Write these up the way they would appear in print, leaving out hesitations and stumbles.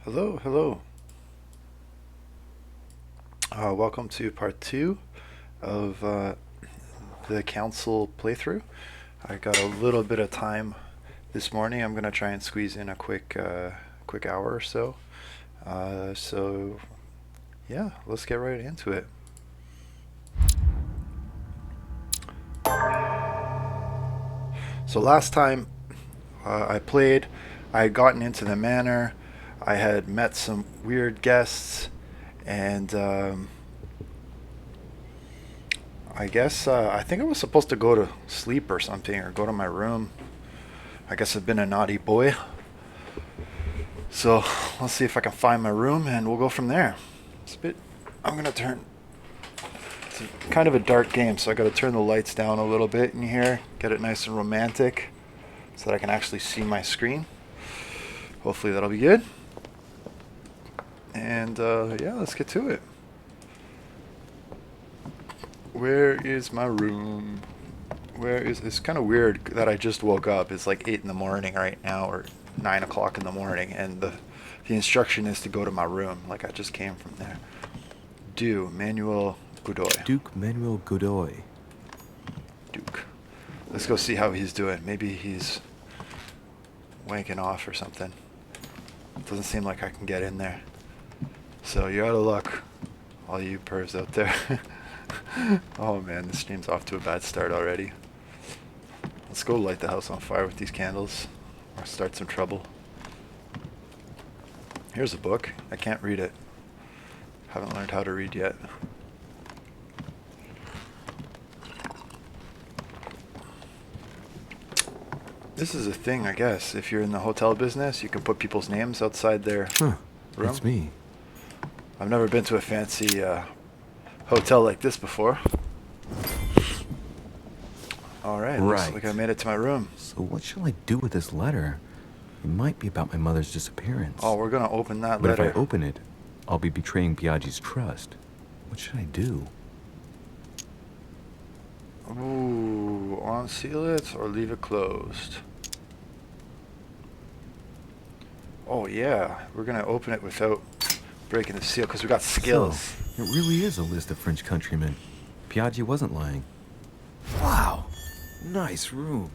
Hello, hello. Welcome to part two of the council playthrough. I got a little bit of time this morning. I'm gonna try and squeeze in a quick hour or so. So yeah, let's get right into it. So last time I played, I had gotten into the manor. I had met some weird guests, and I think I was supposed to go to sleep or something, or go to my room. I guess I've been a naughty boy. So let's see if I can find my room, and we'll go from there. It's a bit. I'm gonna turn. It's kind of a dark game, so I gotta turn the lights down a little bit in here, get it nice and romantic, so that I can actually see my screen. Hopefully that'll be good. And yeah, let's get to it. Where is my room? Where is? It's kind of weird that I just woke up. It's like 8 in the morning right now, or 9 o'clock in the morning, and the instruction is to go to my room. Like I just came from there. Do Manuel Godoy. Duke Manuel Godoy. Duke. Let's go see how he's doing. Maybe he's wanking off or something. It doesn't seem like I can get in there. So you're out of luck, all you pervs out there. Oh man, this stream's off to a bad start already. Let's go light the house on fire with these candles, or start some trouble. Here's a book. I can't read it. Haven't learned how to read yet. This is a thing, I guess. If you're in the hotel business, you can put people's names outside their Huh, room. that's me. I've never been to a fancy hotel like this before. Alright, looks Right. like I made it to my room. So what shall I do with this letter? It might be about my mother's disappearance. Oh, we're gonna open that but letter. if I open it, I'll be betraying Biaggi's trust. What should I do? Ooh, unseal it or leave it closed. Oh yeah, we're gonna open it without breaking the seal because we got skills. So, it really is a list of French countrymen. Biaggi wasn't lying. Wow, nice room.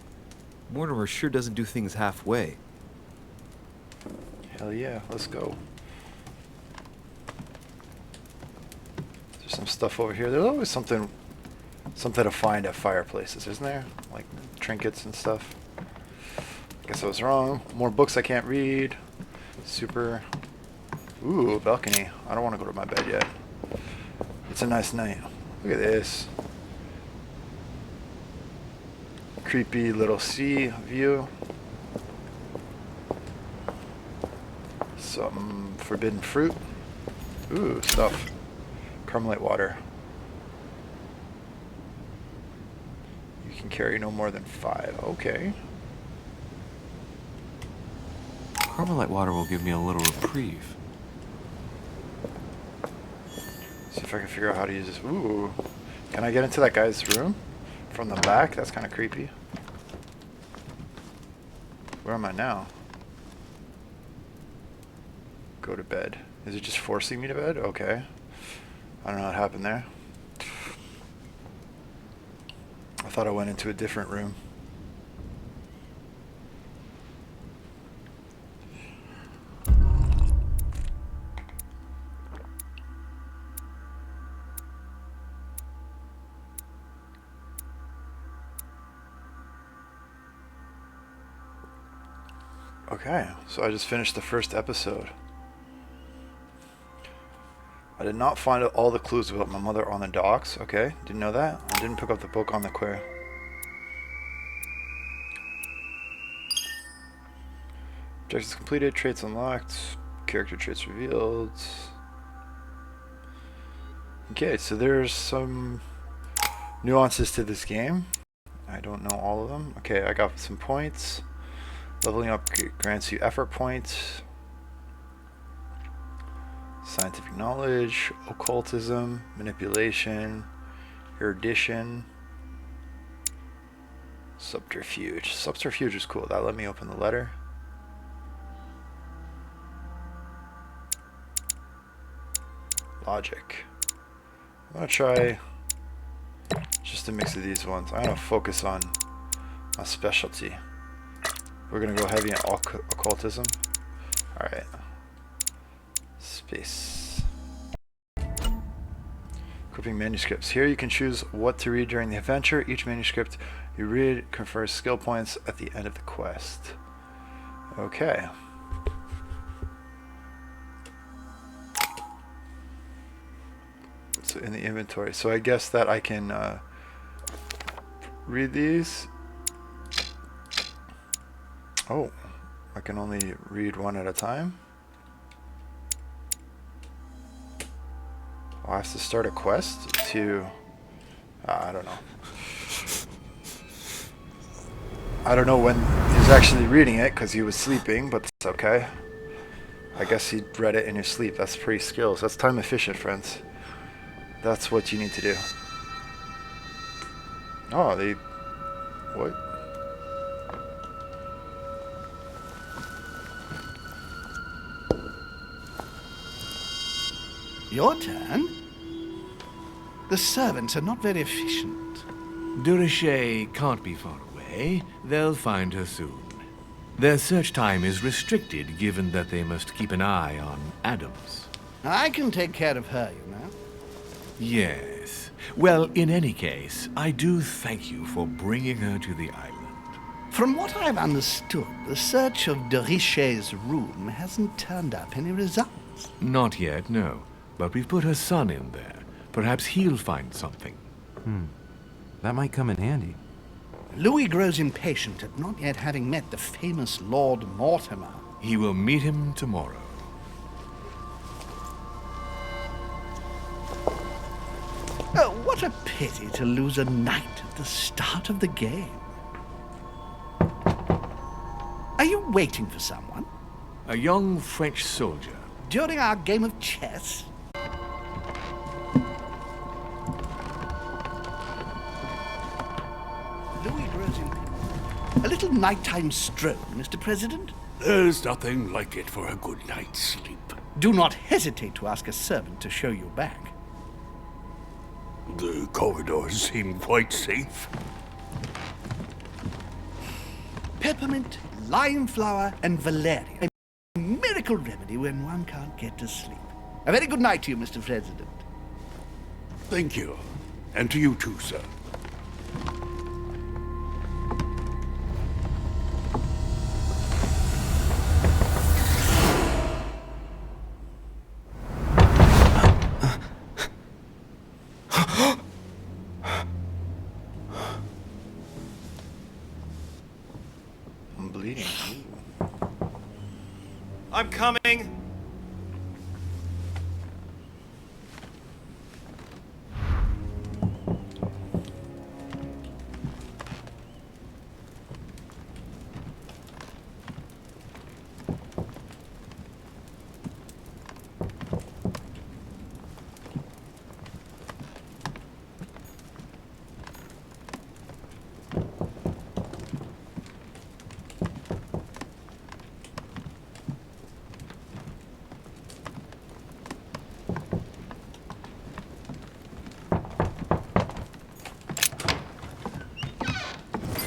Mortimer sure doesn't do things halfway. Hell yeah, let's go. There's some stuff over here. There's always something to find at fireplaces, isn't there? Like trinkets and stuff. Guess I was wrong. More books I can't read. Super. Ooh, balcony. I don't want to go to my bed yet. It's a nice night. Look at this. Creepy little sea view. Some forbidden fruit. Ooh, stuff. Carmelite water. You can carry no more than 5. Okay. Carmelite water will give me a little reprieve. See if I can figure out how to use this. Ooh. Can I get into that guy's room? From the back? That's kind of creepy. Where am I now? Go to bed. Is it just forcing me to bed? Okay. I don't know what happened there. I thought I went into a different room. Okay, so I just finished the first episode. I did not find all the clues about my mother on the docks. Okay, didn't know that. I didn't pick up the book on the query. Objectives completed, traits unlocked, character traits revealed. Okay, so there's some nuances to this game. I don't know all of them. Okay, I got some points. Leveling up grants you effort points. Scientific knowledge, occultism, manipulation, erudition, subterfuge. Subterfuge is cool. That let me open the letter. logic. I'm gonna try just a mix of these ones. I'm gonna focus on my specialty. We're gonna go heavy on occultism. Alright. Space. Equipping manuscripts. Here you can choose what to read during the adventure. Each manuscript you read confers skill points at the end of the quest. Okay. So in the inventory. So I guess that I can read these. Oh, I can only read one at a time. I have to start a quest to... I don't know. I don't know when he was actually reading it because he was sleeping, but it's okay. I guess he read it in his sleep. That's pretty skills. That's time efficient, friends. That's what you need to do. Oh, they... What? Your turn? The servants are not very efficient. Durocher can't be far away. They'll find her soon. Their search time is restricted, given that they must keep an eye on Adams. I can take care of her, you know. Yes. Well, in any case, I do thank you for bringing her to the island. From what I've understood, the search of Durocher's room hasn't turned up any results. Not yet, no. But we've put her son in there. Perhaps he'll find something. That might come in handy. Louis grows impatient at not yet having met the famous Lord Mortimer. He will meet him tomorrow. Oh, what a pity to lose a knight at the start of the game. Are you waiting for someone? A young French soldier. During our game of chess? Louis grows impatient. A little nighttime stroll, Mr. President? There's nothing like it for a good night's sleep. Do not hesitate to ask a servant to show you back. The corridors seem quite safe. Peppermint, lime flower, and valerian. A miracle remedy when one can't get to sleep. A very good night to you, Mr. President. Thank you. And to you too, sir. I'm bleeding. I'm coming.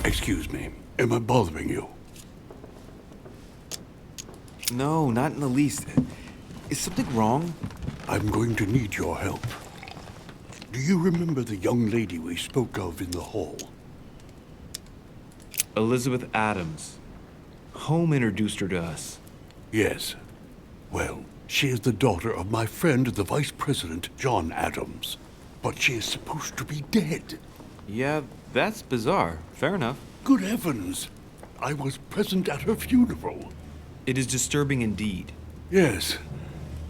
Excuse me. Am I bothering you? No, not in the least. Is something wrong? I'm going to need your help. Do you remember the young lady we spoke of in the hall? Elizabeth Adams. Home introduced her to us. Yes. Well, she is the daughter of my friend, the Vice President, John Adams. But she is supposed to be dead. Yeah, that's bizarre. Fair enough. Good heavens! I was present at her funeral. It is disturbing indeed. Yes.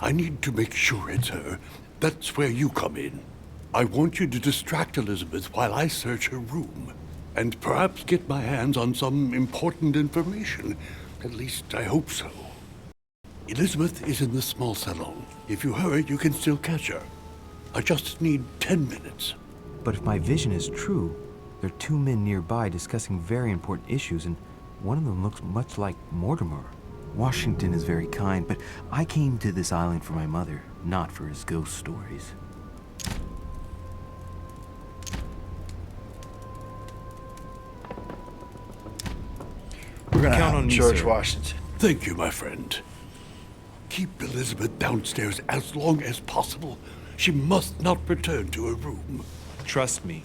I need to make sure it's her. That's where you come in. I want you to distract Elizabeth while I search her room. And perhaps get my hands on some important information. At least I hope so. Elizabeth is in the small salon. If you hurry, you can still catch her. I just need 10 minutes. But if my vision is true, there are two men nearby discussing very important issues, and one of them looks much like Mortimer. Washington is very kind, but I came to this island for my mother. not for his ghost stories. We're gonna Count have on me, George sir. Washington. Thank you, my friend. Keep Elizabeth downstairs as long as possible. She must not return to her room. Trust me.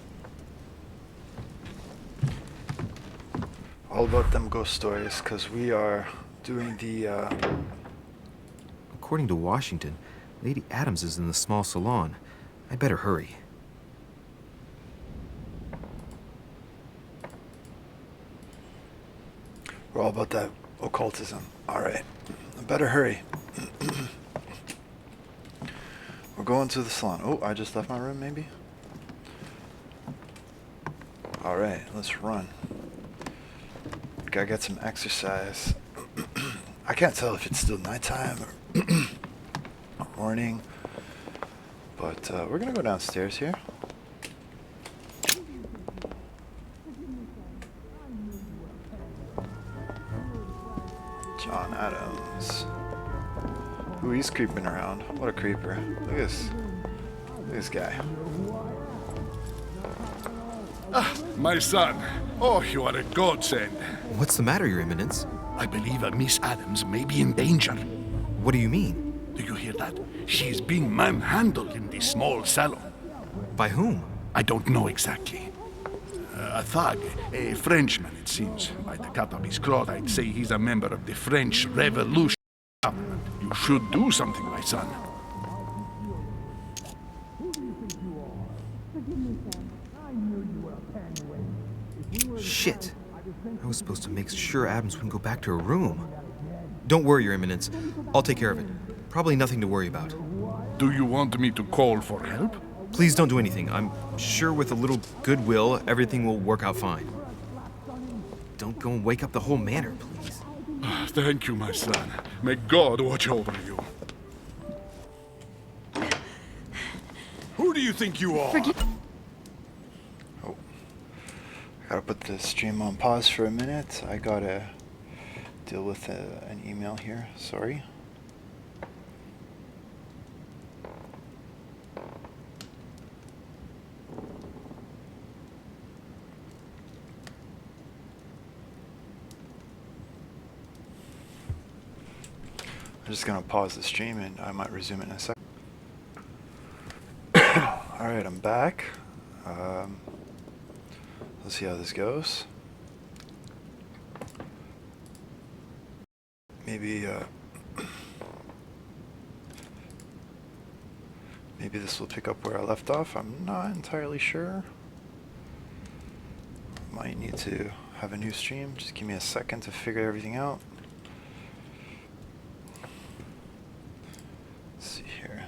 All about them ghost stories, because we are doing the, According to Washington, Lady Adams is in the small salon. I better hurry. we're all about that occultism. All right, I better hurry. We're going to the salon. Oh, I just left my room, maybe? All right, let's run. Gotta get some exercise. I can't tell if it's still nighttime or morning, but we're gonna go downstairs here. John Adams. Ooh, he's creeping around. What a creeper. Look at this. Look at this guy. My son. Oh, you are a godsend. What's the matter, Your Eminence? I believe Miss Adams may be in danger. What do you mean? Do you hear that? She is being manhandled in the small salon. By whom? I don't know exactly. A thug, a Frenchman, it seems. By the cut of his cloth, I'd say he's a member of the French Revolution government. You should do something, my son. Shit. I was supposed to make sure Adams wouldn't go back to her room. Don't worry, Your Eminence. I'll take care of it. Probably nothing to worry about. Do you want me to call for help? Please don't do anything. I'm sure with a little goodwill, everything will work out fine. Don't go and wake up the whole manor, please. Thank you, my son. May God watch over you. Who do you think you are? Oh. Gotta put the stream on pause for a minute. I gotta deal with an email here. Sorry. I'm just gonna pause the stream and I might resume it in a sec. Alright, I'm back. Let's see how this goes. Maybe maybe this will pick up where I left off. I'm not entirely sure. Might need to have a new stream. Just give me a second to figure everything out. Let's see here.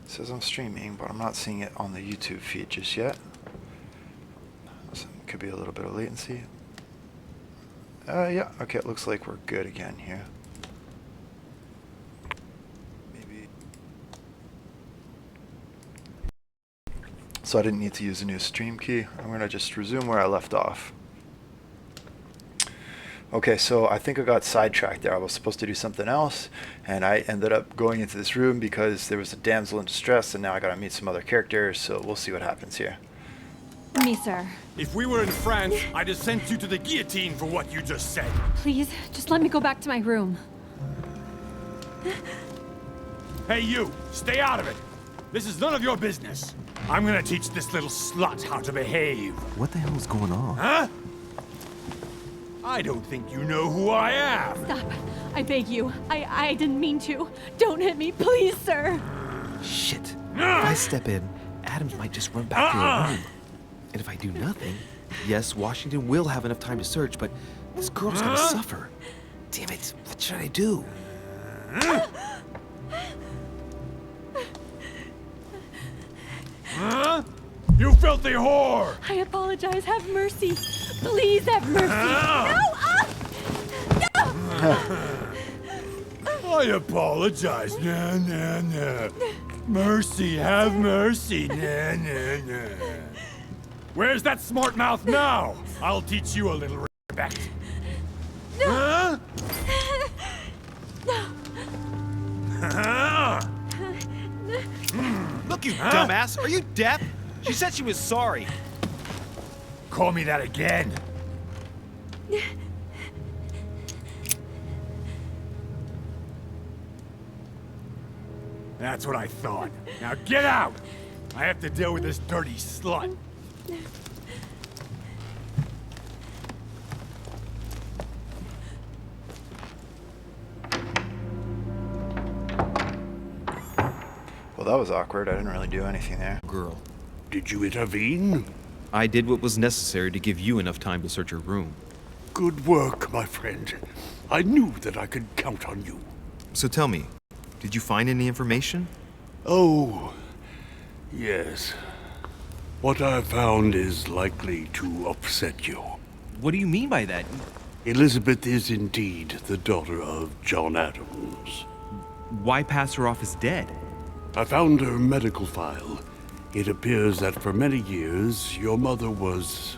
It says I'm streaming, but I'm not seeing it on the YouTube feed just yet. So it could be a little bit of latency. Yeah, okay, it looks like we're good again here. Maybe. So I didn't need to use a new stream key. I'm gonna just resume where I left off. Okay, so I think I got sidetracked there. I was supposed to do something else, and I ended up going into this room because there was a damsel in distress, and now I gotta meet some other characters, so we'll see what happens here. Me, sir. If we were in France, I'd have sent you to the guillotine for what you just said. Please, just let me go back to my room. Hey, you! Stay out of it! This is none of your business. I'm gonna teach this little slut how to behave. What the hell is going on? Huh? I don't think you know who I am. Stop. I beg you. I didn't mean to. Don't hit me, please, sir. Shit. If I step in, Adams might just run back to her room. And if I do nothing, yes, Washington will have enough time to search, but this girl's gonna suffer. Damn it, what should I do? You filthy whore! I apologize. Have mercy. Please have mercy. No! I apologize. Nah, nah, nah. Mercy, have mercy. Nah, nah, nah. Where's that smart mouth now? I'll teach you a little respect. Huh? Look, you dumbass! Are you deaf? She said she was sorry. Call me that again. That's what I thought. Now get out! I have to deal with this dirty slut. Well, that was awkward. I didn't really do anything there. Girl. Did you intervene? I did what was necessary to give you enough time to search her room. Good work, my friend. I knew that I could count on you. So tell me, did you find any information? Oh, yes. What I found is likely to upset you. What do you mean by that? Elizabeth is indeed the daughter of John Adams. Why pass her off as dead? I found her medical file. It appears that for many years, your mother was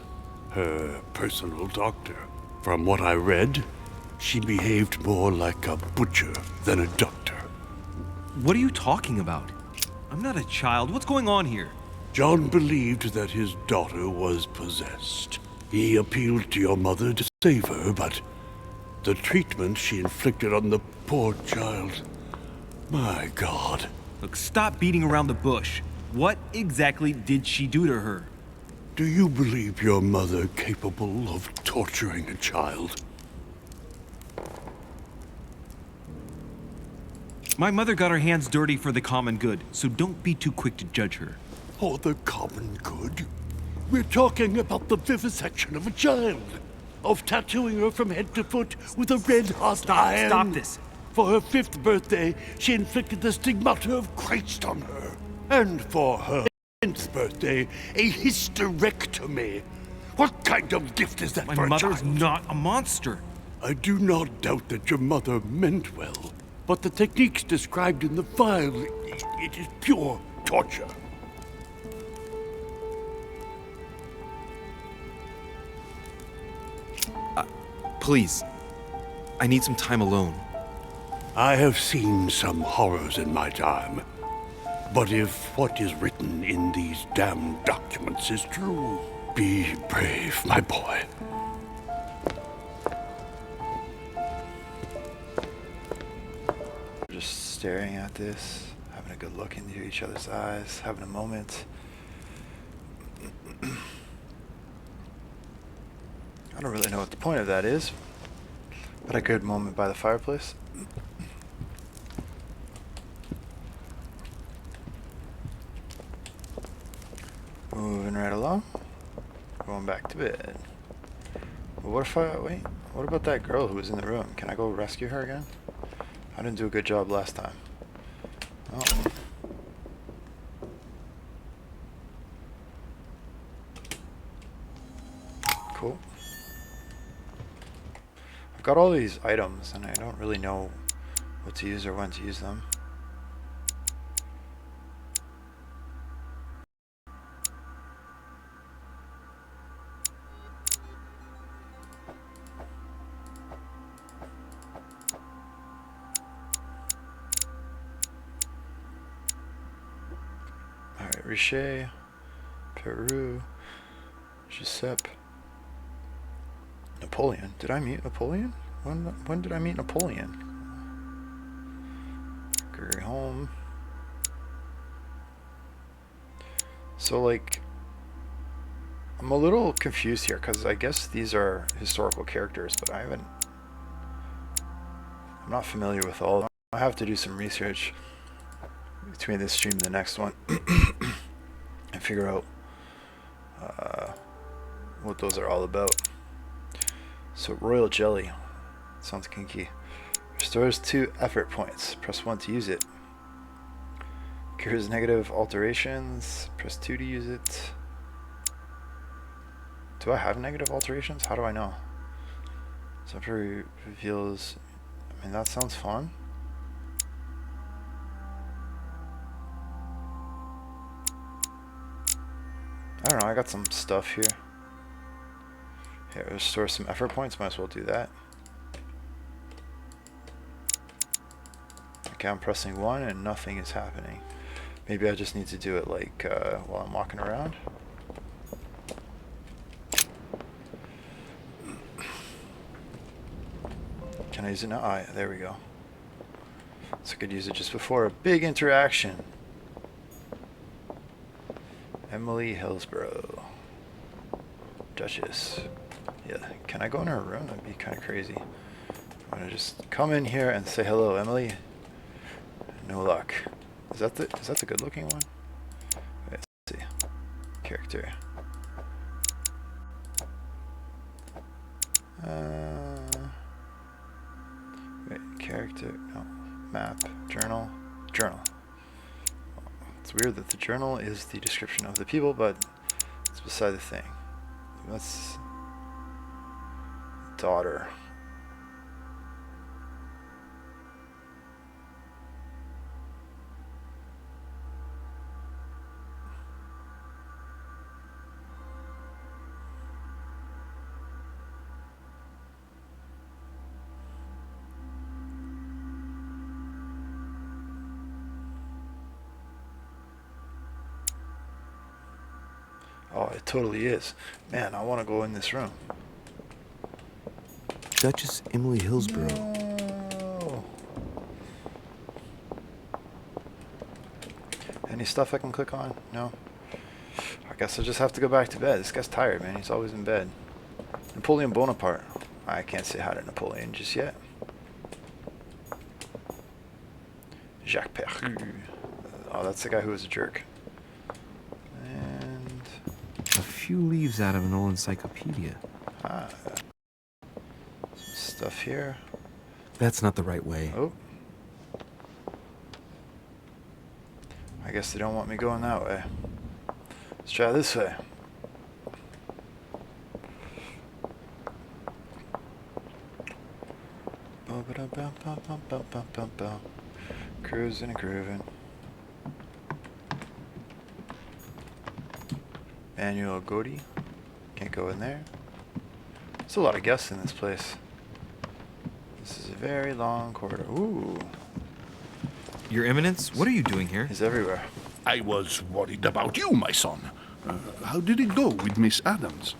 her personal doctor. From what I read, she behaved more like a butcher than a doctor. What are you talking about? I'm not a child. What's going on here? John believed that his daughter was possessed. He appealed to your mother to save her, but the treatment she inflicted on the poor child... My God. Look, stop beating around the bush. What exactly did she do to her? Do you believe your mother capable of torturing a child? My mother got her hands dirty for the common good, so don't be too quick to judge her. For the common good? We're talking about the vivisection of a child. Of tattooing her from head to foot with a red-hot iron. Stop this. For her 5th birthday, she inflicted the stigmata of Christ on her. And for her 10th birthday, a hysterectomy. What kind of gift is that My for a mother's child? not a monster. I do not doubt that your mother meant well, but the techniques described in the file, it is pure torture. Please, I need some time alone. I have seen some horrors in my time. But if what is written in these damned documents is true, be brave, my boy. Just staring at this, having a good look into each other's eyes, having a moment. I don't really know what the point of that is, but a good moment by the fireplace. Moving right along, going back to bed. Well, what if wait, what about that girl who was in the room? Can I go rescue her again? I didn't do a good job last time. Oh. Cool. I've got all these items and I don't really know what to use or when to use them. Alright, Richer, Peru, Giuseppe, Napoleon. Did I meet Napoleon? When did I meet Napoleon? Gregory Home. So like, I'm a little confused here because I guess these are historical characters, but I'm not familiar with all of them. I have to do some research between this stream and the next one and figure out what those are all about. So Royal Jelly sounds kinky. Restores 2 effort points. Press 1 to use it. Cures negative alterations. Press 2 to use it. Do I have negative alterations? How do I know? Something reveals. I mean, that sounds fun. I don't know, I got some stuff here. Here, restore some effort points, might as well do that. Okay, I'm pressing 1 and nothing is happening. Maybe I just need to do it like while I'm walking around. Can I use it now? Ah, yeah, there we go. So I could use it just before a big interaction. Emily Hillsborough. Duchess. Yeah, can I go in her room? That'd be kind of crazy. I'm gonna just come in here and say hello, Emily. No luck. Is that the good looking one? Wait, let's see. Character. Wait, character. No. Map. Journal. Journal. It's weird that the journal is the description of the people, but it's beside the thing. That's daughter. Oh, it totally is. Man, I want to go in this room. Duchess Emily Hillsborough. No. Any stuff I can click on? No. I guess I'll just have to go back to bed. This guy's tired, man. He's always in bed. Napoleon Bonaparte. I can't say hi to Napoleon just yet. Jacques Perru. Oh, that's the guy who was a jerk. And A few leaves out of an old encyclopedia. Stuff here. That's not the right way. Oh. I guess they don't want me going that way. Let's try this way. Cruising and grooving. Manuel Godi. Can't go in there. There's a lot of guests in this place. This is a very long corridor. Ooh. Your Eminence, what are you doing here? He's everywhere. I was worried about you, my son. How did it go with Miss Adams?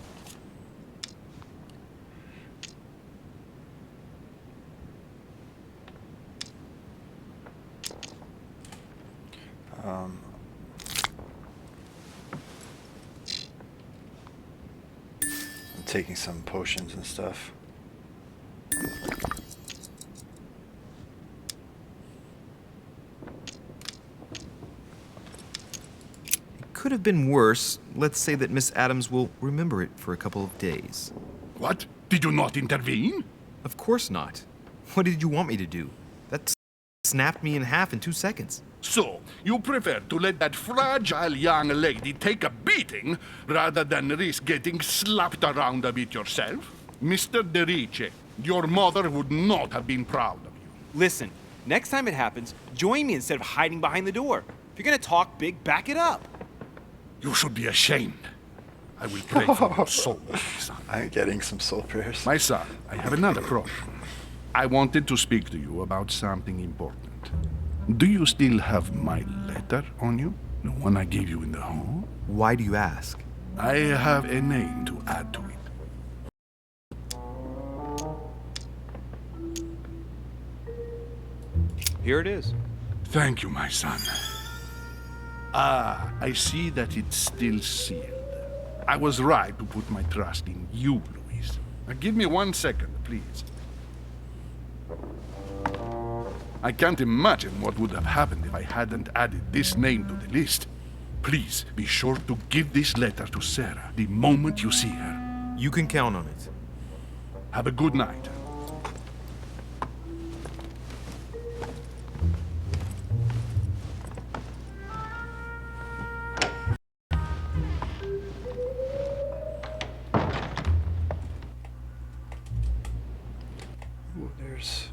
I'm taking some potions and stuff. Could have been worse. Let's say that Miss Adams will remember it for a couple of days. What? Did you not intervene? Of course not. What did you want me to do? That snapped me in half in 2 seconds. So, you prefer to let that fragile young lady take a beating rather than risk getting slapped around a bit yourself? Mr. Derice, your mother would not have been proud of you. Listen, next time it happens, join me instead of hiding behind the door. If you're gonna talk big, back it up. You should be ashamed. I will pray for your soul, my son. I'm getting some soul prayers. My son, I have another problem. I wanted to speak to you about something important. Do you still have my letter on you? The one I gave you in the hall? Why do you ask? I have a name to add to it. Here it is. Thank you, my son. Ah, I see that it's still sealed. I was right to put my trust in you, Louise. Now give me 1 second, please. I can't imagine what would have happened if I hadn't added this name to the list. Please be sure to give this letter to Sarah the moment you see her. You can count on it. Have a good night. Ooh, there's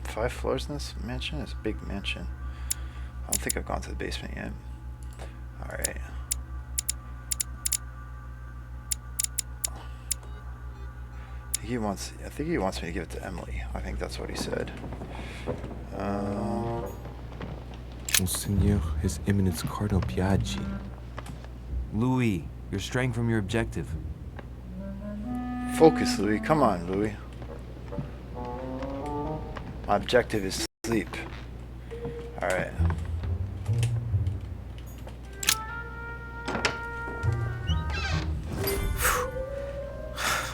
5 floors in this mansion. It's a big mansion. I don't think I've gone to the basement yet. Alright. I think he wants me to give it to Emily. I think that's what he said. Monseigneur, His Eminence Cardinal Piaggi. Louis, you're straying from your objective. Focus, Louis. Come on, Louis. My objective is sleep. Alright.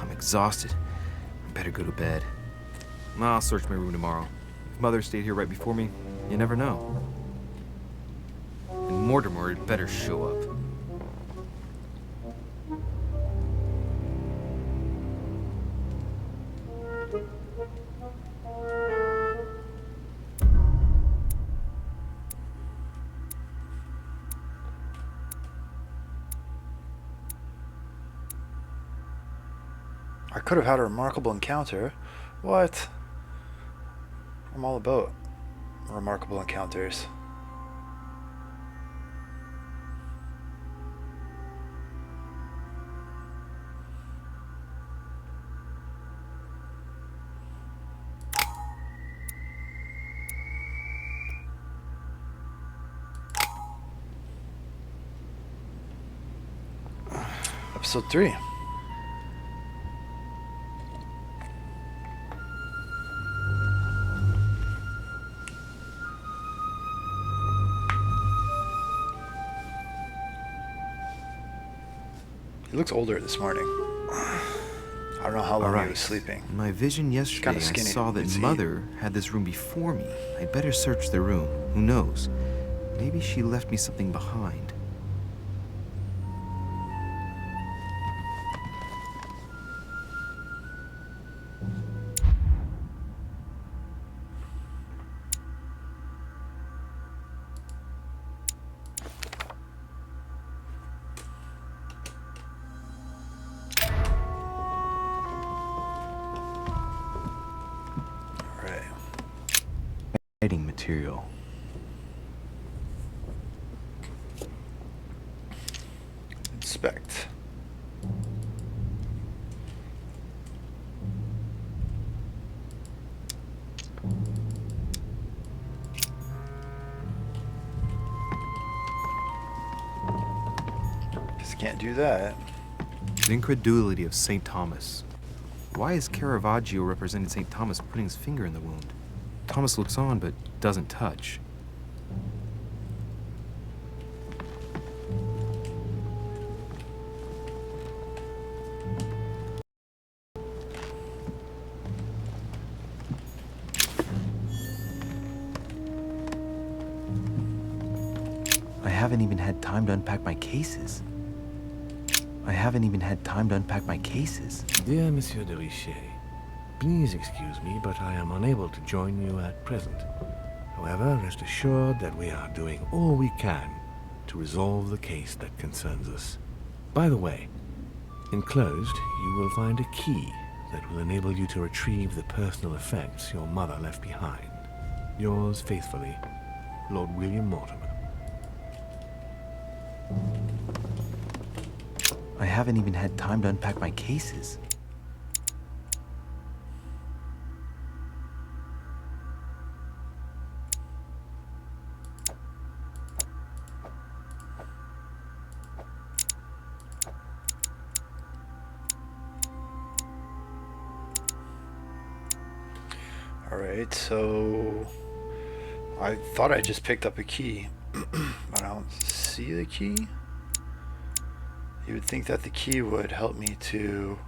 I'm exhausted. I better go to bed. I'll search my room tomorrow. If Mother stayed here right before me, you never know. And Mortimer had better show up. I could have had a remarkable encounter. What? I'm all about remarkable encounters. Episode 3. He looks older this morning. I don't know how long he was sleeping. In my vision yesterday, kinda skinny, I saw you that can see. Mother had this room before me. I'd better search the room. Who knows? Maybe she left me something behind. Alright. Writing material. Inspect. Just can't do that. The incredulity of St. Thomas. Why is Caravaggio representing St. Thomas putting his finger in the wound? Thomas looks on but doesn't touch. I haven't even had time to unpack my cases. Dear Monsieur de Richet, please excuse me, but I am unable to join you at present. However, rest assured that we are doing all we can to resolve the case that concerns us. By the way, enclosed, you will find a key that will enable you to retrieve the personal effects your mother left behind. Yours faithfully, Lord William Mortimer. I haven't even had time to unpack my cases. Alright, so I thought I just picked up a key, but I don't see the key. You would think that the key would help me to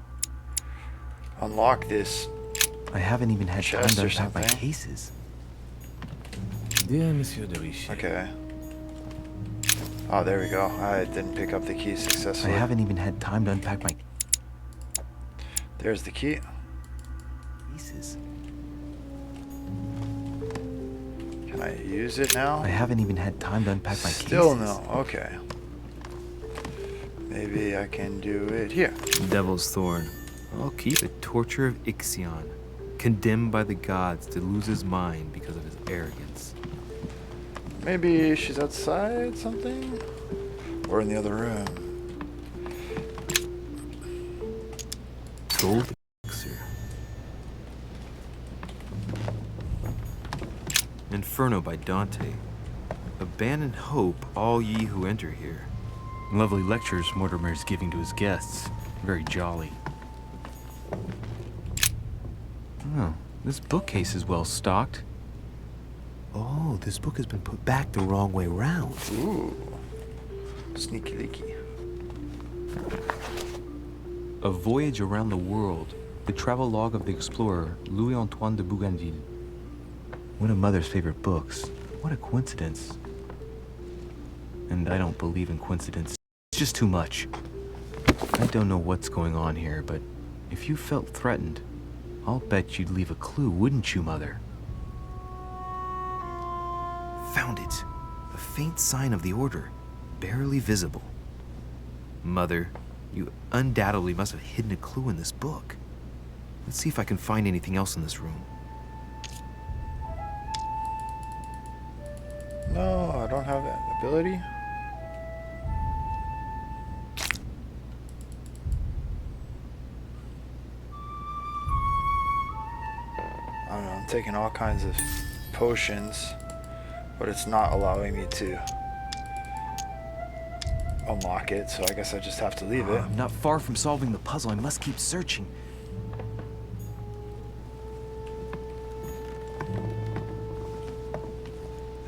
unlock this. I haven't even had time Chest to or unpack my something. cases. Dear Monsieur de Richet, Okay. Oh, there we go. I didn't pick up the key I successfully. haven't even had time to unpack my There's the key. cases. Can I use it now? I haven't even had time to unpack my Still cases. no. Okay. Maybe I can do it here. Devil's Thorn. I'll keep it. Torture of Ixion. Condemned by the gods to lose his mind because of his arrogance. Maybe she's outside something? Or in the other room. Gold elixir. Inferno by Dante. Abandon hope, all ye who enter here. Lovely lectures Mortimer is giving to his guests. Very jolly. Oh, this bookcase is well stocked. Oh, this book has been put back the wrong way round. Ooh. Sneaky leaky. A Voyage Around the World. The travel log of the explorer, Louis-Antoine de Bougainville. One of Mother's favorite books. What a coincidence. And I don't believe in coincidence. It's just too much. I don't know what's going on here, but if you felt threatened, I'll bet you'd leave a clue, wouldn't you, Mother? Found it. A faint sign of the order, barely visible. Mother, you undoubtedly must have hidden a clue in this book. Let's see if I can find anything else in this room. No, I don't have that ability. I don't know, I'm taking all kinds of potions, but it's not allowing me to unlock it, so I guess I just have to leave it. I'm not far from solving the puzzle. I must keep searching.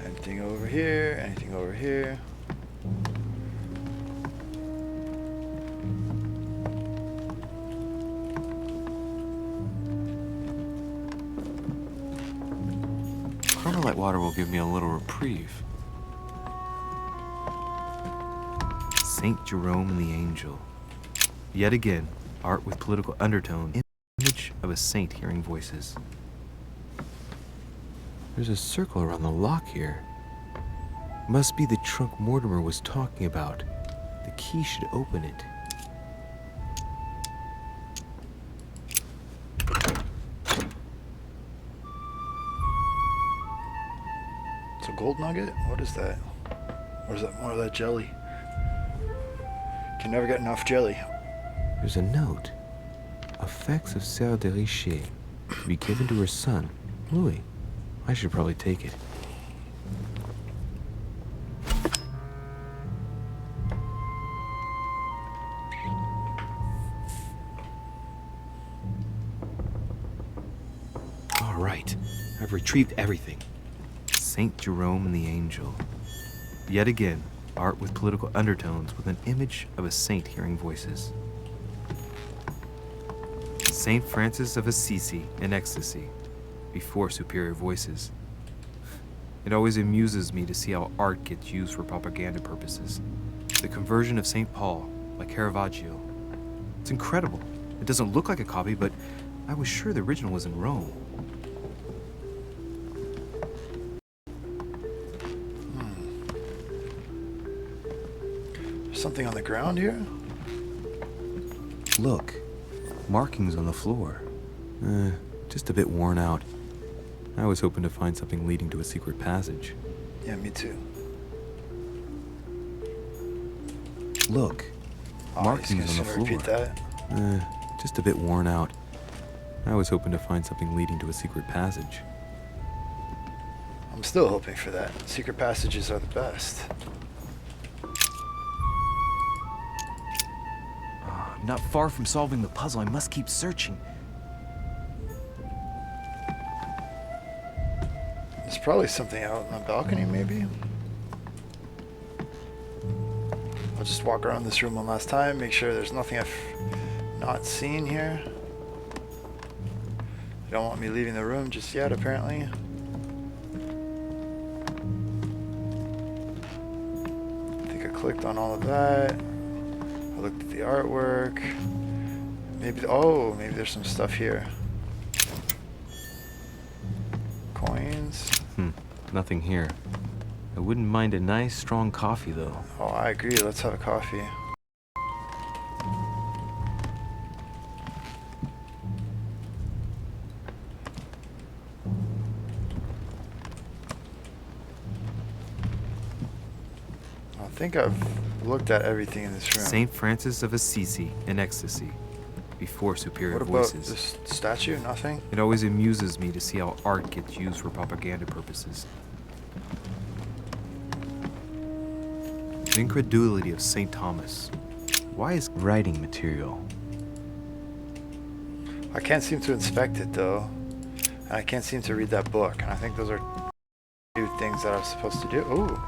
Anything over here, anything over here. Chronolite water will give me a little reprieve. Saint Jerome and the Angel. Yet again, art with political undertone. Image of a saint hearing voices. There's a circle around the lock here. Must be the trunk Mortimer was talking about. The key should open it. It's a gold nugget? What is that? Or is that more of that jelly? Can never get enough jelly. There's a note. Effects of Sœur de Richer. To be given to her son, Louis. I should probably take it. All right, I've retrieved everything. Saint Jerome and the Angel. Yet again, art with political undertones with an image of a saint hearing voices. Saint Francis of Assisi in ecstasy, before superior voices. It always amuses me to see how art gets used for propaganda purposes. The Conversion of St. Paul by Caravaggio. It's incredible. It doesn't look like a copy, but I was sure the original was in Rome. Something on the ground here? Look, markings on the floor. Just a bit worn out. I was hoping to find something leading to a secret passage. Yeah, me too. Look, markings on the floor. Repeat that? Just a bit worn out. I was hoping to find something leading to a secret passage. I'm still hoping for that. Secret passages are the best. I'm not far from solving the puzzle. I must keep searching. There's probably something out on the balcony, maybe? I'll just walk around this room one last time, make sure there's nothing I've not seen here. They don't want me leaving the room just yet, apparently. I think I clicked on all of that. I looked at the artwork. Maybe, oh, maybe there's some stuff here. Coins. Nothing here. I wouldn't mind a nice, strong coffee, though. Oh, I agree. Let's have a coffee. I think I've looked at everything in this room. Saint Francis of Assisi in ecstasy, before superior What about voices. this statue? Nothing? It always amuses me to see how art gets used for propaganda purposes. incredulity of St. Thomas. Why is Writing material. I can't seem to inspect it though. And I can't seem to read that book. And I think those are two things that I was supposed to do. Ooh.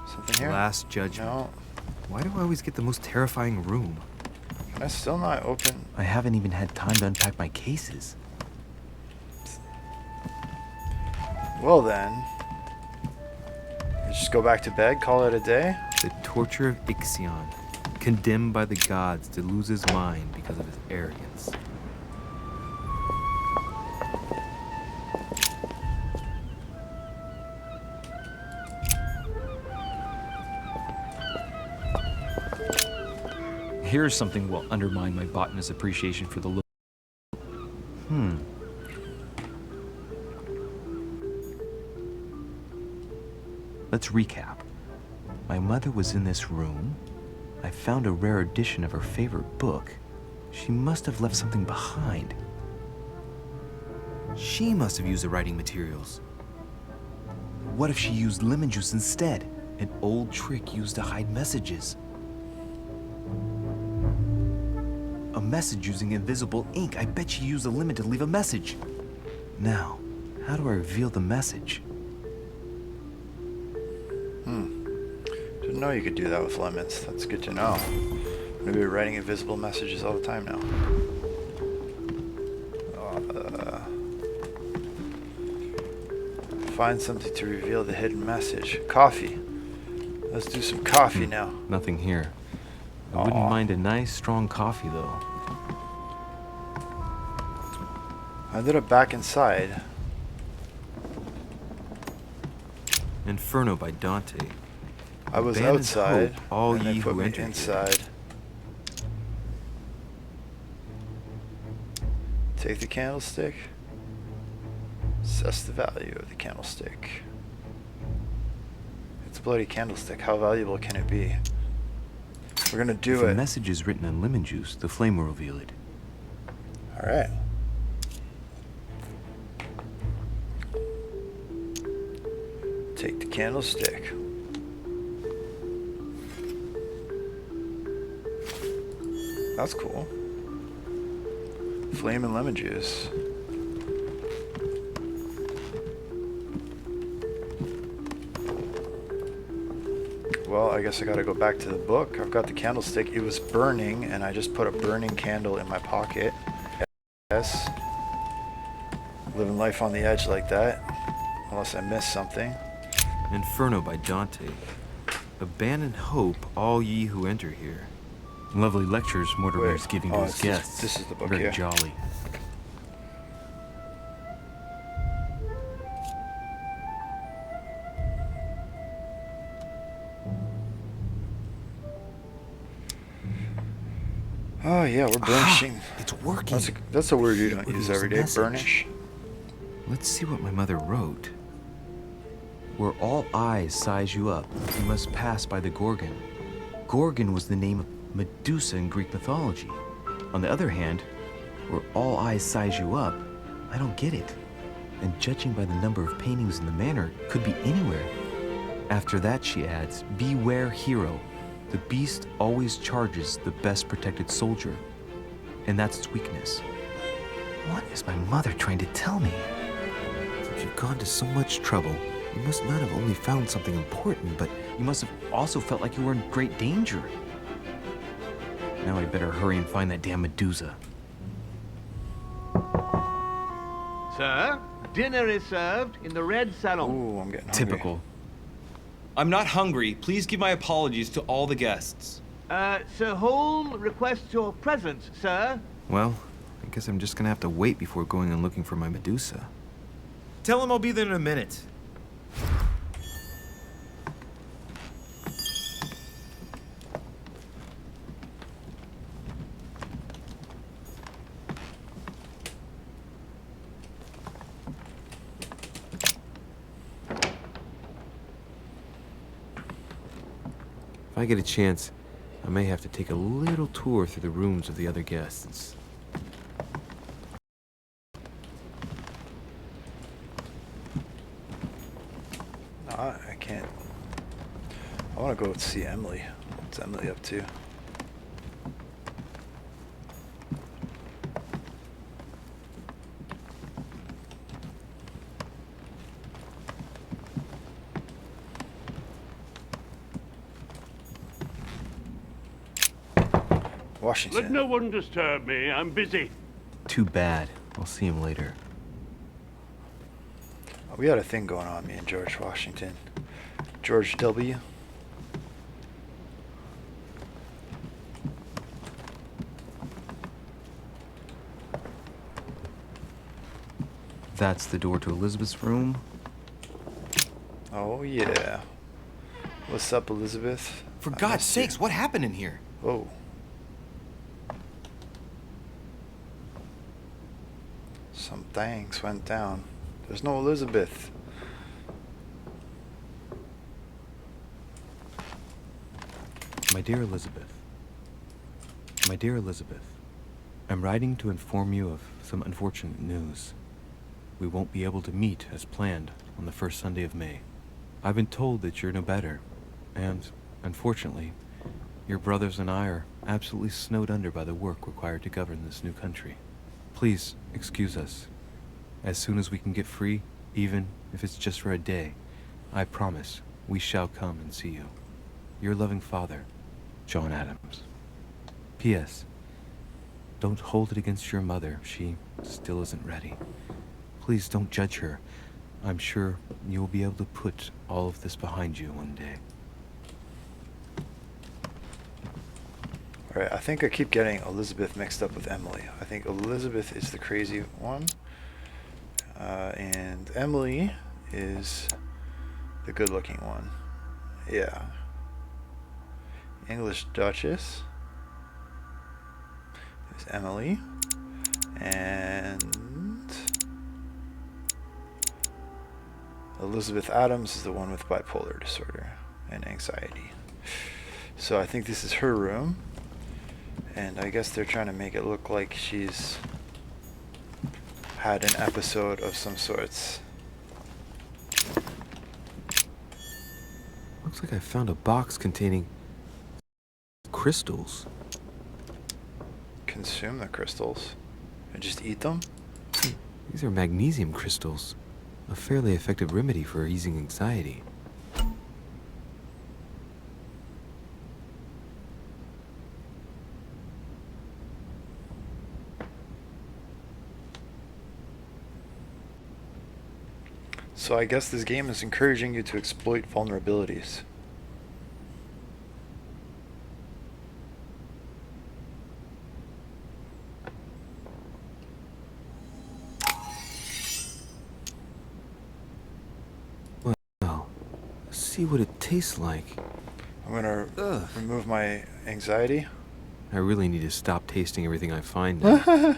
Something here? Last Judgment? No. Why do I always get the most terrifying room? Can I still not open? I haven't even had time to unpack my cases. Well then. Just go back to bed, call it a day. The torture of Ixion, condemned by the gods to lose his mind because of his arrogance. Here's something will undermine my botanist's appreciation for the little. Let's recap. My mother was in this room. I found a rare edition of her favorite book. She must have left something behind. She must have used the writing materials. What if she used lemon juice instead? An old trick used to hide messages. A message using invisible ink. I bet she used a lemon to leave a message. Now, how do I reveal the message? Didn't know you could do that with lemons. That's good to know. I'm gonna be writing invisible messages all the time now. Find something to reveal the hidden message. Coffee. Let's do some coffee now. Nothing here. I wouldn't mind a nice, strong coffee, though. I ended up back inside. Inferno by Dante. I was Abandon outside, hope, all and they ye put who me enter here. inside. Take the candlestick. Assess the value of the candlestick. It's a bloody candlestick. How valuable can it be? We're gonna do If it. a message is written in lemon juice, the flame will reveal it. All right. Take the candlestick. That's cool. Flame and lemon juice. Well, I guess I gotta go back to the book. I've got the candlestick. It was burning, and I just put a burning candle in my pocket. Yes. Living life on the edge like that. Unless I missed something. Inferno by Dante. Abandon hope, all ye who enter here. Lovely lectures Mortimer is Wait, giving to his it's guests. this is the book Very here. jolly. Oh yeah, we're burnishing. It's working. That's a word you don't What use is every the day. message? Burnish. Let's see what my mother wrote. Where all eyes size you up, you must pass by the Gorgon. Gorgon was the name of Medusa in Greek mythology. On the other hand, where all eyes size you up, I don't get it. And judging by the number of paintings in the manor, could be anywhere. After that, she adds, beware hero. The beast always charges the best protected soldier. And that's its weakness. What is my mother trying to tell me? If you've gone to so much trouble, you must not have only found something important, but You must have also felt like you were in great danger. Now I better hurry and find that damn Medusa. Sir, dinner is served in the red salon. Ooh, I'm getting hungry. Typical. I'm not hungry. Please give my apologies to all the guests. Sir Holm requests your presence, sir. well, I guess I'm just gonna have to wait before going and looking for my Medusa. Tell him I'll be there in a minute. If I get a chance, I may have to take a little tour through the rooms of the other guests. No, I can't. I want to go see Emily. What's Emily up to? Washington. Let no one disturb me. I'm busy. Too bad. I'll see him later. We had a thing going on, me and George Washington. George W. That's the door to Elizabeth's room. Oh yeah. What's up, Elizabeth? For I God's missed you. sakes, what happened in here? Whoa. Some things went down. There's no Elizabeth. My dear Elizabeth. My dear Elizabeth. I'm writing to inform you of some unfortunate news. We won't be able to meet as planned on the first Sunday of May. I've been told that you're no better, and, unfortunately, your brothers and I are absolutely snowed under by the work required to govern this new country. Please excuse us. As soon as we can get free, even if it's just for a day, I promise we shall come and see you. Your loving father, John Adams. P.S. Don't hold it against your mother. She still isn't ready. Please don't judge her. I'm sure you will be able to put all of this behind you one day. Alright, I think I keep getting Elizabeth mixed up with Emily. I think Elizabeth is the crazy one. And Emily is the good-looking one. Yeah. English Duchess is Emily. And Elizabeth Adams is the one with bipolar disorder and anxiety. So I think this is her room. And I guess they're trying to make it look like she's had an episode of some sorts. Looks like I found a box containing crystals. Consume the crystals and just eat them? These are magnesium crystals, a fairly effective remedy for easing anxiety. So I guess this game is encouraging you to exploit vulnerabilities. Well, let's see what it tastes like. I'm gonna remove my anxiety. I really need to stop tasting everything I find now.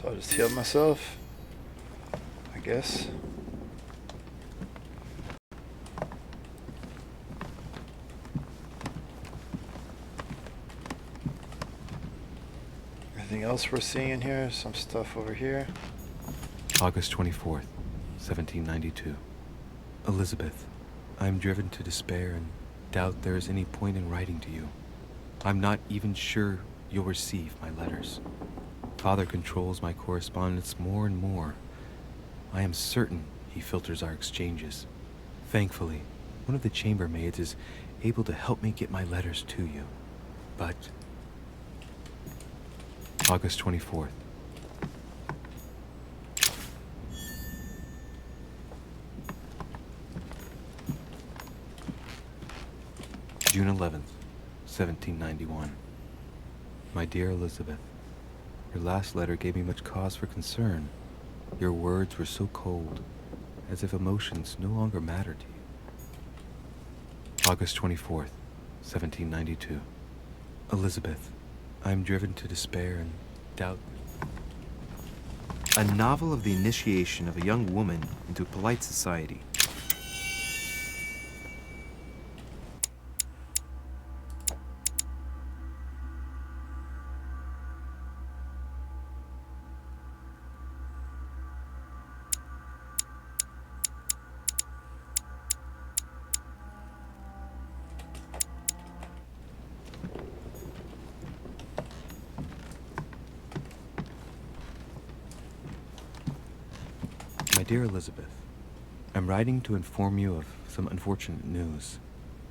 So I'll just heal myself, I guess. Anything else we're seeing in here? Some stuff over here. August 24th, 1792. Elizabeth, I'm driven to despair and doubt there is any point in writing to you. I'm not even sure you'll receive my letters. Father controls my correspondence more and more. I am certain he filters our exchanges. Thankfully, one of the chambermaids is able to help me get my letters to you. But August 24th. June 11th, 1791. My dear Elizabeth, your last letter gave me much cause for concern. Your words were so cold, as if emotions no longer mattered to you. August 24th, 1792. Elizabeth, I'm driven to despair and doubt. A novel of the initiation of a young woman into polite society. My dear Elizabeth, I'm writing to inform you of some unfortunate news.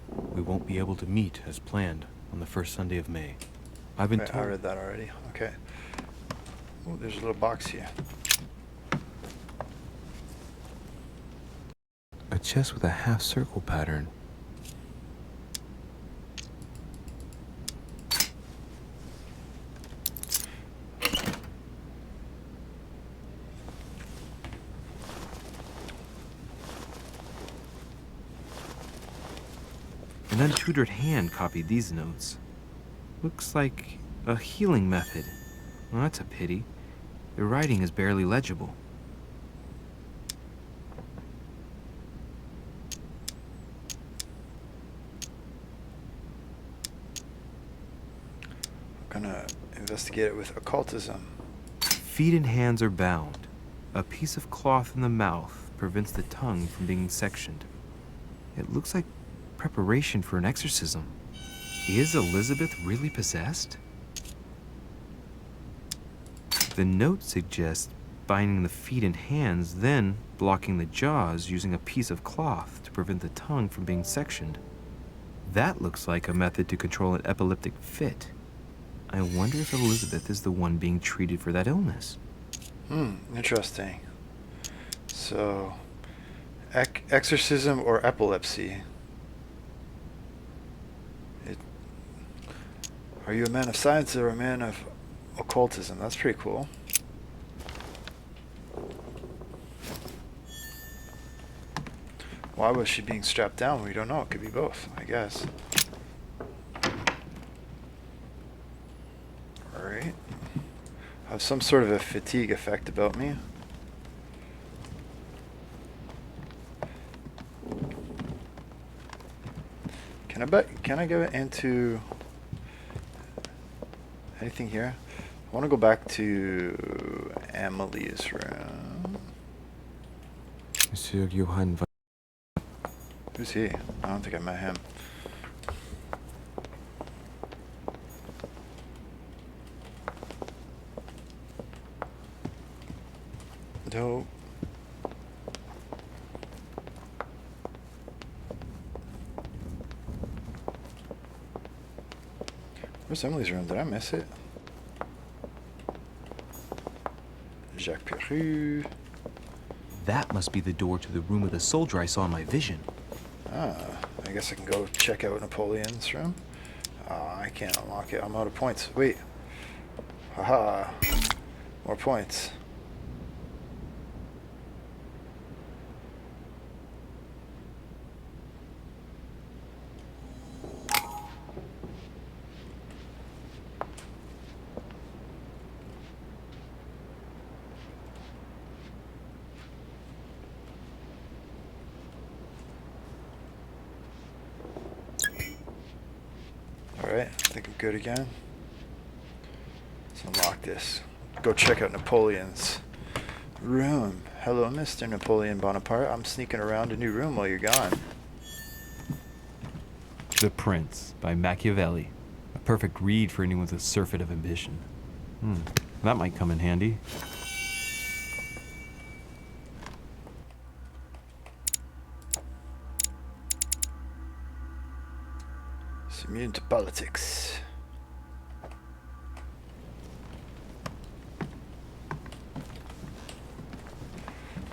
We won't be able to meet as planned on the first Sunday of May. I've been Right, told... I read that already. Okay. Oh, there's a little box here. A chest with a half-circle pattern. An untutored hand copied these notes. Looks like a healing method. Well, that's a pity. The writing is barely legible. I'm gonna investigate it with occultism. Feet and hands are bound. A piece of cloth in the mouth prevents the tongue from being sectioned. It looks like preparation for an exorcism. Is Elizabeth really possessed? The note suggests binding the feet and hands, then blocking the jaws using a piece of cloth to prevent the tongue from being sectioned. That looks like a method to control an epileptic fit. I wonder if Elizabeth is the one being treated for that illness. Interesting. So, exorcism or epilepsy? Are you a man of science or a man of occultism? That's pretty cool. Why was she being strapped down? We don't know. It could be both, I guess. Alright. I have some sort of a fatigue effect about me. Can I get into anything here? I want to go back to Amelie's room. Monsieur Johann. Who's he? I don't think I met him. No. Where's Emily's room? Did I miss it? Jacques Perru. That must be the door to the room of the soldier I saw in my vision. Ah, I guess I can go check out Napoleon's room. I can't unlock it. I'm out of points. Wait. Haha. More points. Alright, I think I'm good again. Let's unlock this. Go check out Napoleon's room. Hello, Mr. Napoleon Bonaparte. I'm sneaking around a new room while you're gone. The Prince by Machiavelli. A perfect read for anyone with a surfeit of ambition. That might come in handy. It's immune to politics.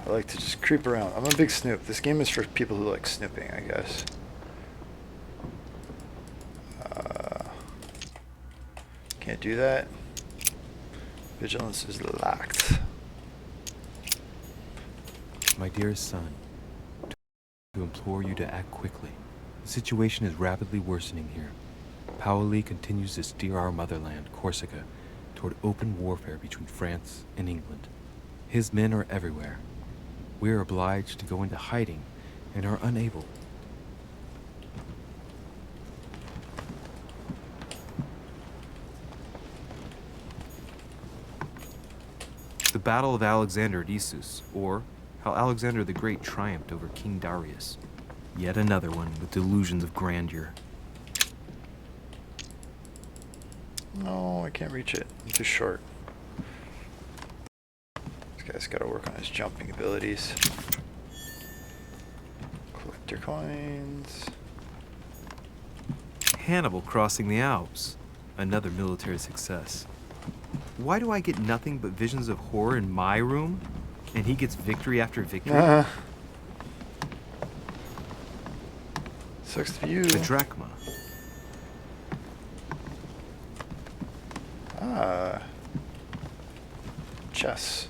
I like to just creep around. I'm a big snoop. This game is for people who like snooping, I guess. Can't do that. Vigilance is locked. My dearest son, to implore you to act quickly. The situation is rapidly worsening here. Paoli continues to steer our motherland, Corsica, toward open warfare between France and England. His men are everywhere. We are obliged to go into hiding and are unable. The Battle of Alexander at Issus, or how Alexander the Great triumphed over King Darius. Yet another one with delusions of grandeur. No, I can't reach it. I'm too short. This guy's got to work on his jumping abilities. Collect your coins. Hannibal crossing the Alps. Another military success. Why do I get nothing but visions of horror in my room? And he gets victory after victory? Sucks to you. The drachma. Chess.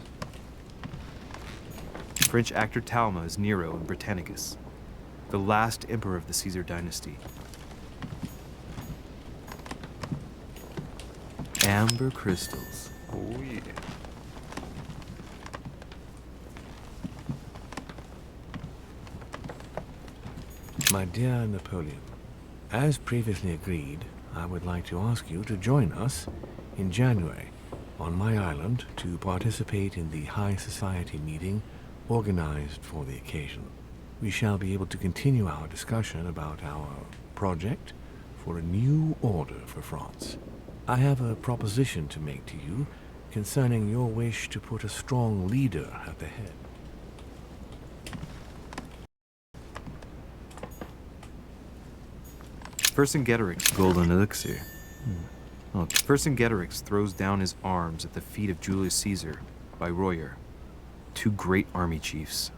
French actor Talma is Nero in Britannicus, the last emperor of the Caesar dynasty. Amber crystals. Oh yeah. My dear Napoleon, as previously agreed, I would like to ask you to join us in January on my island to participate in the High Society meeting organized for the occasion. We shall be able to continue our discussion about our project for a new order for France. I have a proposition to make to you concerning your wish to put a strong leader at the head. Vercingetorix, golden elixir. Oh, Vercingetorix throws down his arms at the feet of Julius Caesar by Royer, two great army chiefs.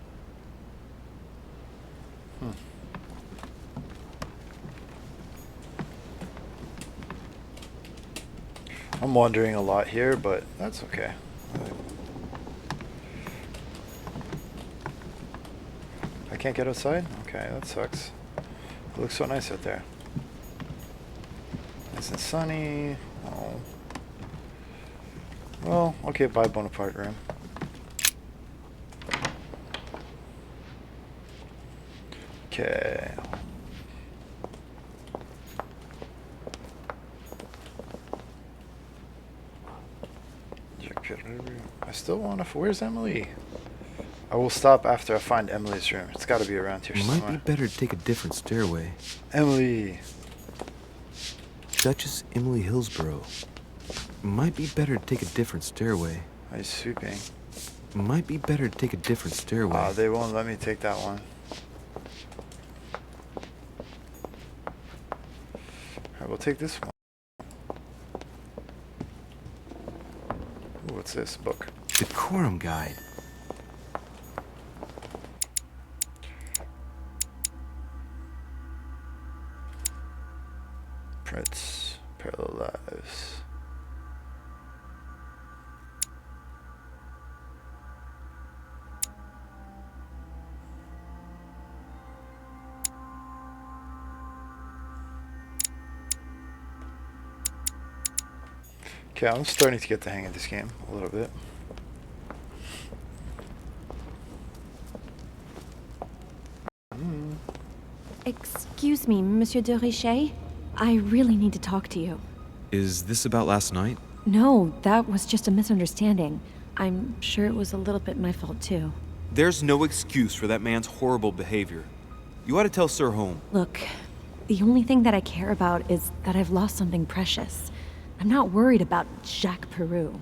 I'm wandering a lot here, but that's okay. I can't get outside? Okay, that sucks. It looks so nice out there. Nice and sunny. Oh. Well, okay, bye Bonaparte room. Okay. I still want to. Where's Emily? I will stop after I find Emily's room. It's got to be around here somewhere. Might be better to take a different stairway. Emily. Duchess Emily Hillsborough. Might be better to take a different stairway. Are you sweeping? Might be better to take a different stairway. They won't let me take that one. Alright, we'll take this one. Ooh, what's this book? Decorum Guide. Prince, Parallel Lives. Okay, I'm starting to get the hang of this game a little bit. Excuse me, Monsieur de Richet? I really need to talk to you. Is this about last night? No, that was just a misunderstanding. I'm sure it was a little bit my fault, too. There's no excuse for that man's horrible behavior. You ought to tell Sir Home. Look, the only thing that I care about is that I've lost something precious. I'm not worried about Jacques Peru.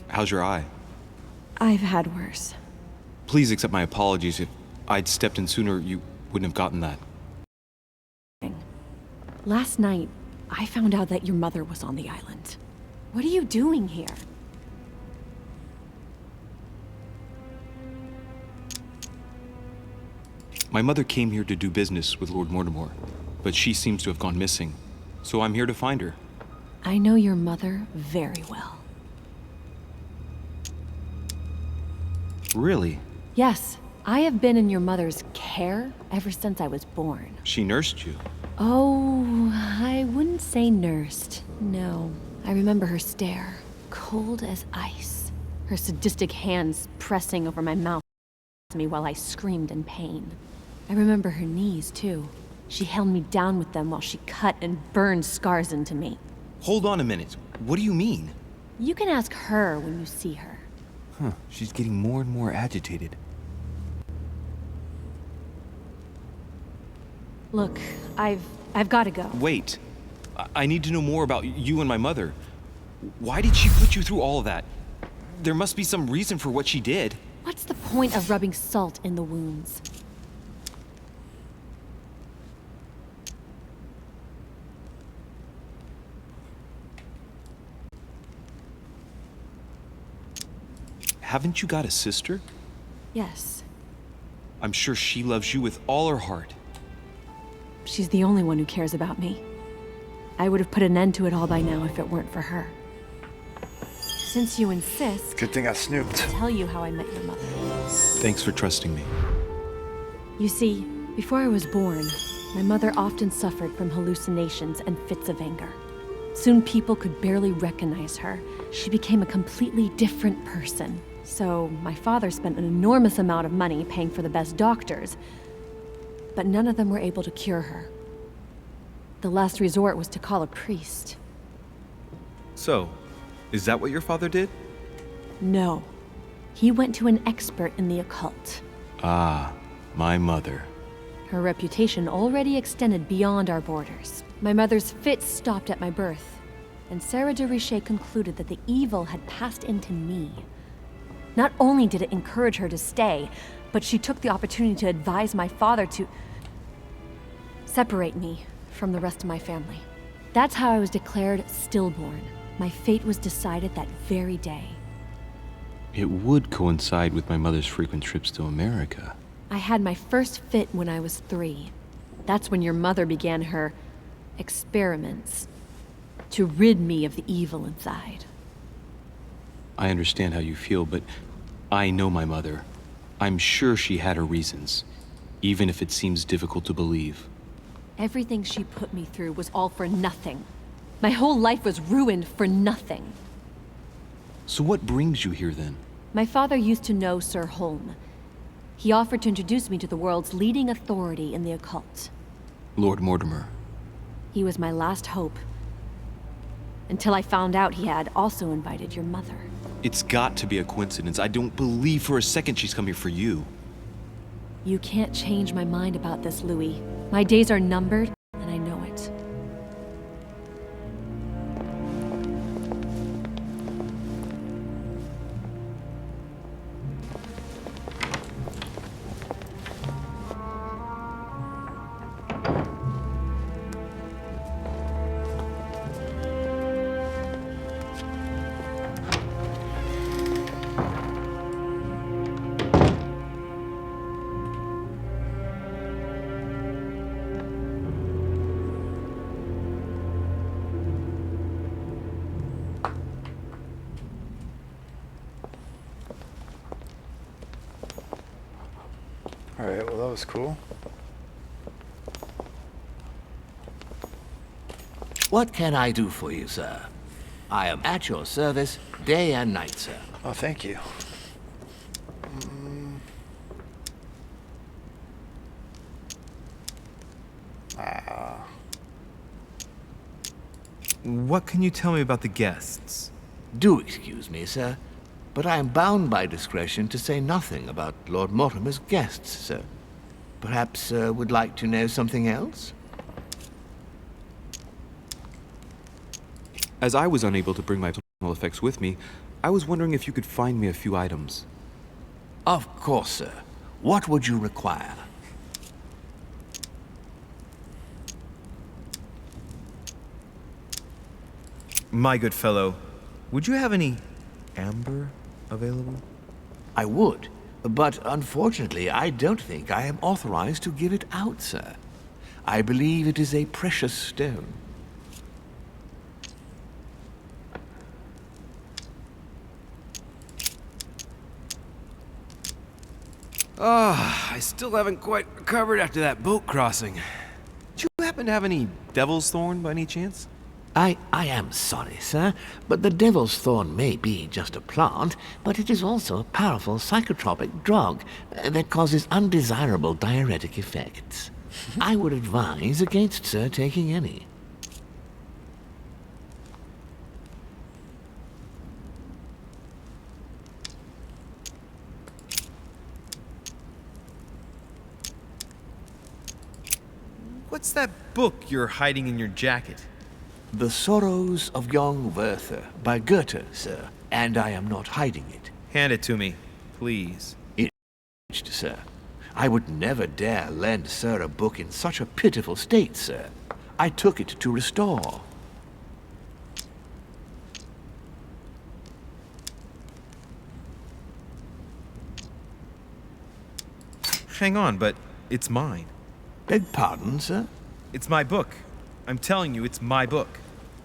How's your eye? I've had worse. Please accept my apologies. If I'd stepped in sooner, you wouldn't have gotten that. Last night, I found out that your mother was on the island. What are you doing here? My mother came here to do business with Lord Mortimer, but she seems to have gone missing. So I'm here to find her. I know your mother very well. Really? Yes, I have been in your mother's care ever since I was born. She nursed you. Oh, I wouldn't say nursed. No. I remember her stare, cold as ice. Her sadistic hands pressing over my mouth to me while I screamed in pain. I remember her knees, too. She held me down with them while she cut and burned scars into me. Hold on a minute. What do you mean? You can ask her when you see her. Huh, she's getting more and more agitated. Look, I've got to go. Wait. I need to know more about you and my mother. Why did she put you through all of that? There must be some reason for what she did. What's the point of rubbing salt in the wounds? Haven't you got a sister? Yes. I'm sure she loves you with all her heart. She's the only one who cares about me. I would have put an end to it all by now if it weren't for her. Since you insist, Good thing I snooped. I'll tell you how I met your mother. Thanks for trusting me. You see, before I was born, my mother often suffered from hallucinations and fits of anger. Soon people could barely recognize her. She became a completely different person. So my father spent an enormous amount of money paying for the best doctors, but none of them were able to cure her. The last resort was to call a priest. So, is that what your father did? No. He went to an expert in the occult. Ah, my mother. Her reputation already extended beyond our borders. My mother's fits stopped at my birth, and Sarah de Richet concluded that the evil had passed into me. Not only did it encourage her to stay, but she took the opportunity to advise my father to separate me from the rest of my family. That's how I was declared stillborn. My fate was decided that very day. It would coincide with my mother's frequent trips to America. I had my first fit when I was 3. That's when your mother began her experiments to rid me of the evil inside. I understand how you feel, but I know my mother. I'm sure she had her reasons, even if it seems difficult to believe. Everything she put me through was all for nothing. My whole life was ruined for nothing. So what brings you here then? My father used to know Sir Holm. He offered to introduce me to the world's leading authority in the occult. Lord Mortimer. He was my last hope. Until I found out he had also invited your mother. It's got to be a coincidence. I don't believe for a second she's come here for you. You can't change my mind about this, Louis. My days are numbered, and I know it. Alright, well that was cool. What can I do for you, sir? I am at your service day and night, sir. Oh, thank you. What can you tell me about the guests? Do excuse me, sir, but I am bound by discretion to say nothing about Lord Mortimer's guests, sir. Perhaps would like to know something else? As I was unable to bring my personal effects with me, I was wondering if you could find me a few items. Of course, sir. What would you require? My good fellow, would you have any amber available? I would, but unfortunately I don't think I am authorized to give it out, sir. I believe it is a precious stone. I still haven't quite recovered after that boat crossing. Did you happen to have any devil's thorn by any chance? I am sorry, sir, but the devil's thorn may be just a plant, but it is also a powerful psychotropic drug that causes undesirable diuretic effects. I would advise against sir taking any. What's that book you're hiding in your jacket? The Sorrows of Young Werther by Goethe, sir, and I am not hiding it. Hand it to me, please. Sir. I would never dare lend sir a book in such a pitiful state, sir. I took it to restore. Hang on, but it's mine. Beg pardon, sir? It's my book. I'm telling you, it's my book.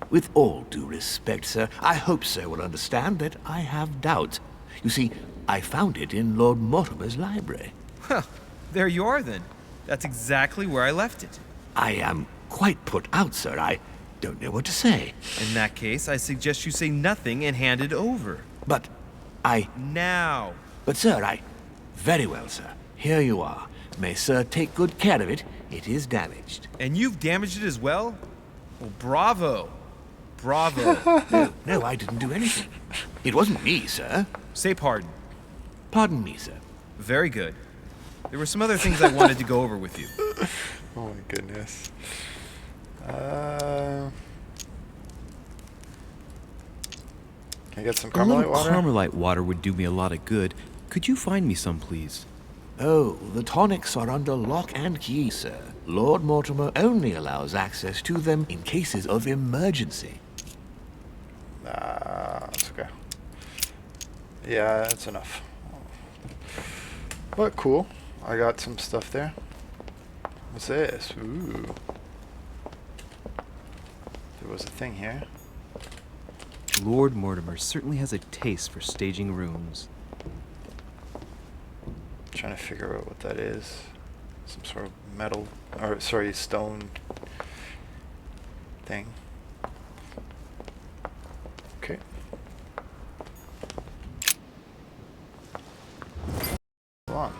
With all due respect, sir, I hope sir will understand that I have doubts. You see, I found it in Lord Mortimer's library. Well, there you are then. That's exactly where I left it. I am quite put out, sir. I don't know what to say. In that case, I suggest you say nothing and hand it over. But Now! But sir, Very well, sir. Here you are. May sir take good care of it. It is damaged. And you've damaged it as well? Well, bravo. Bravo. No, I didn't do anything. It wasn't me, sir. Say pardon. Pardon me, sir. Very good. There were some other things I wanted to go over with you. Oh my goodness. Can I get some A Carmelite little water? Carmelite water would do me a lot of good. Could you find me some, please? Oh, the tonics are under lock and key, sir. Lord Mortimer only allows access to them in cases of emergency. That's okay. Yeah, that's enough. But cool. I got some stuff there. What's this? Ooh. There was a thing here. Lord Mortimer certainly has a taste for staging rooms. Trying to figure out what that is. Some sort of metal, or sorry, stone thing. Okay. Go on.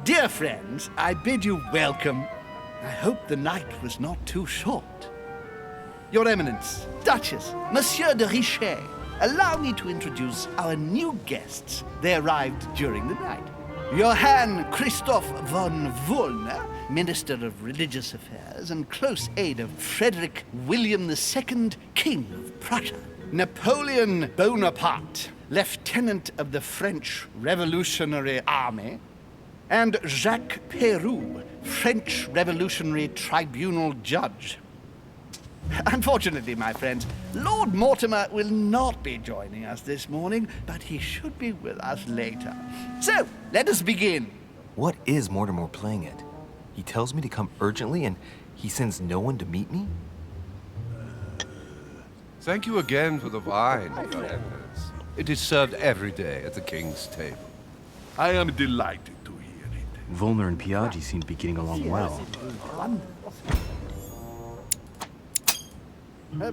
Dear friends, I bid you welcome. I hope the night was not too short. Your Eminence, Duchess, Monsieur de Richet, allow me to introduce our new guests. They arrived during the night. Johann Christoph von Wollner, Minister of Religious Affairs and close aide of Frederick William II, King of Prussia. Napoleon Bonaparte, Lieutenant of the French Revolutionary Army. And Jacques Peroux, French Revolutionary Tribunal Judge. Unfortunately, my friends, Lord Mortimer will not be joining us this morning, but he should be with us later. So, let us begin. What is Mortimer playing at? He tells me to come urgently and he sends no one to meet me? Thank you again for the wine, Your Eminence. It is served every day at the king's table. I am delighted to hear it. Volner and Piaggi seem to be getting along well.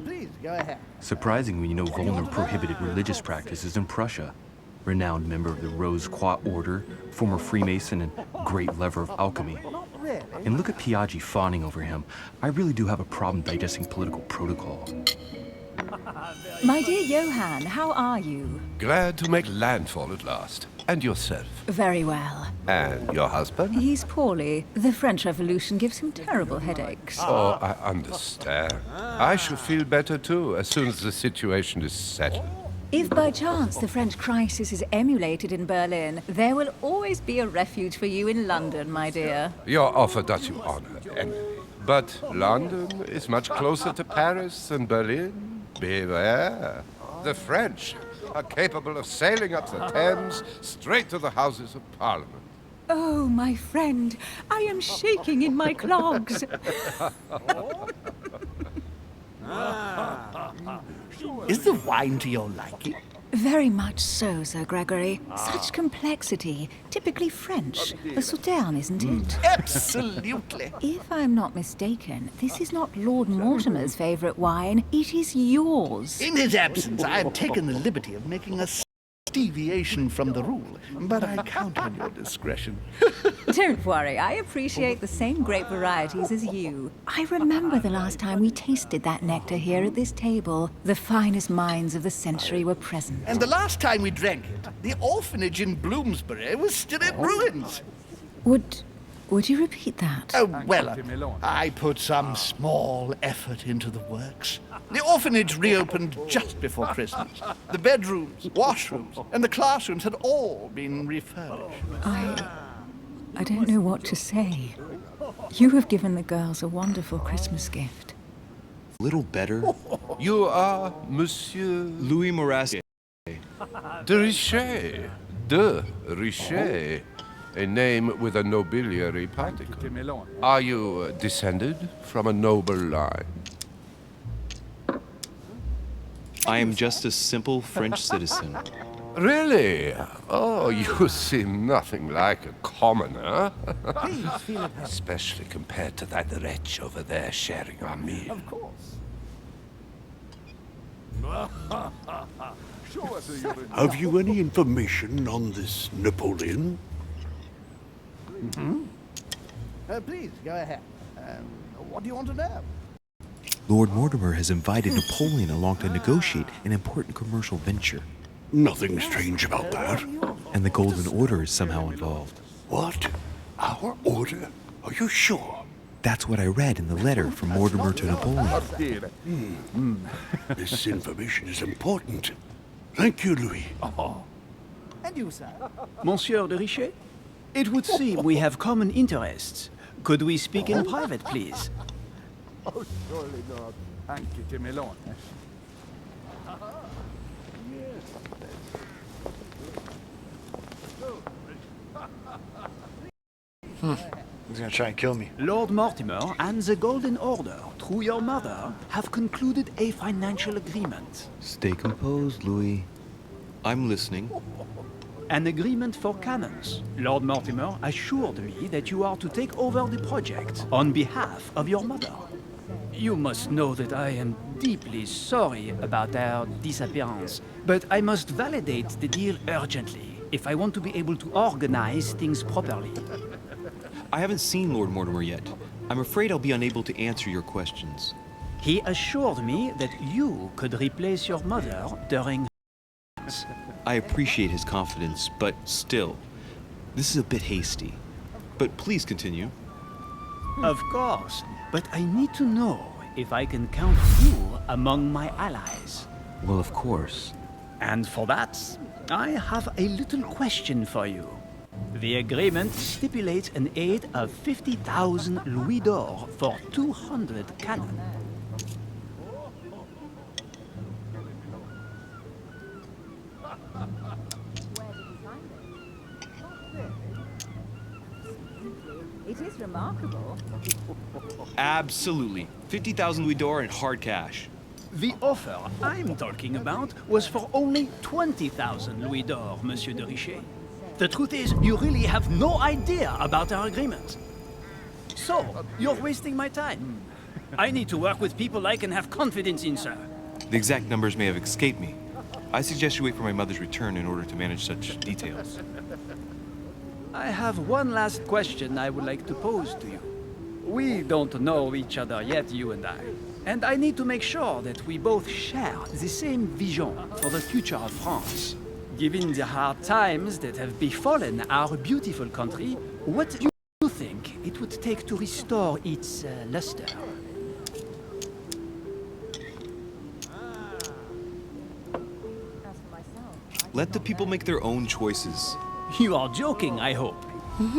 Please, go ahead. Surprising when you know Volner prohibited religious practices in Prussia. Renowned member of the Rose Croix Order, former Freemason, and great lover of alchemy. And look at Piaggi fawning over him. I really do have a problem digesting political protocol. My dear Johann, how are you? Glad to make landfall at last. And yourself? Very well. And your husband? He's poorly. The French Revolution gives him terrible headaches. Oh, I understand. I shall feel better too, as soon as the situation is settled. If by chance the French crisis is emulated in Berlin, there will always be a refuge for you in London, my dear. Your offer does you honor, Emily. But London is much closer to Paris than Berlin. Beware. The French are capable of sailing up the Thames straight to the Houses of Parliament. Oh, my friend, I am shaking in my clogs. Is the wine to your liking? Very much so, Sir Gregory. Such complexity. Typically French. A Sauterne, isn't it? Absolutely. If I'm not mistaken, this is not Lord Mortimer's favourite wine. It is yours. In his absence, I have taken the liberty of making a deviation from the rule, but I count on your discretion. Don't worry, I appreciate the same grape varieties as you. I remember the last time we tasted that nectar here at this table. The finest minds of the century were present. And the last time we drank it, the orphanage in Bloomsbury was still in ruins. Would you repeat that? Oh, well, I put some small effort into the works. The orphanage reopened just before Christmas. The bedrooms, washrooms, and the classrooms had all been refurbished. I don't know what to say. You have given the girls a wonderful Christmas gift. Little better? You are Monsieur Louis Morasque. de Richet. De Richet. A name with a nobiliary particle. Are you descended from a noble line? I am just a simple French citizen. Really? Oh, you seem nothing like a commoner. Especially compared to that wretch over there sharing our meal. Of course. Have you any information on this Napoleon? Please, go ahead. What do you want to know? Lord Mortimer has invited Napoleon along to negotiate an important commercial venture. Nothing strange about that. And the Golden Order is somehow involved. What? Our order? Are you sure? That's what I read in the letter from Mortimer to Napoleon. This information is important. Thank you, Louis. And you, sir? Monsieur de Richet? It would seem we have common interests. Could we speak in private, please? Oh, surely not. Anche te melone. He's gonna try and kill me. Lord Mortimer and the Golden Order, through your mother, have concluded a financial agreement. Stay composed, Louis. I'm listening. An agreement for cannons. Lord Mortimer assured me that you are to take over the project on behalf of your mother. You must know that I am deeply sorry about our disappearance, but I must validate the deal urgently if I want to be able to organize things properly. I haven't seen Lord Mortimer yet. I'm afraid I'll be unable to answer your questions. He assured me that you could replace your mother during. I appreciate his confidence, but still, this is a bit hasty. But please continue. Of course, but I need to know if I can count you among my allies. Well, of course. And for that, I have a little question for you. The agreement stipulates an aid of 50,000 louis d'or for 200 cannon. It is remarkable. Absolutely. 50,000 louis d'or in hard cash. The offer I'm talking about was for only 20,000 louis d'or, Monsieur de Richet. The truth is, you really have no idea about our agreement. So, you're wasting my time. I need to work with people I can have confidence in, sir. The exact numbers may have escaped me. I suggest you wait for my mother's return in order to manage such details. I have one last question I would like to pose to you. We don't know each other yet, you and I. And I need to make sure that we both share the same vision for the future of France. Given the hard times that have befallen our beautiful country, what do you think it would take to restore its luster? Let the people make their own choices. You are joking, I hope.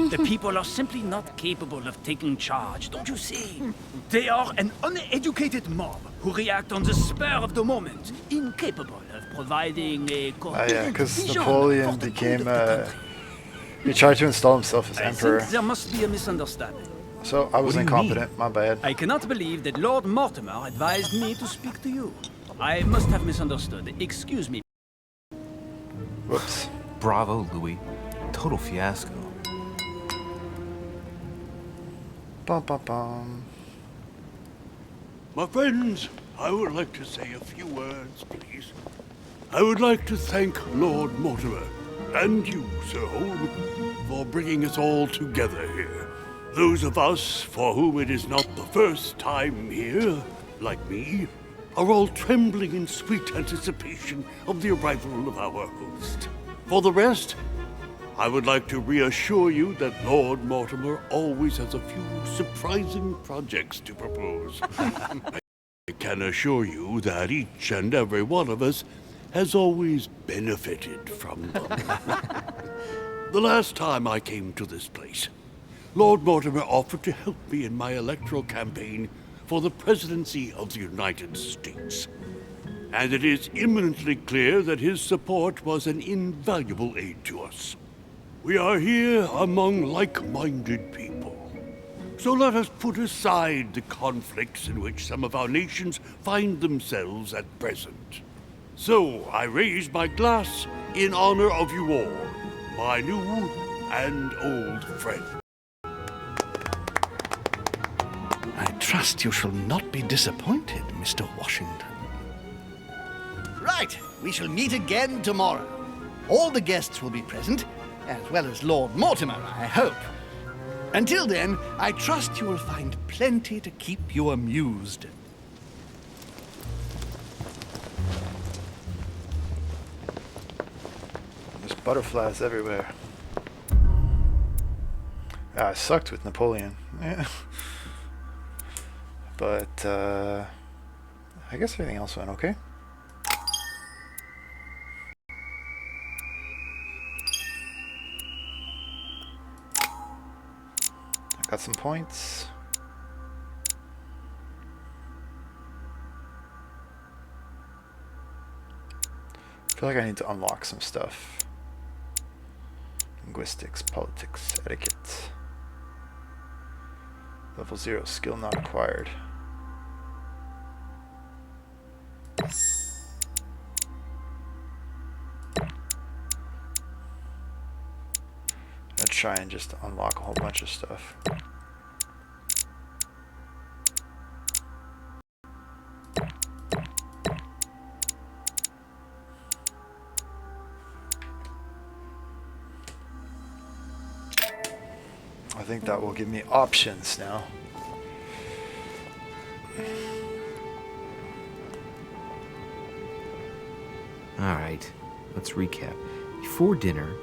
The people are simply not capable of taking charge, don't you see? They are an uneducated mob who react on the spur of the moment, incapable of providing a coherent because vision Napoleon for the good became of the country. He tried to install himself as I emperor. think there must be a misunderstanding. So I was incompetent. My bad. I cannot believe that Lord Mortimer advised me to speak to you. I must have misunderstood. Excuse me. Whoops. Bravo, Louis. Total fiasco. Bum bum bum. My friends, I would like to say a few words, please. I would like to thank Lord Mortimer and you, Sir Holm, for bringing us all together here. Those of us for whom it is not the first time here, like me, are all trembling in sweet anticipation of the arrival of our host. For the rest, I would like to reassure you that Lord Mortimer always has a few surprising projects to propose. I can assure you that each and every one of us has always benefited from them. The last time I came to this place, Lord Mortimer offered to help me in my electoral campaign for the presidency of the United States. And it is imminently clear that his support was an invaluable aid to us. We are here among like-minded people. So let us put aside the conflicts in which some of our nations find themselves at present. So I raise my glass in honor of you all, my new and old friends. I trust you shall not be disappointed, Mr. Washington. Right, we shall meet again tomorrow. All the guests will be present, as well as Lord Mortimer, I hope. Until then, I trust you will find plenty to keep you amused. There's butterflies everywhere. Ah, I sucked with Napoleon. Yeah. But, I guess everything else went okay. I got some points. I feel like I need to unlock some stuff. Linguistics, politics, etiquette. Level 0, skill not acquired. Let's try and just unlock a whole bunch of stuff. I think that will give me options now. Alright, let's recap. Before dinner,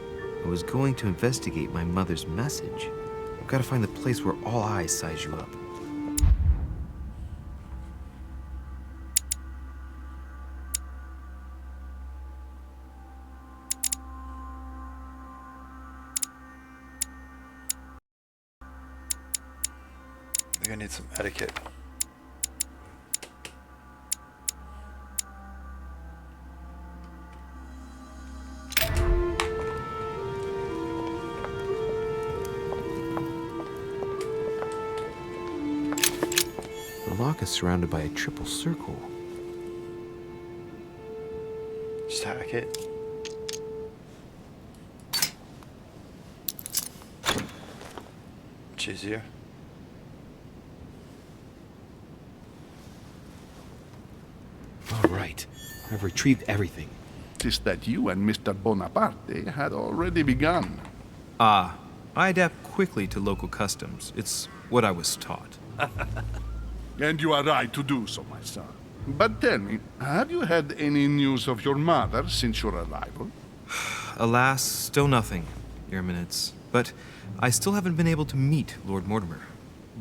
I was going to investigate my mother's message. I've got to find the place where all eyes size you up. I think I need some etiquette. The lock is surrounded by a triple circle. Just hack it. Much easier. Alright, I've retrieved everything. Tis that you and Mr. Bonaparte had already begun. Ah, I adapt quickly to local customs. It's what I was taught. And you are right to do so, my son. But tell me, have you had any news of your mother since your arrival? Alas, still nothing, Your Eminence. But I still haven't been able to meet Lord Mortimer.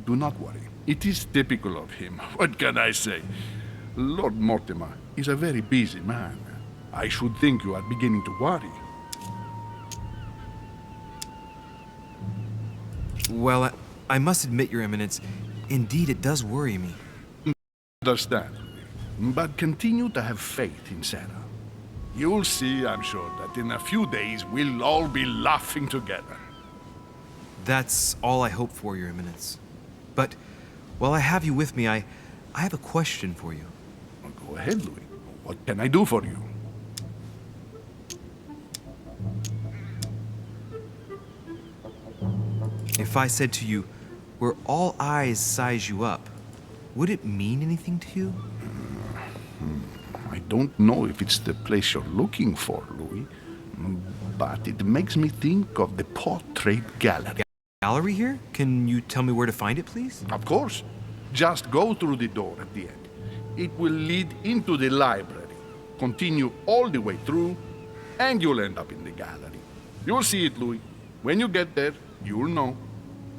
Do not worry. It is typical of him. What can I say? Lord Mortimer is a very busy man. I should think you are beginning to worry. Well, I must admit, Your Eminence, indeed it does worry me. Understand. But continue to have faith in Sarah. You'll see, I'm sure, that in a few days we'll all be laughing together. That's all I hope for, Your Eminence. But while I have you with me, I have a question for you. Well, go ahead, Louis. What can I do for you? If I said to you, where all eyes size you up, would it mean anything to you? I don't know if it's the place you're looking for, Louis, but it makes me think of the Portrait Gallery. Gallery here? Can you tell me where to find it, please? Of course. Just go through the door at the end. It will lead into the library. Continue all the way through, and you'll end up in the gallery. You'll see it, Louis. When you get there, you'll know.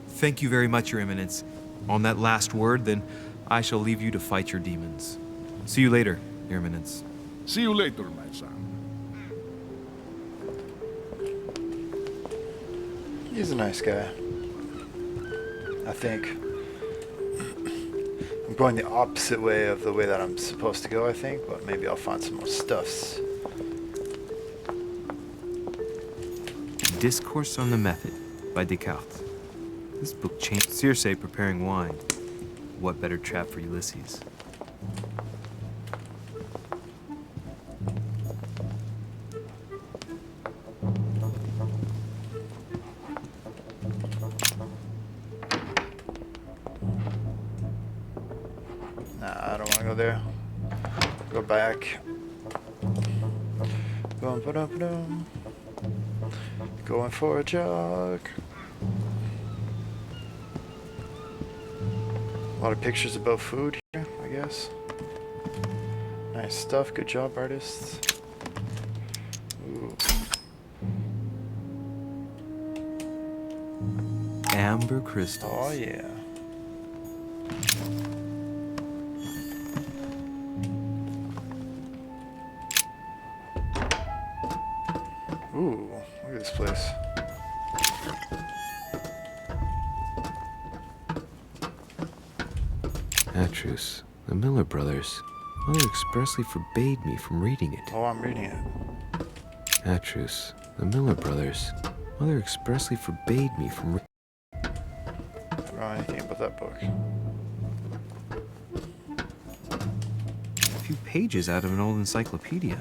Thank you very much, Your Eminence. On that last word, then, I shall leave you to fight your demons. See you later, Your Eminence. See you later, my son. He's a nice guy. I think. I'm going the opposite way of the way that I'm supposed to go, I think, but maybe I'll find some more stuffs. Discourse on the Method by Descartes. This book changed Circe preparing wine. What better trap for Ulysses? Nah, I don't want to go there. Go back. Boom, ba-dum, ba-dum. Going for a jog. A lot of pictures about food here, I guess. Nice stuff. Good job, artists. Ooh. Amber crystals. Oh, yeah. Ooh, look at this place. Atrus, the Miller Brothers. Mother expressly forbade me from reading it. Oh, I'm reading it. Atrus, the Miller Brothers. Mother expressly forbade me from I don't know anything about that book. a few pages out of an old encyclopedia.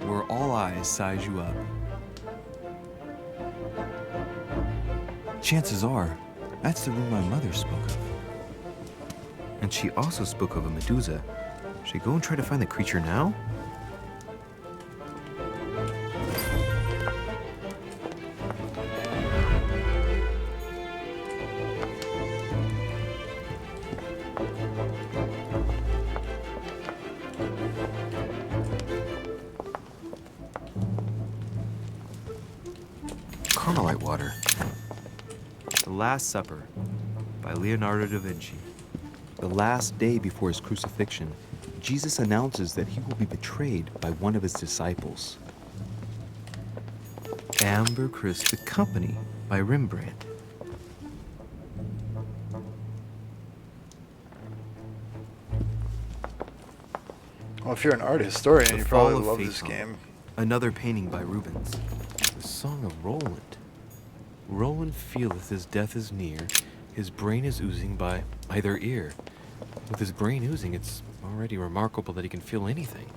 Where all eyes size you up. Chances are, that's the room my mother spoke of. And she also spoke of a Medusa. Should I go and try to find the creature now? Carmelite water. The Last Supper by Leonardo da Vinci. The last day before his crucifixion, Jesus announces that he will be betrayed by one of his disciples. Amber Crystal, The Company by Rembrandt. Well, if you're an art historian, The you Fall probably of love this Phaethon. game. Another painting by Rubens. The Song of Roland. Roland feeleth his death is near, his brain is oozing by either ear. With his brain oozing, it's already remarkable that he can feel anything.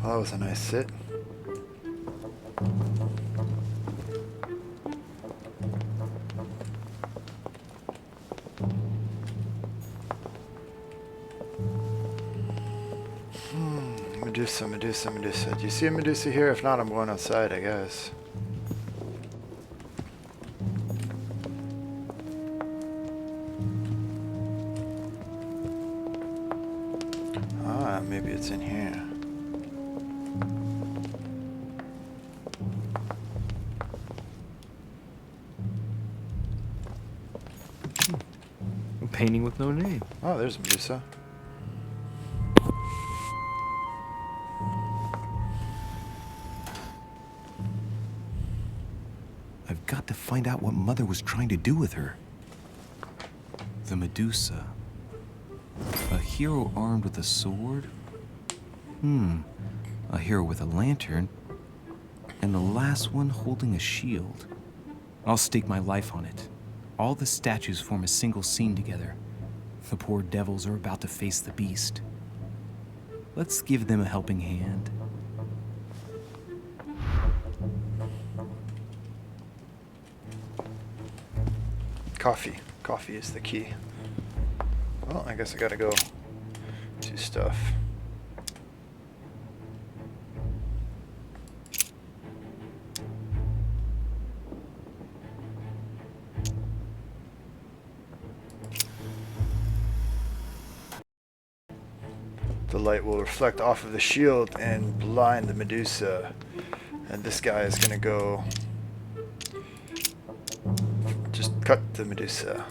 Well, that was a nice sit. Medusa, Medusa, Medusa. Do you see a Medusa here? If not, I'm going outside, I guess. Ah, maybe it's in here. A painting with no name. Oh, there's Medusa. I've got to find out what Mother was trying to do with her. The Medusa. A hero armed with a sword? A hero with a lantern. And the last one holding a shield. I'll stake my life on it. All the statues form a single scene together. The poor devils are about to face the beast. Let's give them a helping hand. Coffee. Coffee is the key. Well, I guess I gotta go do stuff. The light will reflect off of the shield and blind the Medusa. And this guy is gonna go just cut the Medusa.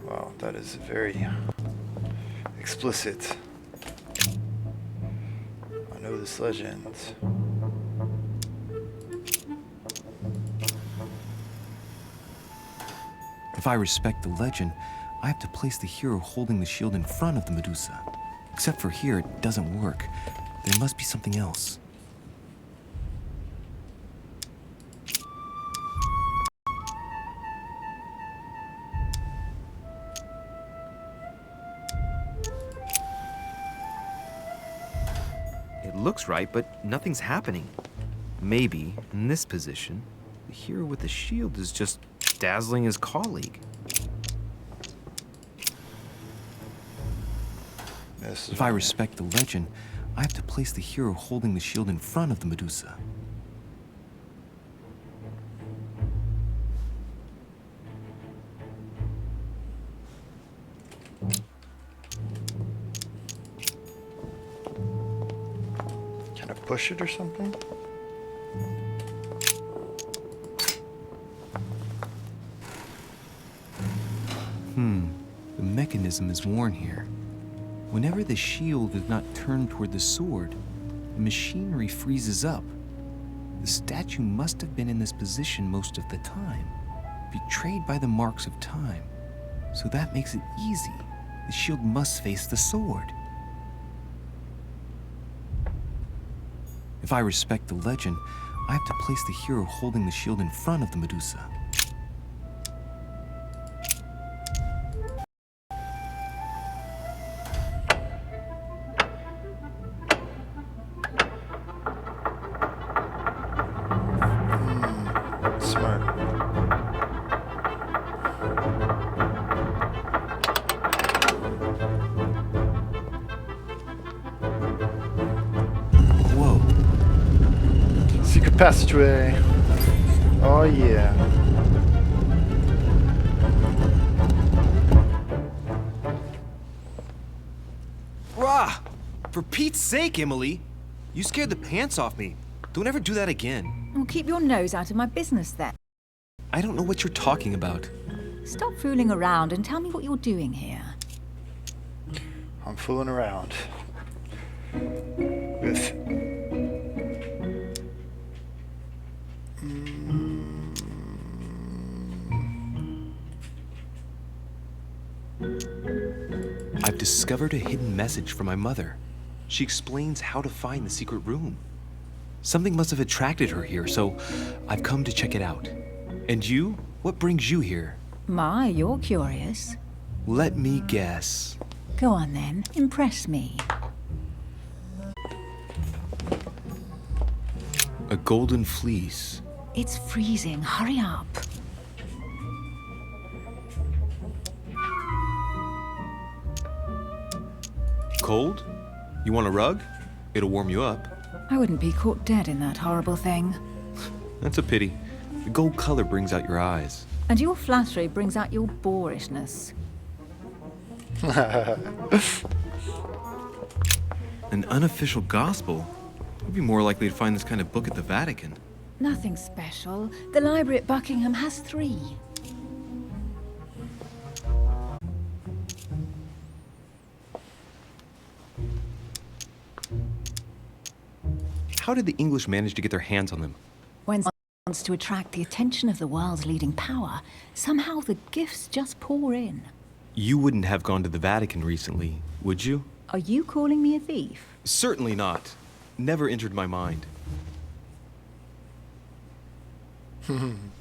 Wow, that is very explicit. I know this legend. If I respect the legend, I have to place the hero holding the shield in front of the Medusa. Except for here, it doesn't work. There must be something else. It looks right, but nothing's happening. Maybe, in this position, the hero with the shield is just dazzling his colleague. If I respect the legend, I have to place the hero holding the shield in front of the Medusa. Can I push it or something? The mechanism is worn here. Whenever the shield is not turned toward the sword, the machinery freezes up. The statue must have been in this position most of the time, betrayed by the marks of time. So that makes it easy. The shield must face the sword. If I respect the legend, I have to place the hero holding the shield in front of the Medusa. Smart. Whoa. Secret passageway. Oh yeah. Rah! For Pete's sake, Emily! You scared the pants off me. Don't ever do that again. Well, keep your nose out of my business then. I don't know what you're talking about. Stop fooling around and tell me what you're doing here. I'm fooling around with I've discovered a hidden message from my mother. She explains how to find the secret room. Something must have attracted her here, so I've come to check it out. And you? What brings you here? My, you're curious. Let me guess. Go on then, impress me. A golden fleece. It's freezing, hurry up. Cold? You want a rug? It'll warm you up. I wouldn't be caught dead in that horrible thing. That's a pity. The gold color brings out your eyes. And your flattery brings out your boorishness. An unofficial gospel? We'd be more likely to find this kind of book at the Vatican. Nothing special. The library at Buckingham has 3. How did the English manage to get their hands on them? When someone wants to attract the attention of the world's leading power, somehow the gifts just pour in. You wouldn't have gone to the Vatican recently, would you? Are you calling me a thief? Certainly not. Never entered my mind. An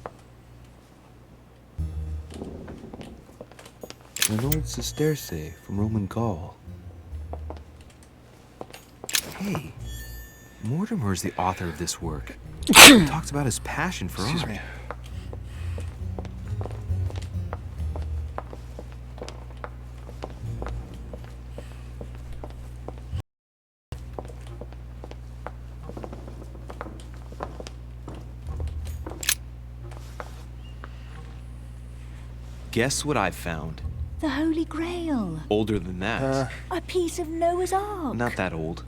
old sesterce from Roman Gaul. Hey, Mortimer is the author of this work. He talks about his passion for Excuse art. me. Guess what I've found? The Holy Grail. Older than that. A piece of Noah's Ark. Not that old.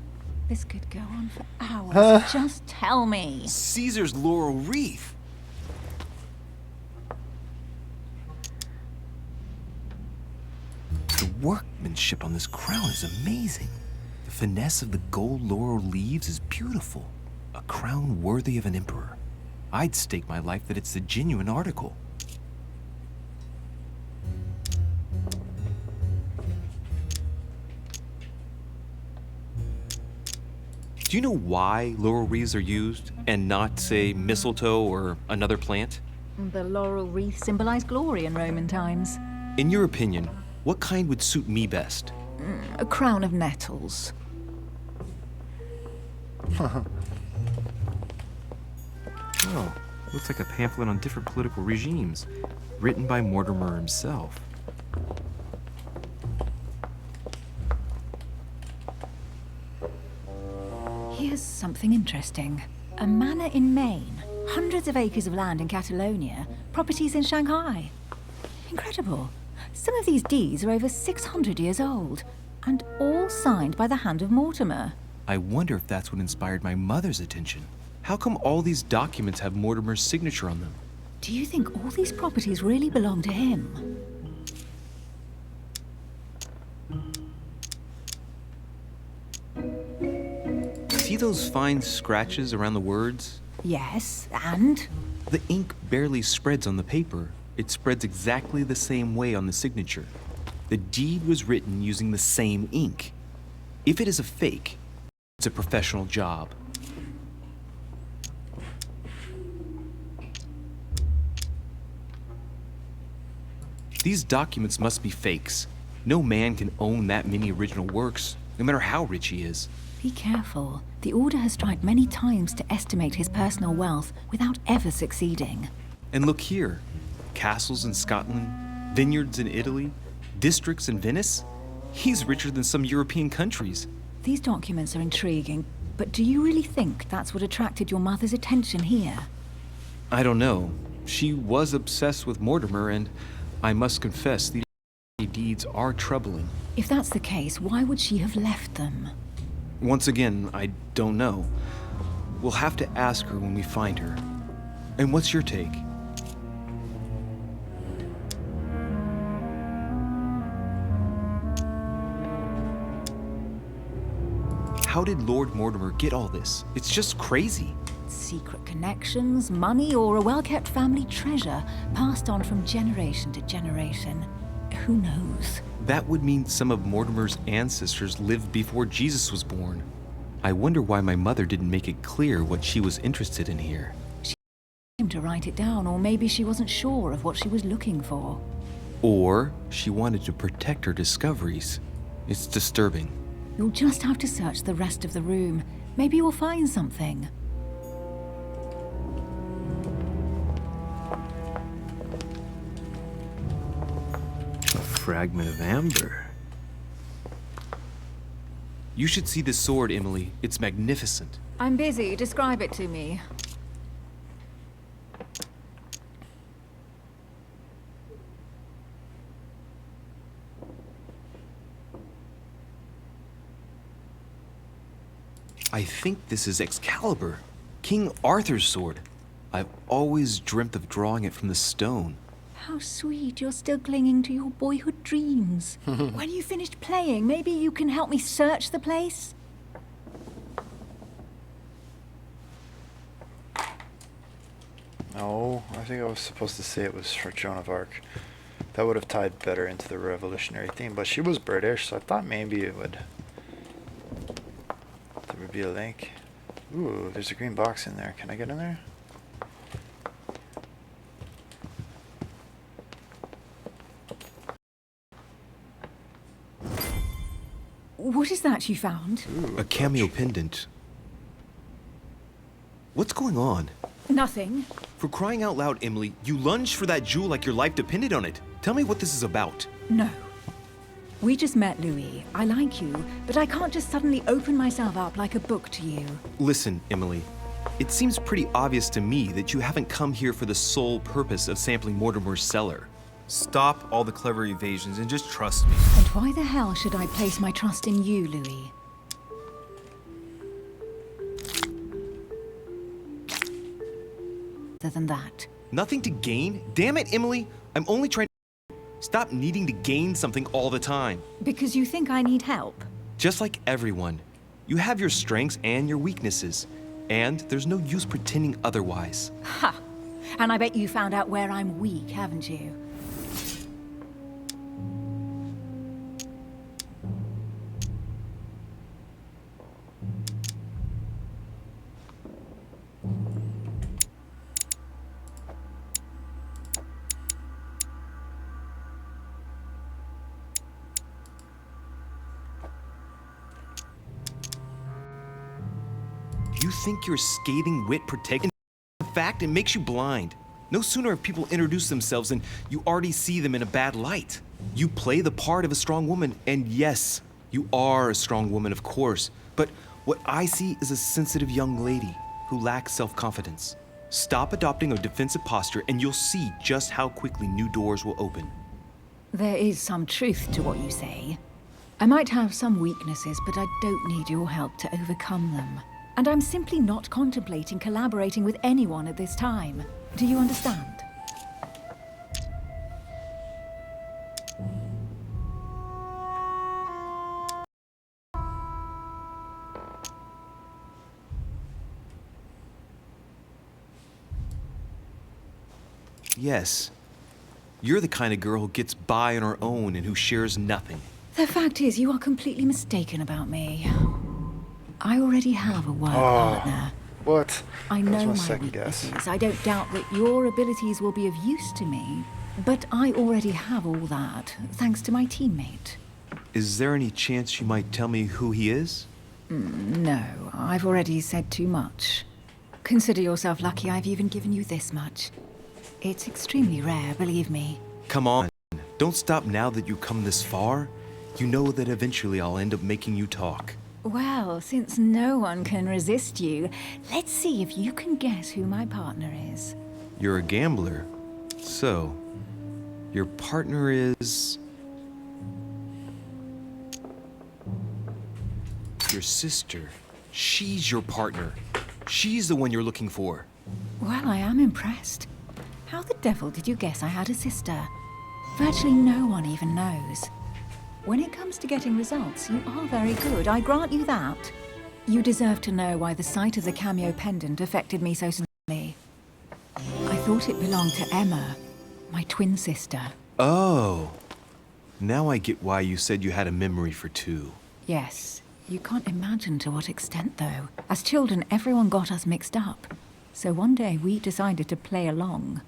This could go on for hours. Just tell me. Caesar's laurel wreath. The workmanship on this crown is amazing. The finesse of the gold laurel leaves is beautiful. A crown worthy of an emperor. I'd stake my life that it's the genuine article. Do you know why laurel wreaths are used and not, say, mistletoe or another plant? The laurel wreath symbolized glory in Roman times. In your opinion, what kind would suit me best? A crown of nettles. Oh, looks like a pamphlet on different political regimes, written by Mortimer himself. Here's something interesting. A manor in Maine, hundreds of acres of land in Catalonia, properties in Shanghai. Incredible. Some of these deeds are over 600 years old, and all signed by the hand of Mortimer. I wonder if that's what inspired my mother's attention. How come all these documents have Mortimer's signature on them? Do you think all these properties really belong to him? See those fine scratches around the words? Yes, and? The ink barely spreads on the paper. It spreads exactly the same way on the signature. The deed was written using the same ink. If it is a fake, it's a professional job. These documents must be fakes. No man can own that many original works, no matter how rich he is. Be careful. The Order has tried many times to estimate his personal wealth without ever succeeding. And look here. Castles in Scotland, vineyards in Italy, districts in Venice. He's richer than some European countries. These documents are intriguing, but do you really think that's what attracted your mother's attention here? I don't know. She was obsessed with Mortimer, and I must confess, these deeds are troubling. If that's the case, why would she have left them? Once again, I don't know. We'll have to ask her when we find her. And what's your take? How did Lord Mortimer get all this? It's just crazy. Secret connections, money, or a well-kept family treasure passed on from generation to generation. Who knows? That would mean some of Mortimer's ancestors lived before Jesus was born. I wonder why my mother didn't make it clear what she was interested in here. She came to write it down, or maybe she wasn't sure of what she was looking for. Or she wanted to protect her discoveries. It's disturbing. You'll just have to search the rest of the room. Maybe you'll find something. A fragment of amber. You should see this sword, Emily. It's magnificent. I'm busy. Describe it to me. I think this is Excalibur, King Arthur's sword. I've always dreamt of drawing it from the stone. How sweet, you're still clinging to your boyhood dreams. When you finished playing, maybe you can help me search the place? No, I think I was supposed to say it was for Joan of Arc. That would have tied better into the revolutionary theme, but she was British, so I thought maybe it would. There would be a link. Ooh, there's a green box in there. Can I get in there? What is that you found? A cameo pendant. What's going on? Nothing. For crying out loud, Emily, you lunged for that jewel like your life depended on it. Tell me what this is about. No. We just met, Louis. I like you, but I can't just suddenly open myself up like a book to you. Listen, Emily. It seems pretty obvious to me that you haven't come here for the sole purpose of sampling Mortimer's cellar. Stop all the clever evasions and just trust me. And why the hell should I place my trust in you, Louis? Other than that. Nothing to gain? Damn it, Emily! I'm only trying to... Stop needing to gain something all the time. Because you think I need help? Just like everyone. You have your strengths and your weaknesses. And there's no use pretending otherwise. Ha! And I bet you found out where I'm weak, haven't you? You think your scathing wit protects the fact it makes you blind. No sooner have people introduced themselves than you already see them in a bad light. You play the part of a strong woman, and yes, you are a strong woman, of course. But what I see is a sensitive young lady who lacks self-confidence. Stop adopting a defensive posture, and you'll see just how quickly new doors will open. There is some truth to what you say. I might have some weaknesses, but I don't need your help to overcome them. And I'm simply not contemplating collaborating with anyone at this time. Do you understand? Yes. You're the kind of girl who gets by on her own and who shares nothing. The fact is, you are completely mistaken about me. I already have a work partner. What? I know my second guess. weaknesses. I don't doubt that your abilities will be of use to me. But I already have all that, thanks to my teammate. Is there any chance you might tell me who he is? No, I've already said too much. Consider yourself lucky I've even given you this much. It's extremely rare, believe me. Come on. Don't stop now that you've come this far. You know that eventually I'll end up making you talk. Well, since no one can resist you, let's see if you can guess who my partner is. You're a gambler. So, your partner is... your sister. She's your partner. She's the one you're looking for. Well, I am impressed. How the devil did you guess I had a sister? Virtually no one even knows. When it comes to getting results, you are very good, I grant you that. You deserve to know why the sight of the cameo pendant affected me so strongly. I thought it belonged to Emma, my twin sister. Oh. Now I get why you said you had a memory for two. Yes, you can't imagine to what extent, though. As children, everyone got us mixed up. So one day we decided to play along.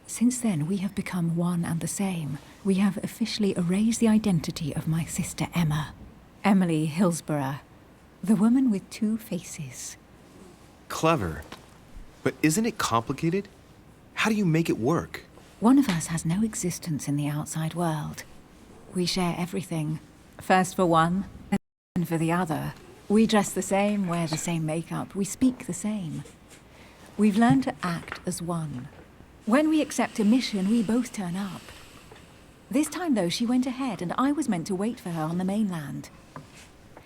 Since then, we have become one and the same. We have officially erased the identity of my sister Emma. Emily Hillsborough. The woman with two faces. Clever. But isn't it complicated? How do you make it work? One of us has no existence in the outside world. We share everything. First for one, and for the other. We dress the same, wear the same makeup, we speak the same. We've learned to act as one. When we accept a mission, we both turn up. This time, though, she went ahead, and I was meant to wait for her on the mainland.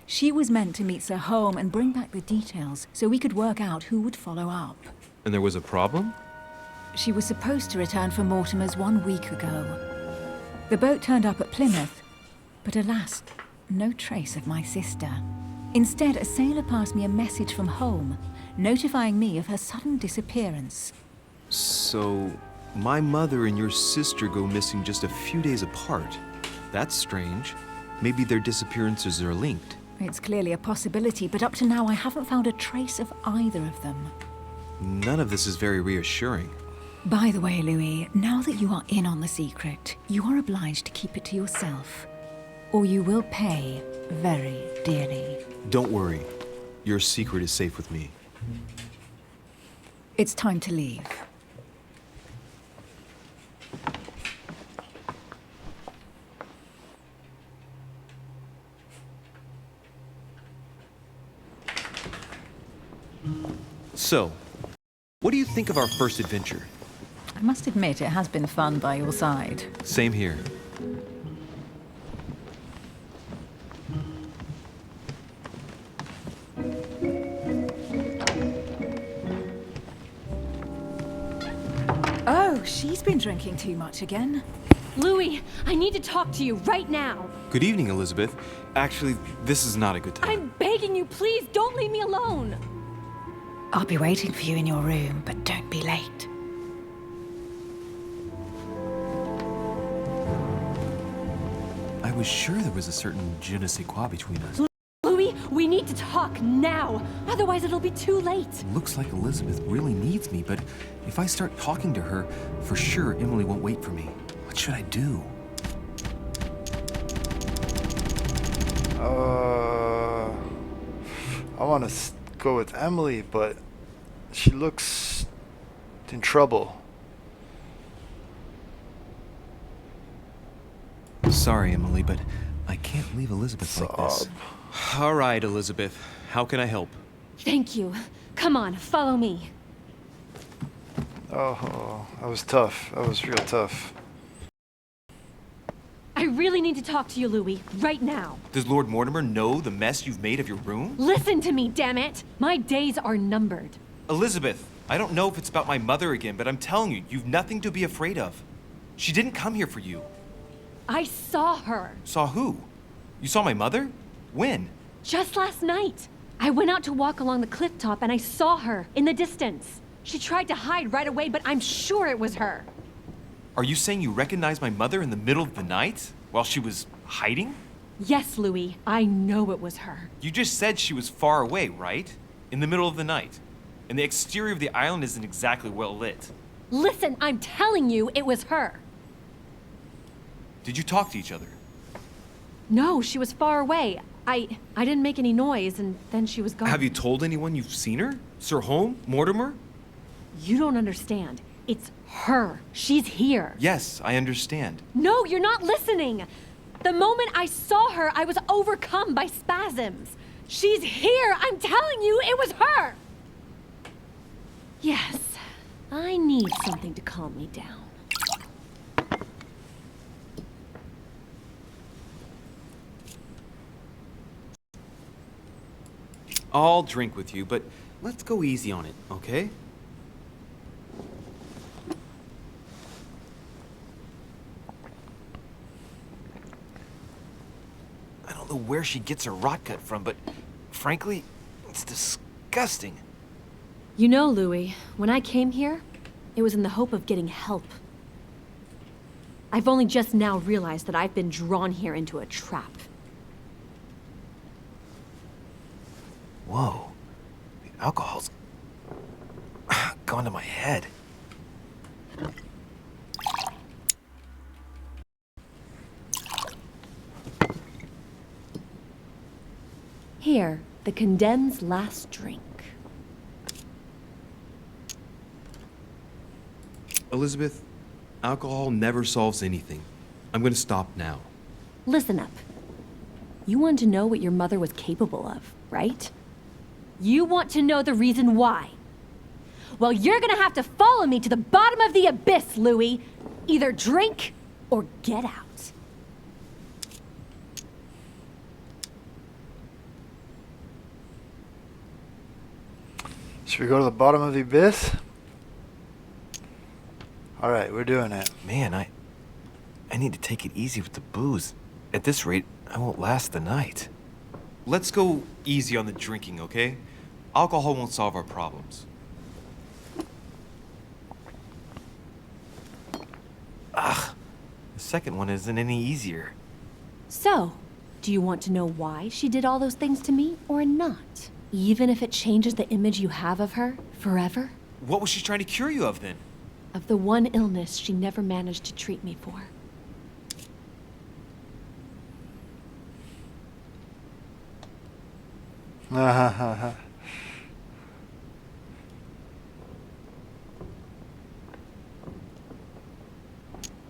She was meant to meet Sir Home and bring back the details so we could work out who would follow up. And there was a problem? She was supposed to return from Mortimer's 1 week ago. The boat turned up at Plymouth, but alas, no trace of my sister. Instead, a sailor passed me a message from home, notifying me of her sudden disappearance. So, my mother and your sister go missing just a few days apart. That's strange. Maybe their disappearances are linked. It's clearly a possibility, but up to now I haven't found a trace of either of them. None of this is very reassuring. By the way, Louis, now that you are in on the secret, you are obliged to keep it to yourself, or you will pay very dearly. Don't worry. Your secret is safe with me. It's time to leave. So, what do you think of our first adventure? I must admit, it has been fun by your side. Same here. Oh, she's been drinking too much again. Louis, I need to talk to you right now. Good evening, Elizabeth. Actually, this is not a good time. I'm begging you, please don't leave me alone. I'll be waiting for you in your room, but don't be late. I was sure there was a certain je ne sais quoi between us. Louis, we need to talk now. Otherwise, it'll be too late. Looks like Elizabeth really needs me, but if I start talking to her, for sure Emily won't wait for me. What should I do? I want to go with Emily, but she looks in trouble. Sorry, Emily, but I can't leave Elizabeth like this. All right, Elizabeth. How can I help? Thank you. Come on, follow me. Oh, that was tough. That was real tough. I really need to talk to you, Louis, right now. Does Lord Mortimer know the mess you've made of your room? Listen to me, damn it! My days are numbered. Elizabeth, I don't know if it's about my mother again, but I'm telling you, you've nothing to be afraid of. She didn't come here for you. I saw her. Saw who? You saw my mother? When? Just last night. I went out to walk along the cliff top and I saw her in the distance. She tried to hide right away, but I'm sure it was her. Are you saying you recognized my mother in the middle of the night while she was hiding? Yes, Louis. I know it was her. You just said she was far away, right? In the middle of the night. And the exterior of the island isn't exactly well lit. Listen, I'm telling you, it was her. Did you talk to each other? No, she was far away. I didn't make any noise, and then she was gone. Have you told anyone you've seen her? Sir Home? Mortimer? You don't understand. It's her. She's here. Yes, I understand. No, you're not listening. The moment I saw her, I was overcome by spasms. She's here. I'm telling you, it was her. Yes, I need something to calm me down. I'll drink with you, but let's go easy on it, okay? I don't know where she gets her rot gut from, but frankly, it's disgusting. You know, Louis, when I came here, it was in the hope of getting help. I've only just now realized that I've been drawn here into a trap. Whoa. The alcohol's gone to my head. Here, the condemned's last drink. Elizabeth, alcohol never solves anything. I'm gonna stop now. Listen up. You want to know what your mother was capable of, right? You want to know the reason why. Well, you're gonna have to follow me to the bottom of the abyss, Louis. Either drink or get out. Should we go to the bottom of the abyss? Alright, we're doing it. Man, I need to take it easy with the booze. At this rate, I won't last the night. Let's go easy on the drinking, okay? Alcohol won't solve our problems. Ugh, the second one isn't any easier. So, do you want to know why she did all those things to me or not? Even if it changes the image you have of her forever? What was she trying to cure you of then? Of the one illness she never managed to treat me for.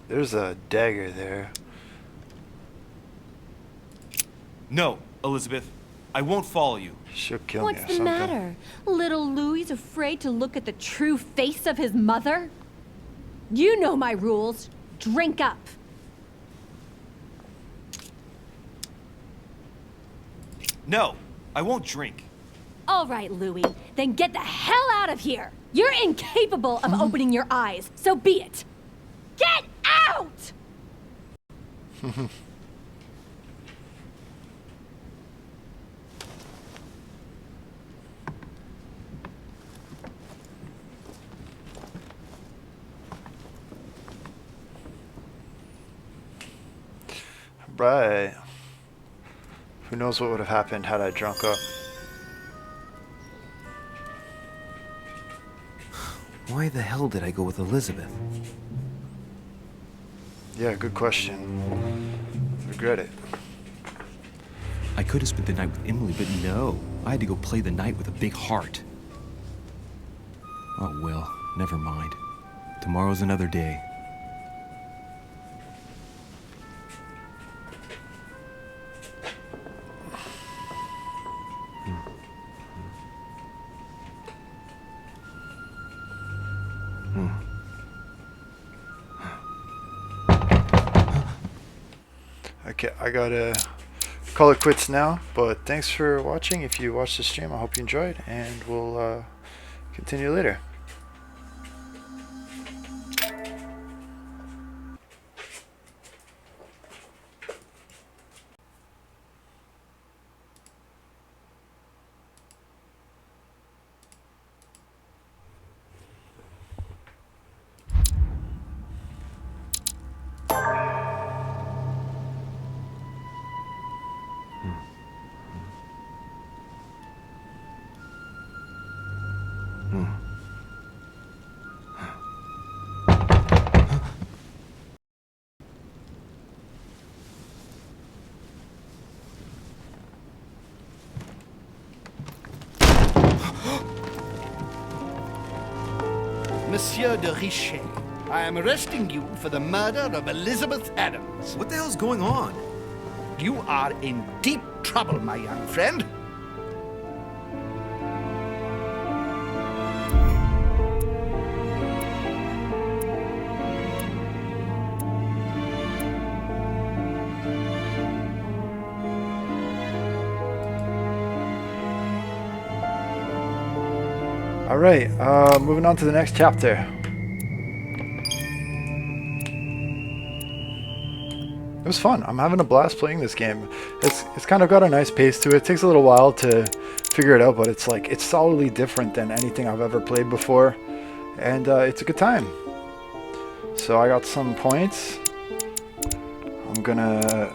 There's a dagger there. No, Elizabeth. I won't follow you. She'll kill What's the matter? Little Louis afraid to look at the true face of his mother? You know my rules. Drink up. No, I won't drink. All right, Louis. Then get the hell out of here. You're incapable of opening your eyes, so be it. Get out! Right. Who knows what would have happened had I drunk up. Why the hell did I go with Elizabeth? Yeah, good question. Regret it. I could have spent the night with Emily, but no. I had to go play the night with a big heart. Oh well, never mind. Tomorrow's another day. Okay, I gotta call it quits now, but thanks for watching. If you watched the stream, I hope you enjoyed, and we'll continue later. Monsieur de Richet, I am arresting you for the murder of Elizabeth Adams. What the hell's going on? You are in deep trouble, my young friend. Alright, moving on to the next chapter. It was fun. I'm having a blast playing this game. It's kind of got a nice pace to it. It takes a little while to figure it out, but it's like it's solidly different than anything I've ever played before, and it's a good time. So I got some points. I'm gonna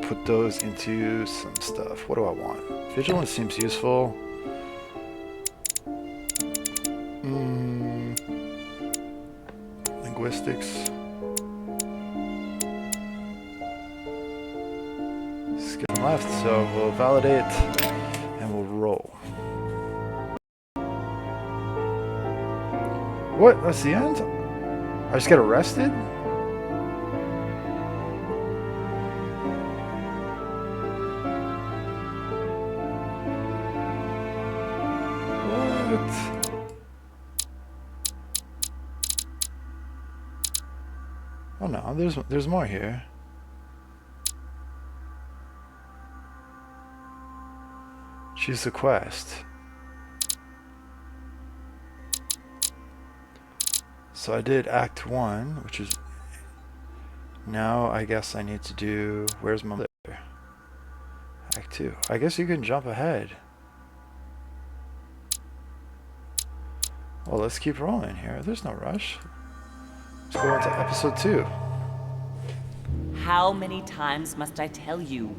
put those into some stuff. What do I want? Vigilance seems useful. Linguistics. Skip left, so we'll validate and we'll roll. What? That's the end? I just get arrested? Oh no, there's more here. Choose the quest. So I did Act 1, which is... Now I guess I need to do... Where's my mother? Act 2. I guess you can jump ahead. Well, let's keep rolling here. There's no rush. Let's go into episode 2. How many times must I tell you?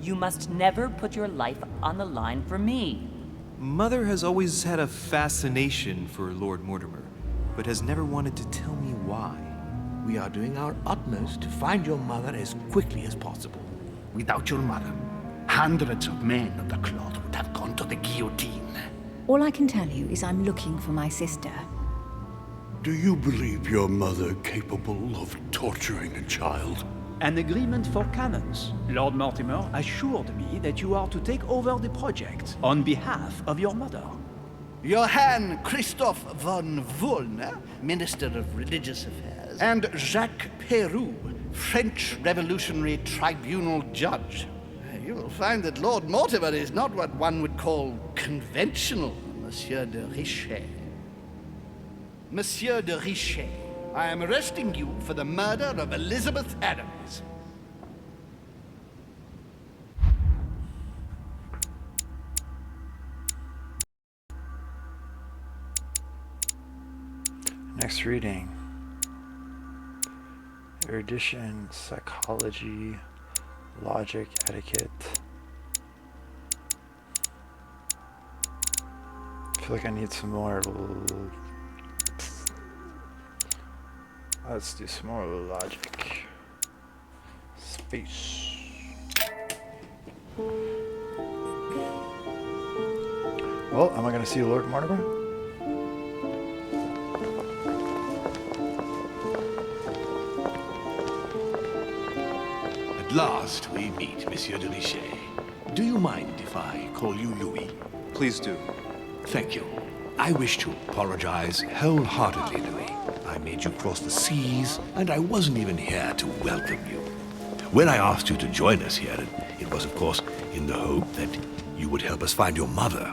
You must never put your life on the line for me. Mother has always had a fascination for Lord Mortimer, but has never wanted to tell me why. We are doing our utmost to find your mother as quickly as possible. Without your mother, hundreds of men of the cloth would have gone to the guillotine. All I can tell you is I'm looking for my sister. Do you believe your mother capable of torturing a child? An agreement for cannons. Lord Mortimer assured me that you are to take over the project on behalf of your mother. Johann Christoph von Wollner, Minister of Religious Affairs, and Jacques Peroux, French Revolutionary Tribunal Judge. You will find that Lord Mortimer is not what one would call conventional, Monsieur de Richet. Monsieur de Richet, I am arresting you for the murder of Elizabeth Adams. Next reading. Erudition, psychology, logic, etiquette. I feel like I need some more. Let's do some more logic. Space. Well, am I going to see Lord Mortimer? At last we meet, Monsieur de Richet. Do you mind if I call you Louis? Please do. Thank you. I wish to apologize wholeheartedly, Louis. I made you cross the seas, and I wasn't even here to welcome you. When I asked you to join us here, it was, of course, in the hope that you would help us find your mother.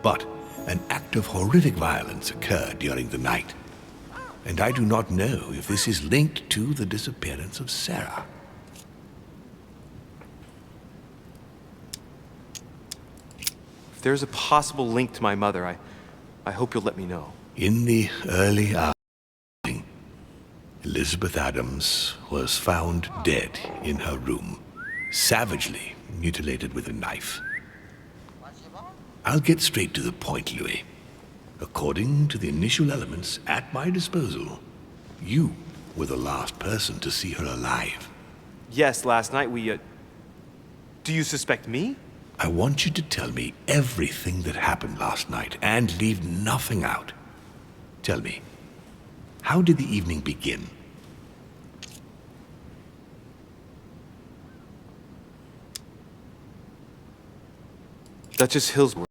But an act of horrific violence occurred during the night, and I do not know if this is linked to the disappearance of Sarah. If there's a possible link to my mother, I hope you'll let me know. In the early hours, Elizabeth Adams was found dead in her room, savagely mutilated with a knife. I'll get straight to the point, Louis. According to the initial elements at my disposal, you were the last person to see her alive. Yes, last night we, Do you suspect me? I want you to tell me everything that happened last night and leave nothing out. Tell me, how did the evening begin? Duchess Hills were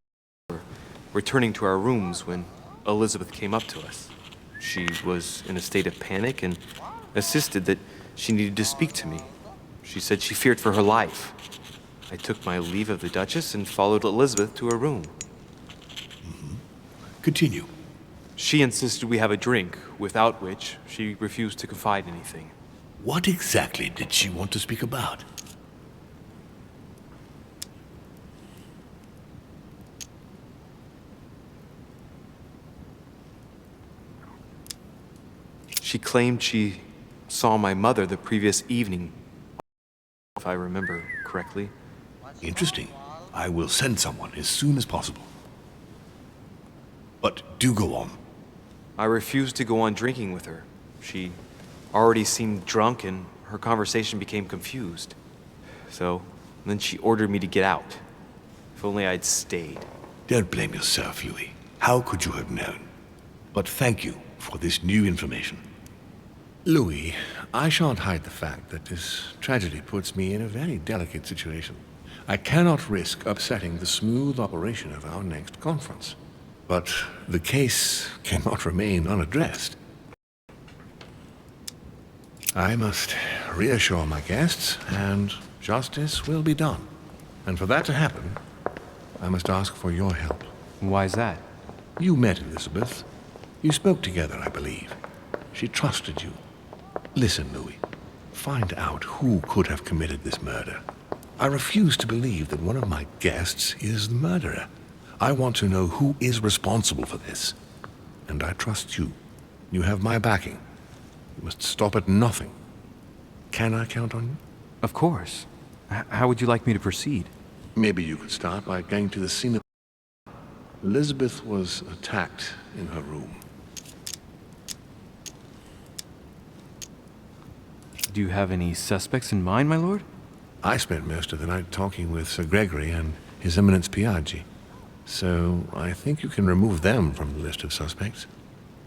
returning to our rooms when Elizabeth came up to us. She was in a state of panic and insisted that she needed to speak to me. She said she feared for her life. I took my leave of the Duchess and followed Elizabeth to her room. Continue. She insisted we have a drink, without which she refused to confide anything. What exactly did she want to speak about? She claimed she saw my mother the previous evening, if I remember correctly. Interesting. I will send someone as soon as possible. But do go on. I refused to go on drinking with her. She already seemed drunk and her conversation became confused. So then she ordered me to get out. If only I'd stayed. Don't blame yourself, Louis. How could you have known? But thank you for this new information. Louis, I shan't hide the fact that this tragedy puts me in a very delicate situation. I cannot risk upsetting the smooth operation of our next conference. But the case cannot remain unaddressed. I must reassure my guests, and justice will be done. And for that to happen, I must ask for your help. Why's that? You met Elizabeth. You spoke together, I believe. She trusted you. Listen, Louis. Find out who could have committed this murder. I refuse to believe that one of my guests is the murderer. I want to know who is responsible for this. And I trust you. You have my backing. You must stop at nothing. Can I count on you? Of course. How would you like me to proceed? Maybe you could start by going to the scene of... Elizabeth was attacked in her room. Do you have any suspects in mind, my lord? I spent most of the night talking with Sir Gregory and His Eminence Piaggi, so I think you can remove them from the list of suspects.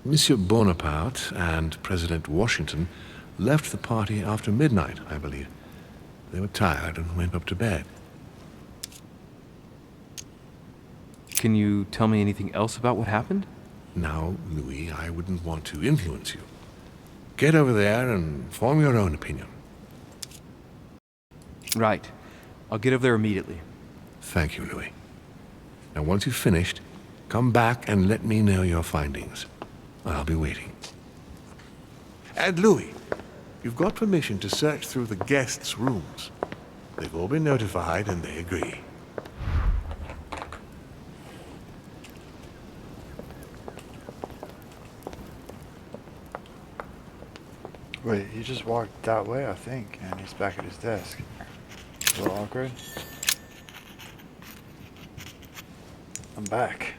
Monsieur Bonaparte and President Washington left the party after midnight, I believe. They were tired and went up to bed. Can you tell me anything else about what happened? Now, Louis, I wouldn't want to influence you. Get over there and form your own opinion. Right. I'll get over there immediately. Thank you, Louis. Now, once you've finished, come back and let me know your findings. I'll be waiting. And Louis, you've got permission to search through the guests' rooms. They've all been notified and they agree. Wait, he just walked that way, I think, and he's back at his desk. A little awkward. I'm back.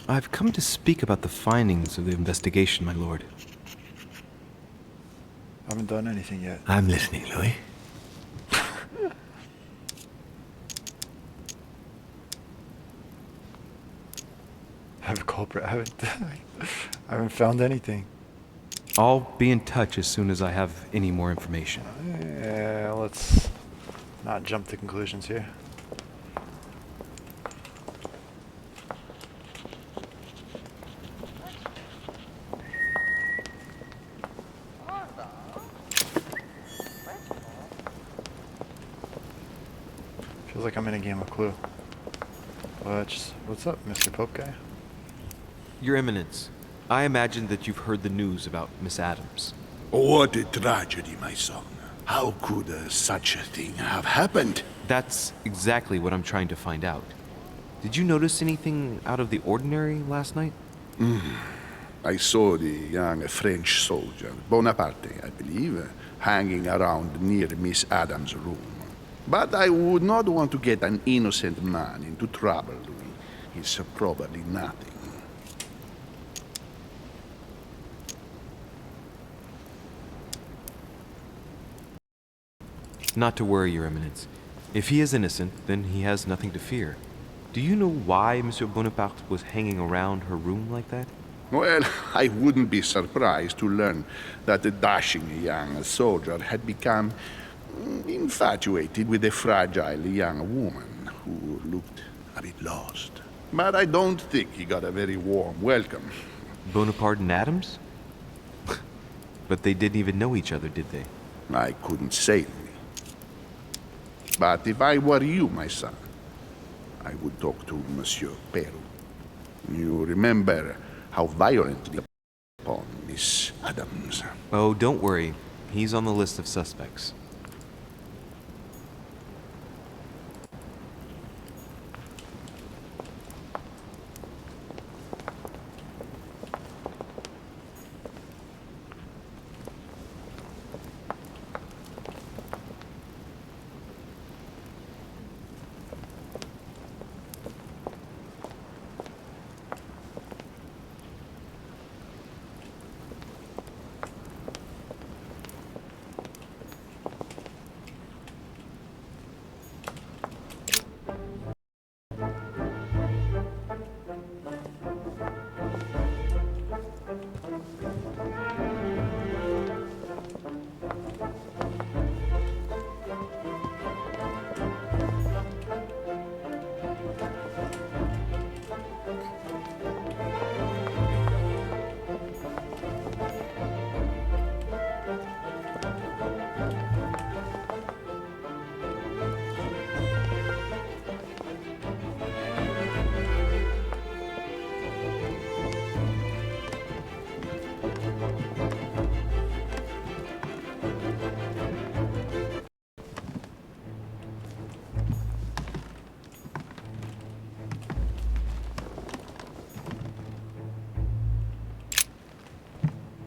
I've come to speak about the findings of the investigation, my lord. I haven't done anything yet. I'm listening, Louis. I have a culprit. I haven't found anything. I'll be in touch as soon as I have any more information. Yeah, let's not jump to conclusions here. Feels like I'm in a game of Clue. What's up, Mr. Pope guy? Your Eminence, I imagine that you've heard the news about Miss Adams. What a tragedy, my son. How could such a thing have happened? That's exactly what I'm trying to find out. Did you notice anything out of the ordinary last night? I saw the young French soldier, Bonaparte, I believe, hanging around near Miss Adams' room. But I would not want to get an innocent man into trouble, Louis. He's probably nothing. Not to worry, Your Eminence. If he is innocent, then he has nothing to fear. Do you know why Monsieur Bonaparte was hanging around her room like that? Well, I wouldn't be surprised to learn that the dashing young soldier had become infatuated with a fragile young woman who looked a bit lost. But I don't think he got a very warm welcome. Bonaparte and Adams? But they didn't even know each other, did they? I couldn't say, Louis. But if I were you, my son, I would talk to Monsieur Peru. You remember how violently upon Miss Adams. Oh, don't worry. He's on the list of suspects.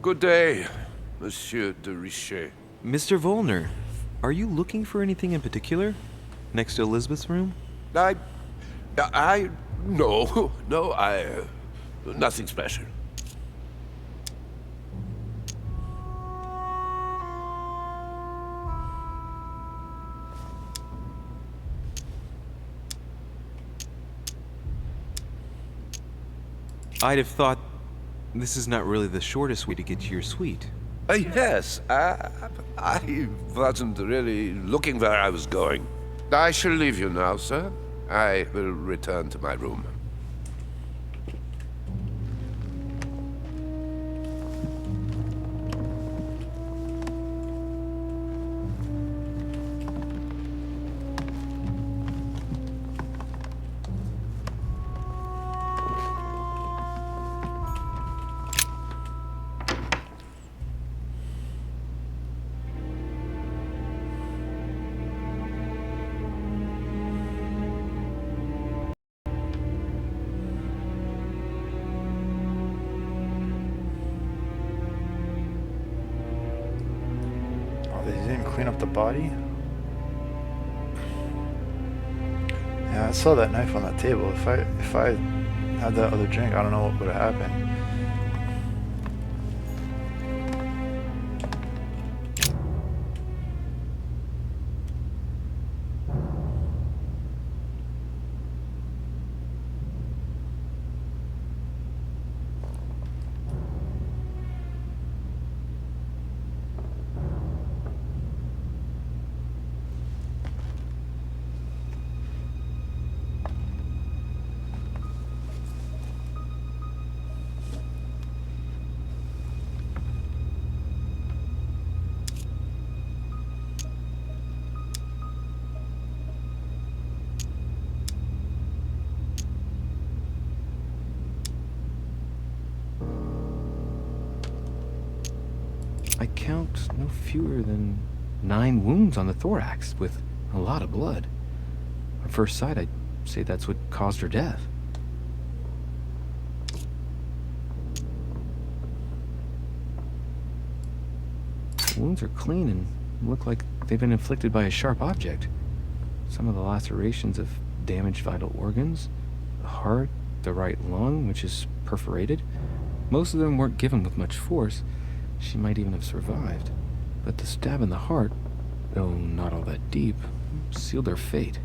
Good day, Monsieur de Richet. Mr. Volner, are you looking for anything in particular? Next to Elizabeth's room? No, nothing special. I'd have thought this is not really the shortest way to get to your suite. Yes, I wasn't really looking where I was going. I shall leave you now, sir. I will return to my room. They didn't clean up the body? Yeah, I saw that knife on that table. If I had that other drink, I don't know what would have happened. I count no fewer than 9 wounds on the thorax, with a lot of blood. At first sight, I'd say that's what caused her death. The wounds are clean and look like they've been inflicted by a sharp object. Some of the lacerations have damaged vital organs, the heart, the right lung, which is perforated. Most of them weren't given with much force. She might even have survived. But the stab in the heart, though not all that deep, sealed her fate.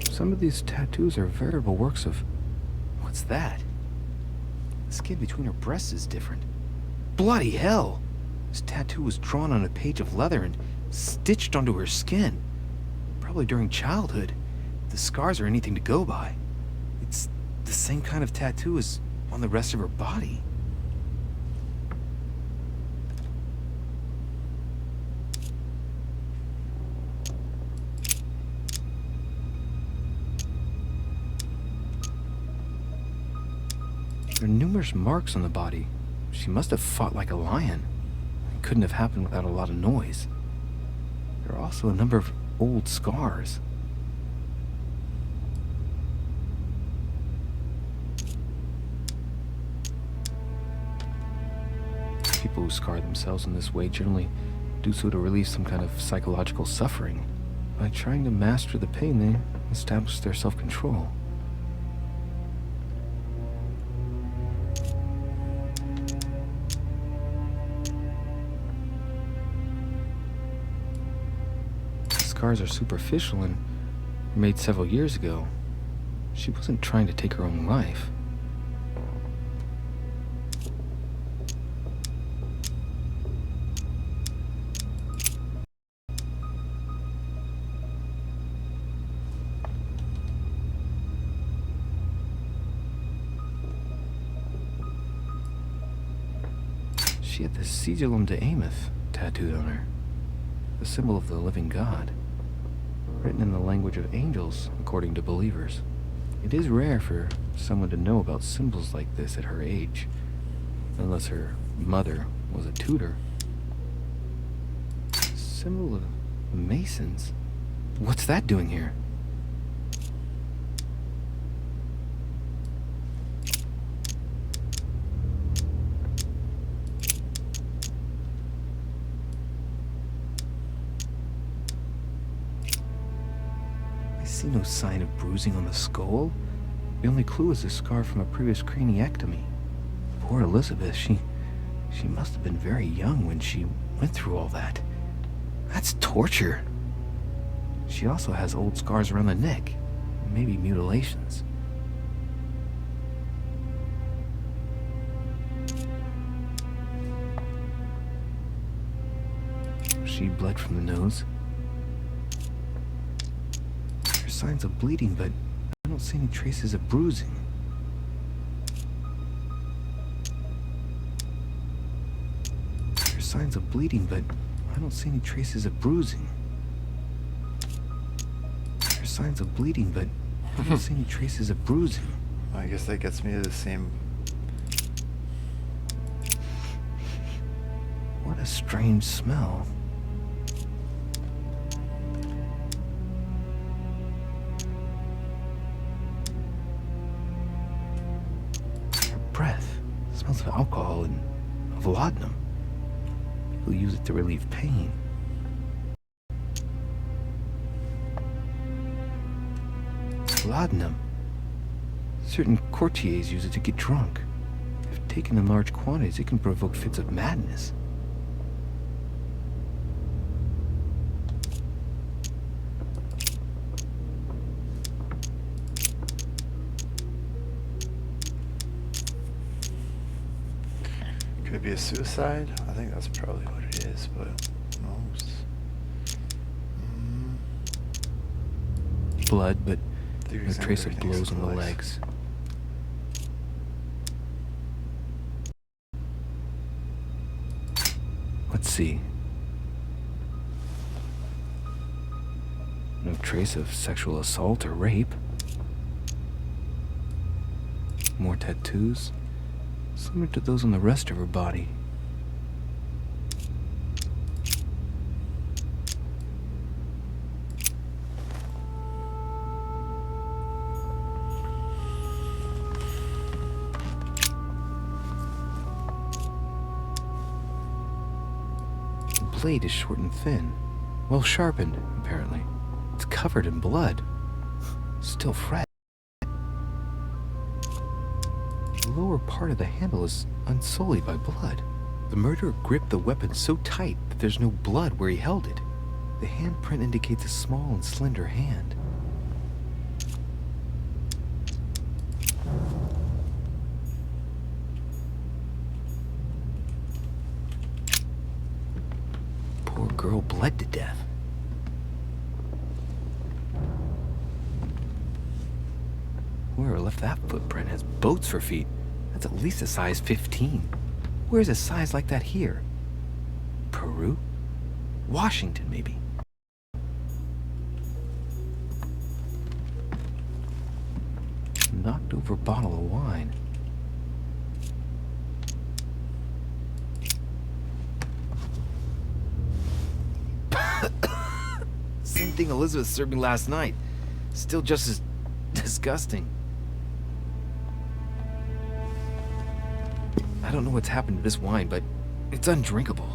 Some of these tattoos are veritable works of... What's that? The skin between her breasts is different. Bloody hell! This tattoo was drawn on a page of leather and stitched onto her skin. Probably during childhood. If the scars are anything to go by. It's the same kind of tattoo as on the rest of her body. There are numerous marks on the body. She must have fought like a lion. It couldn't have happened without a lot of noise. There are also a number of old scars. People who scar themselves in this way generally do so to relieve some kind of psychological suffering. By trying to master the pain, they establish their self-control. Scars are superficial and were made several years ago. She wasn't trying to take her own life. She had the Sigillum de Ameth tattooed on her. the symbol of the living God, written in the language of angels, according to believers. It is rare for someone to know about symbols like this at her age, unless her mother was a tutor. Symbol of Masons? What's that doing here? I see no sign of bruising on the skull. The only clue is a scar from a previous craniectomy. Poor Elizabeth, she must have been very young when she went through all that. That's torture. She also has old scars around the neck, maybe mutilations. She bled from the nose. There's signs of bleeding, but I don't see any traces of bruising. There's signs of bleeding, but I don't see any traces of bruising. There's signs of bleeding, but I don't see any traces of bruising. Well, I guess that gets me to the same... What a strange smell. Her breath smells of alcohol and of laudanum. People use it to relieve pain. Laudanum. Certain courtiers use it to get drunk. If taken in large quantities, it can provoke fits of madness. Could be a suicide. I think that's probably what it is, but who knows? Blood, but no Theories and trace of everything's blows on the close. legs. Let's see. No trace of sexual assault or rape. More tattoos, similar to those on the rest of her body. The blade is short and thin, well sharpened, apparently. It's covered in blood. Still fresh. The lower part of the handle is unsullied by blood. The murderer gripped the weapon so tight that there's no blood where he held it. The handprint indicates a small and slender hand. Poor girl bled to death. Whoever left that footprint has boats for feet. That's at least a size 15. Where's a size like that here? Peru? Washington, maybe. Knocked over bottle of wine. Same thing Elizabeth served me last night. Still just as disgusting. I don't know what's happened to this wine, but it's undrinkable.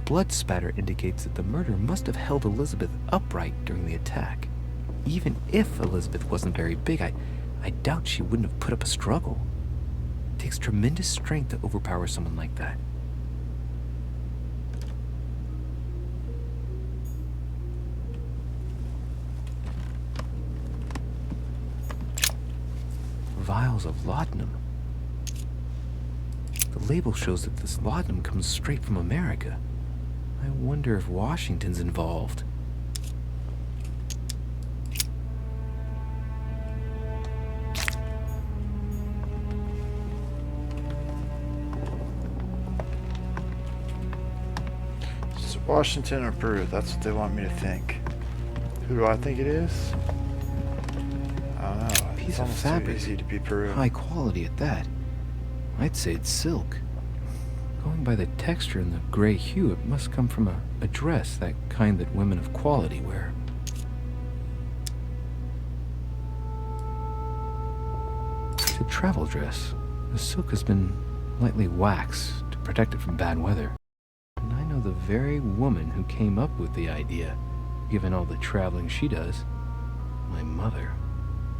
Blood spatter indicates that the murderer must have held Elizabeth upright during the attack. Even if Elizabeth wasn't very big, I doubt she wouldn't have put up a struggle. It takes tremendous strength to overpower someone like that. Vials of laudanum. The label shows that this laudanum comes straight from America. I wonder if Washington's involved. It's Washington or Peru, that's what they want me to think. Who do I think it is? I don't know. Piece It's of almost fabric. too easy to be Peru. High quality at that. I'd say it's silk. Going by the texture and the gray hue, it must come from a dress, that kind that women of quality wear. It's a travel dress. The silk has been lightly waxed to protect it from bad weather. And I know the very woman who came up with the idea, given all the traveling she does. My mother.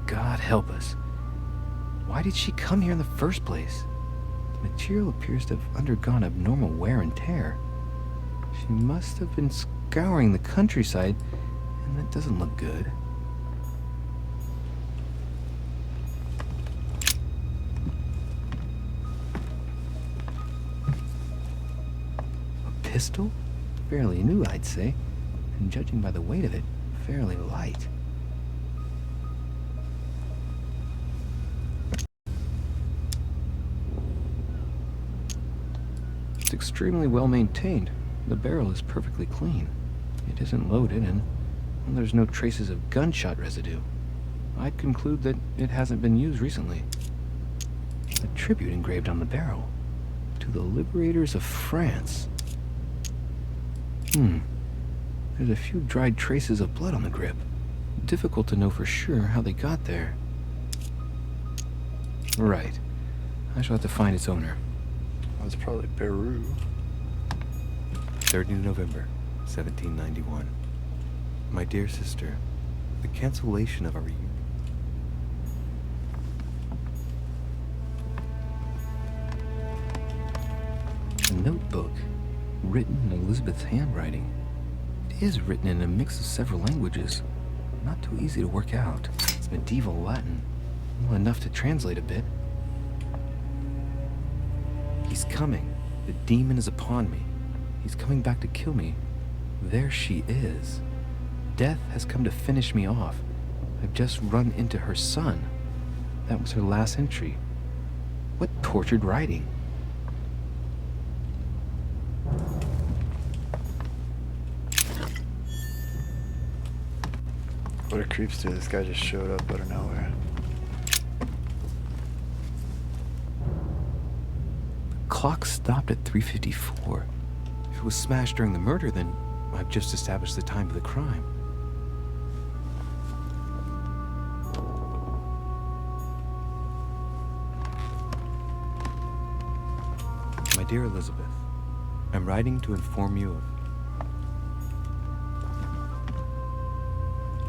God help us. Why did she come here in the first place? The material appears to have undergone abnormal wear and tear. She must have been scouring the countryside, and that doesn't look good. A pistol? Fairly new, I'd say, and judging by the weight of it, fairly light. It's extremely well maintained. The barrel is perfectly clean. It isn't loaded, and there's no traces of gunshot residue. I'd conclude that it hasn't been used recently. A tribute engraved on the barrel. To the liberators of France. There's a few dried traces of blood on the grip. Difficult to know for sure how they got there. Right. I shall have to find its owner. It's probably Peru. 30 November, 1791. My dear sister, the cancellation of our reunion. A notebook, written in Elizabeth's handwriting. It is written in a mix of several languages. Not too easy to work out. It's medieval Latin. Well, enough to translate a bit. He's coming. The demon is upon me. He's coming back to kill me. There she is. Death has come to finish me off. I've just run into her son. That was her last entry. What tortured writing. What do creeps do? This guy just showed up out of nowhere. Clock stopped at 3:54. If it was smashed during the murder, then I've just established the time of the crime. My dear Elizabeth, I'm writing to inform you of...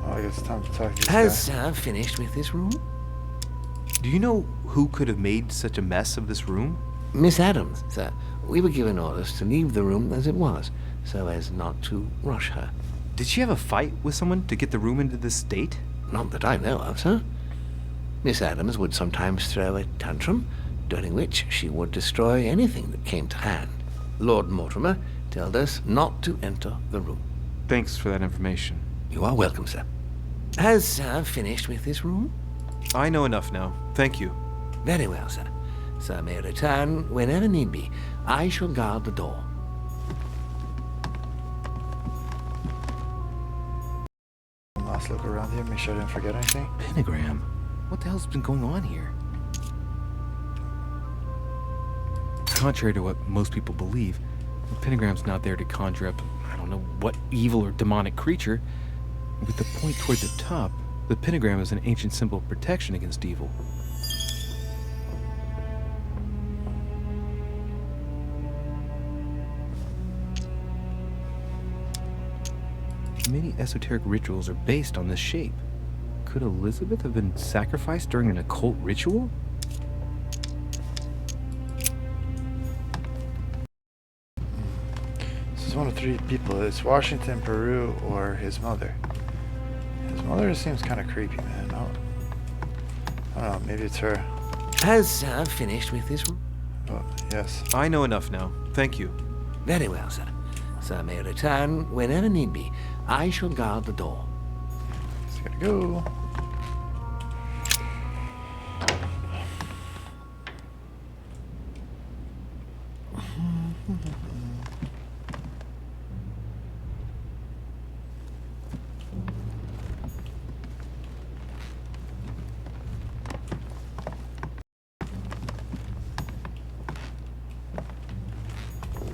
Oh, I guess it's time to talk to this Has guy. finished with this room? Do you know who could have made such a mess of this room? Miss Adams, sir. We were given orders to leave the room as it was, so as not to rush her. Did she have a fight with someone to get the room into this state? Not that I know of, sir. Miss Adams would sometimes throw a tantrum, during which she would destroy anything that came to hand. Lord Mortimer told us not to enter the room. Thanks for that information. You are welcome, sir. Has sir finished with this room? I know enough now. Thank you. Very well, sir. Sir may return whenever need be. I shall guard the door. Last look around here, make sure I didn't forget anything. Pentagram? What the hell's been going on here? Contrary to what most people believe, the pentagram's not there to conjure up, I don't know what evil or demonic creature. With the point toward the top, the pentagram is an ancient symbol of protection against evil. Many esoteric rituals are based on this shape. Could Elizabeth have been sacrificed during an occult ritual? This is one of three people. It's Washington, Peru, or his mother. His mother seems kind of creepy, man. I don't know, maybe it's her. Has sir finished with this room? But, yes. I know enough now. Thank you. Very well, sir. Sir may return whenever need be. I shall guard the door. He's gotta go.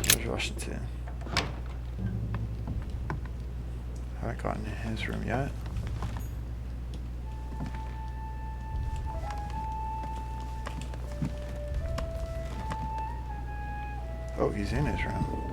George Washington. Haven't gotten in his room yet. Oh, he's in his room.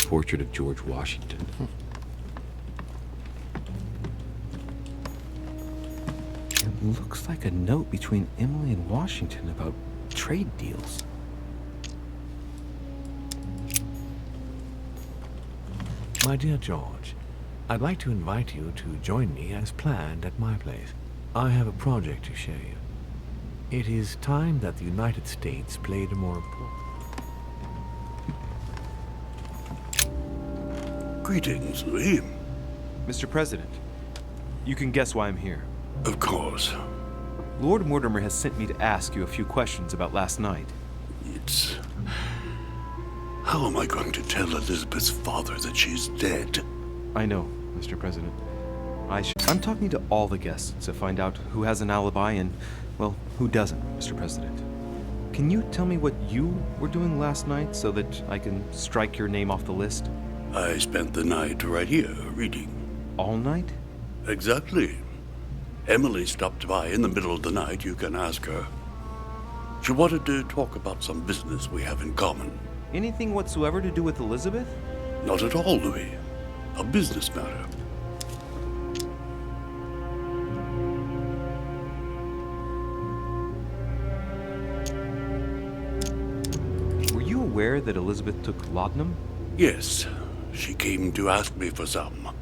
Portrait of George Washington. It looks like a note between Emily and Washington about trade deals. My dear George, I'd like to invite you to join me as planned at my place. I have a project to show you. It is time that the United States played a more important... Greetings, Louis. Mr. President, you can guess why I'm here. Of course. Lord Mortimer has sent me to ask you a few questions about last night. It's... How am I going to tell Elizabeth's father that she's dead? I know, Mr. President. I'm talking to all the guests to find out who has an alibi and, well, who doesn't, Mr. President. Can you tell me what you were doing last night so that I can strike your name off the list? I spent the night right here, reading. All night? Exactly. Emily stopped by in the middle of the night, you can ask her. She wanted to talk about some business we have in common. Anything whatsoever to do with Elizabeth? Not at all, Louis. A business matter. Were you aware that Elizabeth took laudanum? Yes. She came to ask me for some.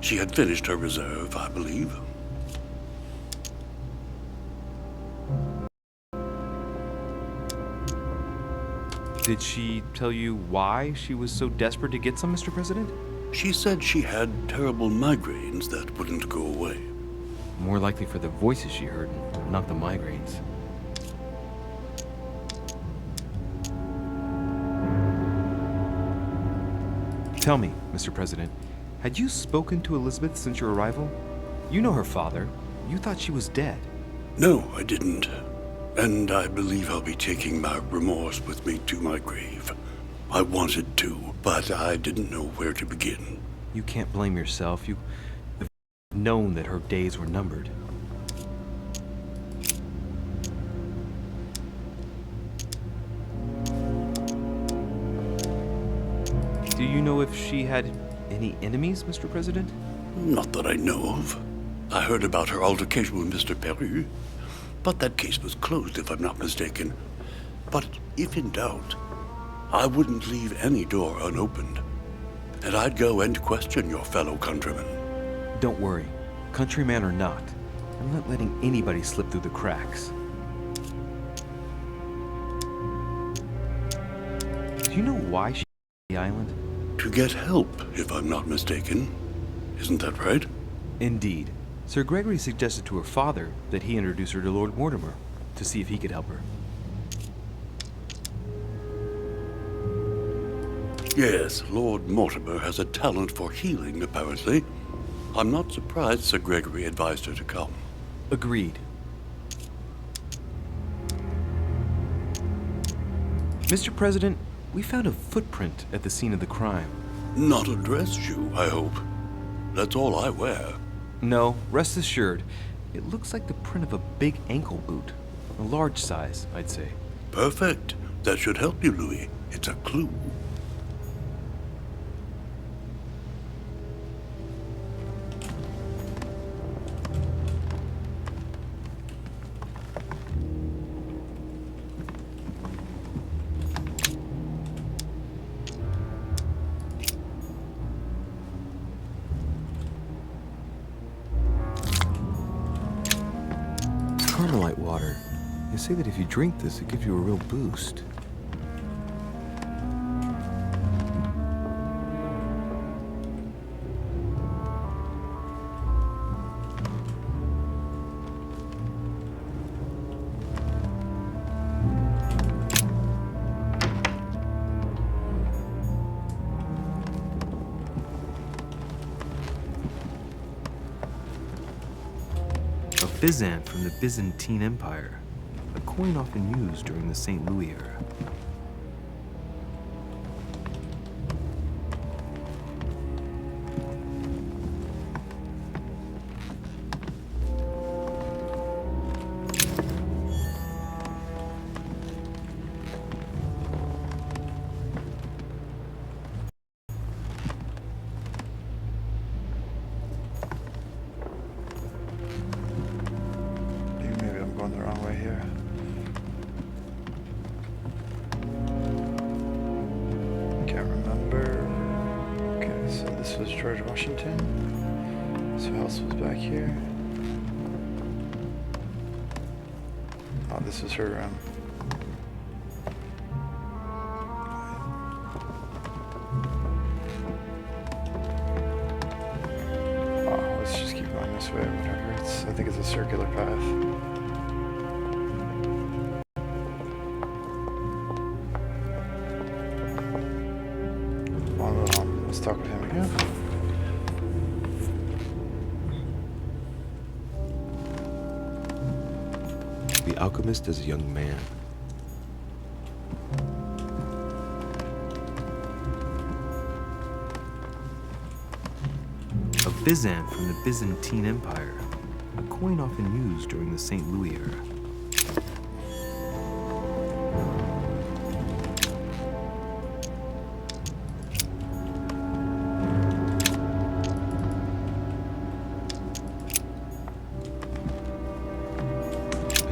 She had finished her reserve, I believe. Did she tell you why she was so desperate to get some, Mr. President? She said she had terrible migraines that wouldn't go away. More likely for the voices she heard, not the migraines. Tell me, Mr. President, had you spoken to Elizabeth since your arrival? You know her father. You thought she was dead. No, I didn't. And I believe I'll be taking my remorse with me to my grave. I wanted to, but I didn't know where to begin. You can't blame yourself. You've known that her days were numbered. Do you know if she had any enemies, Mr. President? Not that I know of. I heard about her altercation with Mr. Peru, but that case was closed, if I'm not mistaken. But if in doubt, I wouldn't leave any door unopened. And I'd go and question your fellow countrymen. Don't worry. Countryman or not, I'm not letting anybody slip through the cracks. Do you know why she the island? To get help, if I'm not mistaken. Isn't that right? Indeed. Sir Gregory suggested to her father that he introduce her to Lord Mortimer to see if he could help her. Yes, Lord Mortimer has a talent for healing, apparently. I'm not surprised Sir Gregory advised her to come. Agreed. Mr. President, we found a footprint at the scene of the crime. Not a dress shoe, I hope. That's all I wear. No, rest assured. It looks like the print of a big ankle boot. A large size, I'd say. Perfect. That should help you, Louis. It's a clue. Carmelite water. They say that if you drink this, it gives you a real boost. Byzant from the Byzantine Empire, a coin often used during the St. Louis era. Going the wrong way here. Can't remember. Okay, so this was George Washington. So who else was back here? Oh, this was her room. Oh, let's just keep going this way or whatever. I think it's a circular path. Let's talk with him again. The alchemist as a young man. A Byzant from the Byzantine Empire, a coin often used during the St. Louis era.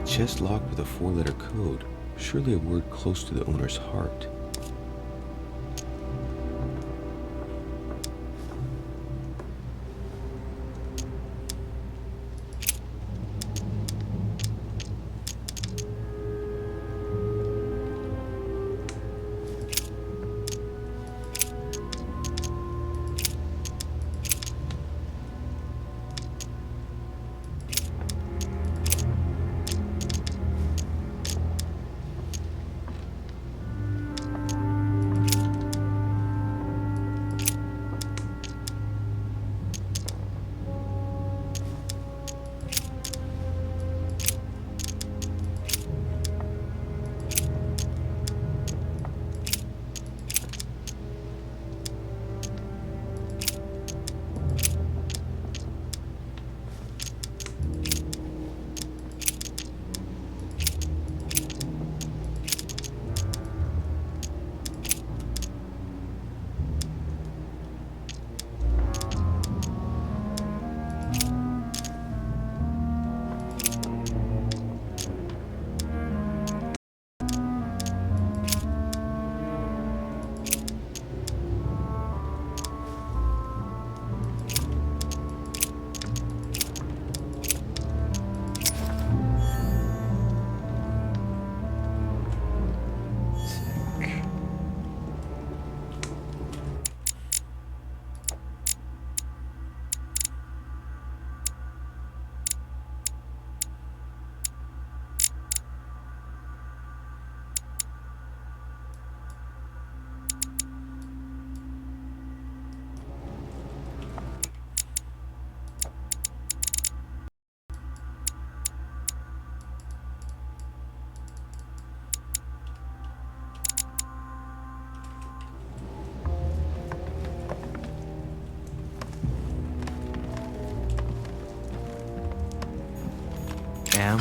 Chest locked with a 4-letter code, surely a word close to the owner's heart.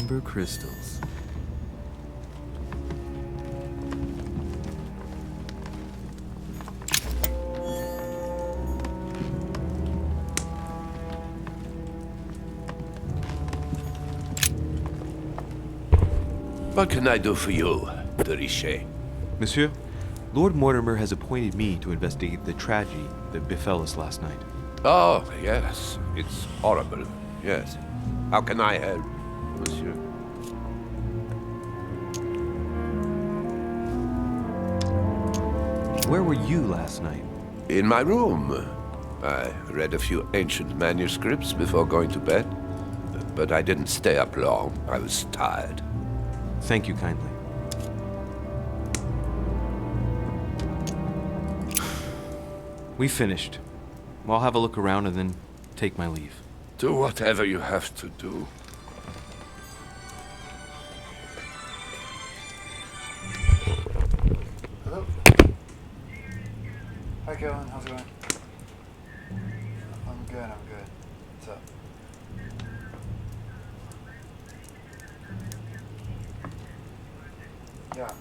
amber crystals. What can I do for you, de Richet? Monsieur, Lord Mortimer has appointed me to investigate the tragedy that befell us last night. Oh, yes. It's horrible. Yes. How can I help, monsieur? Where were you last night? In my room. I read a few ancient manuscripts before going to bed. But I didn't stay up long. I was tired. Thank you kindly. We finished. I'll have a look around and then take my leave. Do whatever you have to do. Hello. Hi, Kellen. How's it going? I'm good. What's up? Yeah.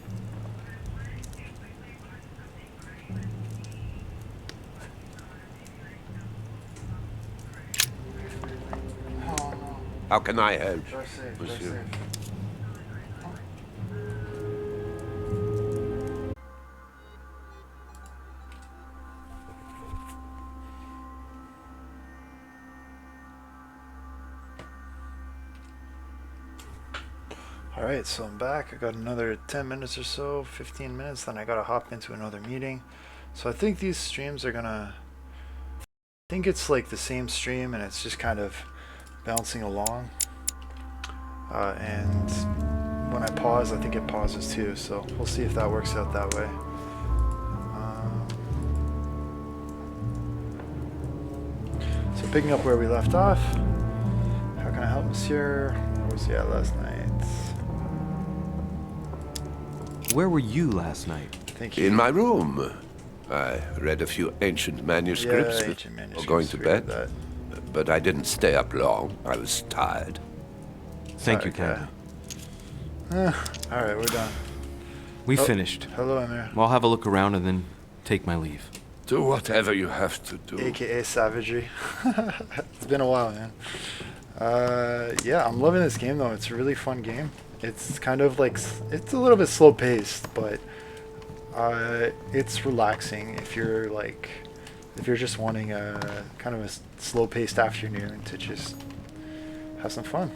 How can I help, Drive safe, monsieur? Alright, so I'm back. I got another 10 minutes or so, 15 minutes, then I gotta hop into another meeting. So I think these streams are gonna... I think it's like the same stream and it's just kind of bouncing along. And when I pause, I think it pauses too, so we'll see if that works out that way. So picking up where we left off. How can I help, monsieur? Where was he at last night? Where were you last night? Thank you. In my room. I read a few ancient manuscripts before going to bed. But I didn't stay up long. I was tired. Thank you kindly. Alright, we're done. We finished. Hello, Amir. I'll have a look around and then take my leave. Do whatever you have to do. AKA savagery. It's been a while, man. Yeah, I'm loving this game though. It's a really fun game. It's kind of like, it's a little bit slow paced, but it's relaxing if you're like, if you're just wanting a kind of a slow paced afternoon to just have some fun.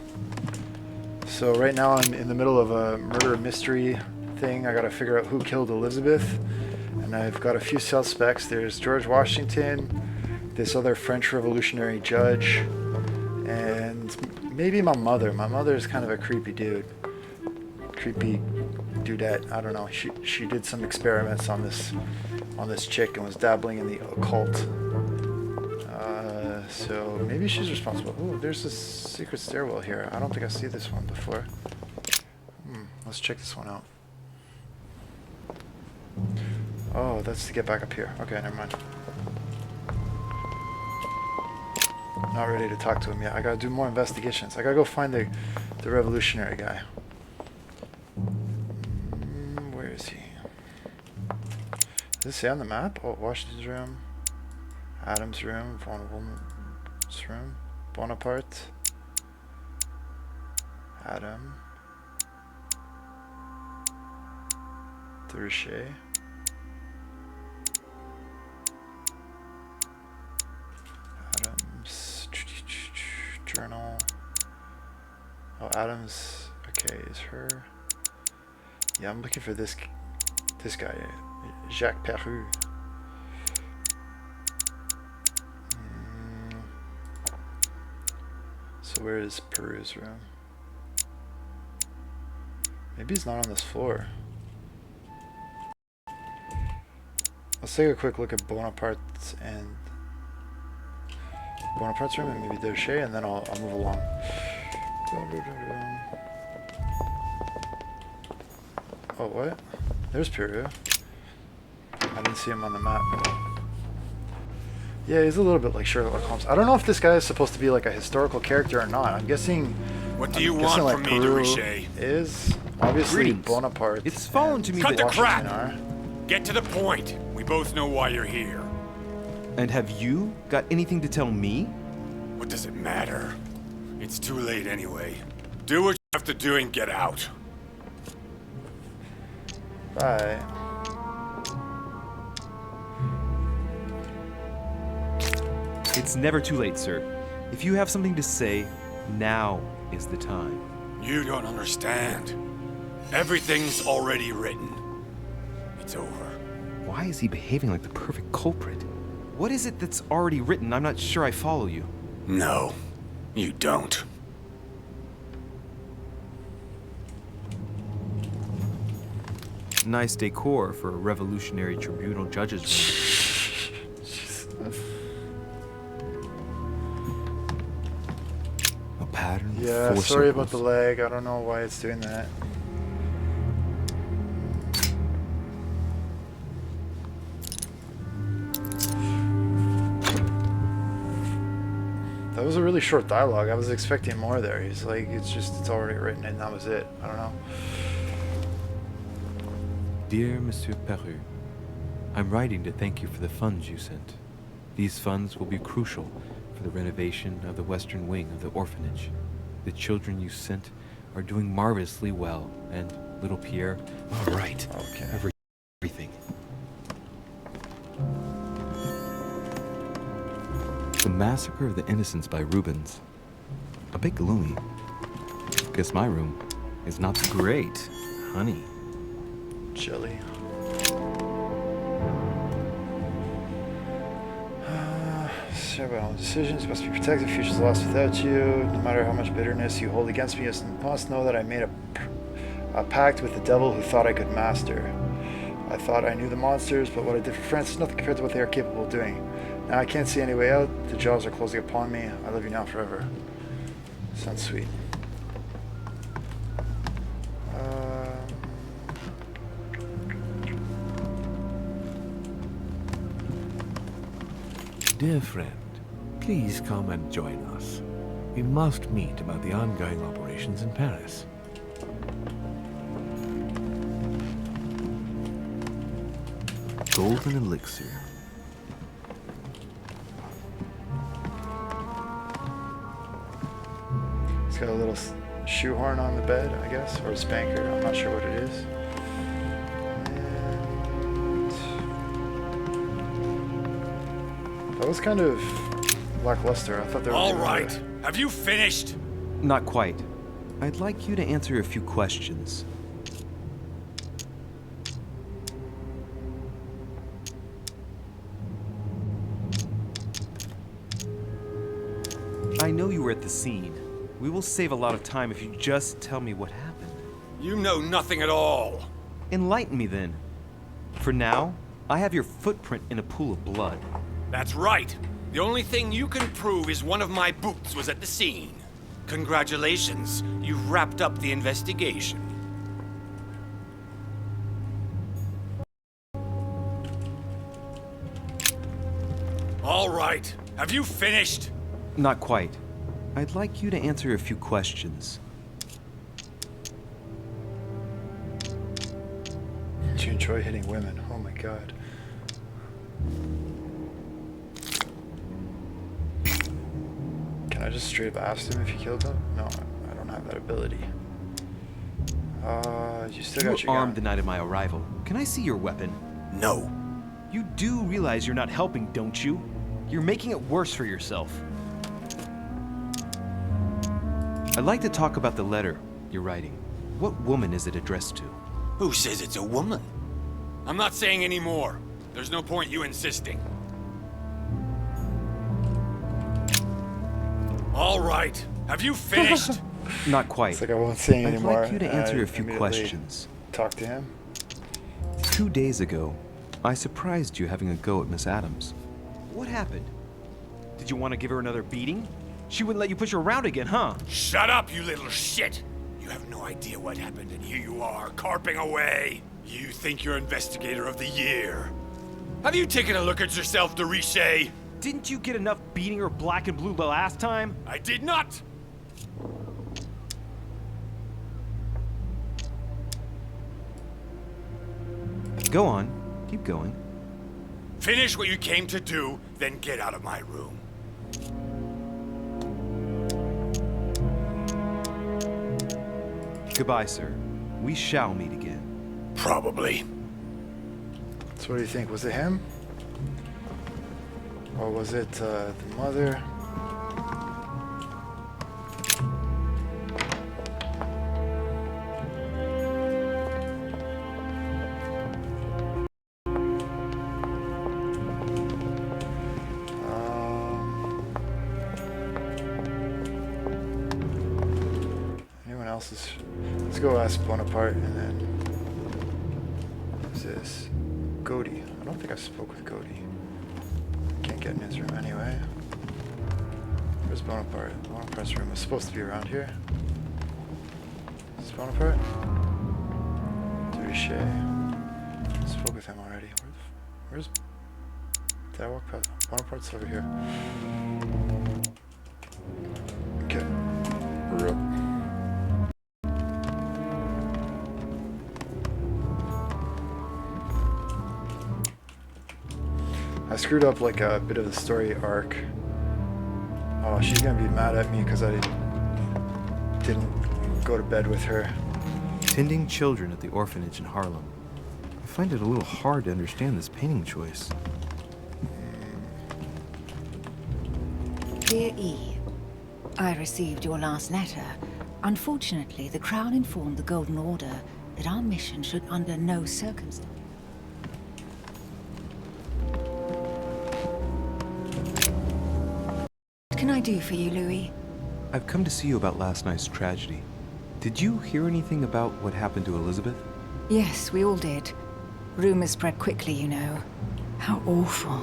So right now I'm in the middle of a murder mystery thing. I gotta figure out who killed Elizabeth. And I've got a few suspects. There's George Washington, this other French revolutionary judge, and maybe my mother. My mother is kind of a creepy dude. Creepy dudette. I don't know. She did some experiments on this chick and was dabbling in the occult. So maybe she's responsible. Ooh, there's this secret stairwell here. I don't think I see this one before. Let's check this one out. Oh, that's to get back up here. Okay, never mind. Not ready to talk to him yet. I gotta do more investigations. I gotta go find the revolutionary guy. Where is he? Does it say on the map? Oh, Washington's room. Adam's room. Von Wilmot's room. Bonaparte. Adam. De Richet. Adams. Journal. Oh, Adams. Okay, is her. Yeah, I'm looking for this guy, Jacques Peru. So where is Peru's room? Maybe he's not on this floor. Let's take a quick look at Bonaparte's room and maybe De Richet, and then I'll move along. Oh, what? There's Peru. I didn't see him on the map. Yeah, he's a little bit like Sherlock Holmes. I don't know if this guy is supposed to be like a historical character or not. I'm guessing. What do you want from me, Peru Richet? is obviously Greetings. Bonaparte. It's fallen to me Cut that the crap! are. Get to the point. We both know why you're here. And have you got anything to tell me? What does it matter? It's too late anyway. Do what you have to do and get out. Bye. It's never too late, sir. If you have something to say, now is the time. You don't understand. Everything's already written. It's over. Why is he behaving like the perfect culprit? What is it that's already written? I'm not sure I follow you. No, you don't. Nice decor for a revolutionary tribunal judge's room. A pattern with Yeah, 4 sorry about circles. the lag. I don't know why it's doing that. That was a really short dialogue. I was expecting more there. He's like, it's already written and that was it. I don't know. Dear Monsieur Peru, I'm writing to thank you for the funds you sent. These funds will be crucial for the renovation of the western wing of the orphanage. The children you sent are doing marvelously well, and little Pierre... All right. Okay. Everything. The Massacre of the Innocents by Rubens. A bit gloomy. Guess my room is not Great. Honey. Jelly. Share my own decisions must be protected. Future's lost without you. No matter how much bitterness you hold against me, you must know that I made a pact with the devil who thought I could master. I thought I knew the monsters, but what I did for France is nothing compared to what they are capable of doing. Now I can't see any way out. The jaws are closing upon me. I love you now forever. Sounds sweet. Dear friend, please come and join us. We must meet about the ongoing operations in Paris. Golden elixir. It's got a little shoehorn on the bed, I guess, or a spanker. I'm not sure what it is. And that was kind of lackluster. I thought they were All doing right. better. Have you finished? Not quite. I'd like you to answer a few questions. I know you were at the scene. We will save a lot of time if you just tell me what happened. You know nothing at all. Enlighten me then. For now, I have your footprint in a pool of blood. That's right. The only thing you can prove is one of my boots was at the scene. Congratulations, you've wrapped up the investigation. All right. Have you finished? Not quite. I'd like you to answer a few questions. Do you enjoy hitting women? Oh my god. Can I just straight up ask him if he killed them? No, I don't have that ability. You still You got were your armed gun. the night of my arrival. Can I see your weapon? No. You do realize you're not helping, don't you? You're making it worse for yourself. I'd like to talk about the letter you're writing. What woman is it addressed to? Who says it's a woman? I'm not saying any more. There's no point you insisting. All right. Have you finished? Not quite. It's like I won't say I'd anymore. like you to answer a few immediately questions. Talk to him. 2 days ago, I surprised you having a go at Miss Adams. What happened? Did you want to give her another beating? She wouldn't let you push her around again, huh? Shut up, you little shit! You have no idea what happened, and here you are, carping away. You think you're investigator of the year. Have you taken a look at yourself, de Richet? Didn't you get enough beating her black and blue the last time? I did not! Go on. Keep going. Finish what you came to do, then get out of my room. Goodbye, sir. We shall meet again. Probably. So what do you think? Was it him? Or was it the mother? Anyone else's? Let's go ask Bonaparte and then who's this? Godey. I don't think I spoke with Godey. Can't get in his room anyway. Where's Bonaparte? Bonaparte's room is supposed to be around here. Is this Bonaparte? Richet. I spoke with him already. Where's... Did I walk past? Bonaparte's over here. Okay. We're up. I screwed up like a bit of the story arc. Oh, she's gonna be mad at me because I didn't go to bed with her. Tending children at the orphanage in Harlem. I find it a little hard to understand this painting choice. Dear E, I received your last letter. Unfortunately, the Crown informed the Golden Order that our mission should under no circumstances... What can I do for you, Louis? I've come to see you about last night's tragedy. Did you hear anything about what happened to Elizabeth? Yes, we all did. Rumors spread quickly, you know. How awful.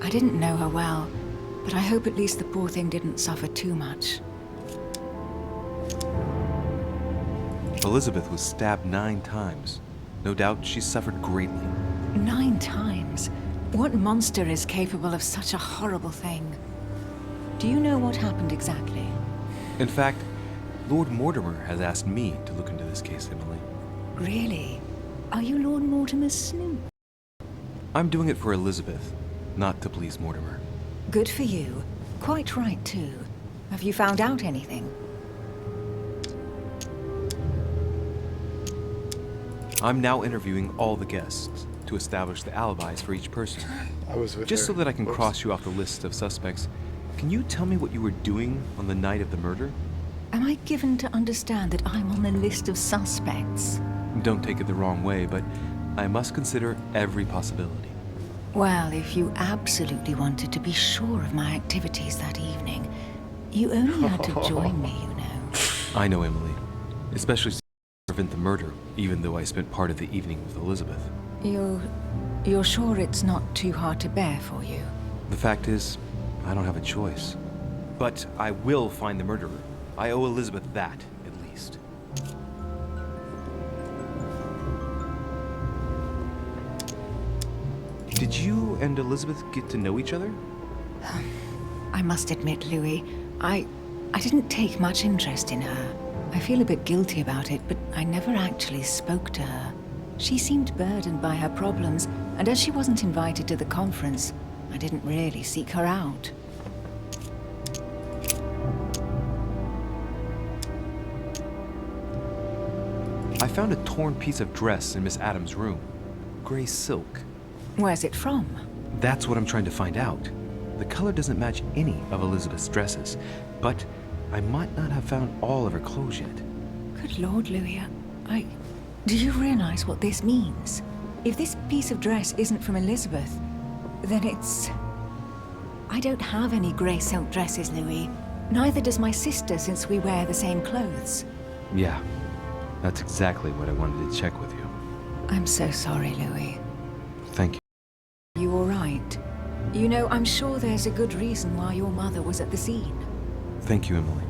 I didn't know her well, but I hope at least the poor thing didn't suffer too much. Elizabeth was stabbed 9 times. No doubt she suffered greatly. 9 times? What monster is capable of such a horrible thing? Do you know what happened exactly? In fact, Lord Mortimer has asked me to look into this case, Emily. Really? Are you Lord Mortimer's snoop? I'm doing it for Elizabeth, not to please Mortimer. Good for you. Quite right, too. Have you found out anything? I'm now interviewing all the guests to establish the alibis for each person. I was with Just her. so that I can Whoops. cross you off the list of suspects, can you tell me what you were doing on the night of the murder? Am I given to understand that I'm on the list of suspects? Don't take it the wrong way, but I must consider every possibility. Well, if you absolutely wanted to be sure of my activities that evening, you only had to join me, you know. I know, Emily. Especially to prevent the murder, even though I spent part of the evening with Elizabeth. You're sure it's not too hard to bear for you? The fact is, I don't have a choice. But I will find the murderer. I owe Elizabeth that, at least. Did you and Elizabeth get to know each other? I must admit, Louis, I didn't take much interest in her. I feel a bit guilty about it, but I never actually spoke to her. She seemed burdened by her problems, and as she wasn't invited to the conference, I didn't really seek her out. I found a torn piece of dress in Miss Adams' room. Gray silk. Where's it from? That's what I'm trying to find out. The color doesn't match any of Elizabeth's dresses, but I might not have found all of her clothes yet. Good Lord, Louis, do you realize what this means? If this piece of dress isn't from Elizabeth, then it's... I don't have any grey silk dresses, Louis. Neither does my sister, since we wear the same clothes. Yeah, that's exactly what I wanted to check with you. I'm so sorry, Louis. Thank you. You all right? You know, I'm sure there's a good reason why your mother was at the scene. Thank you, Emily.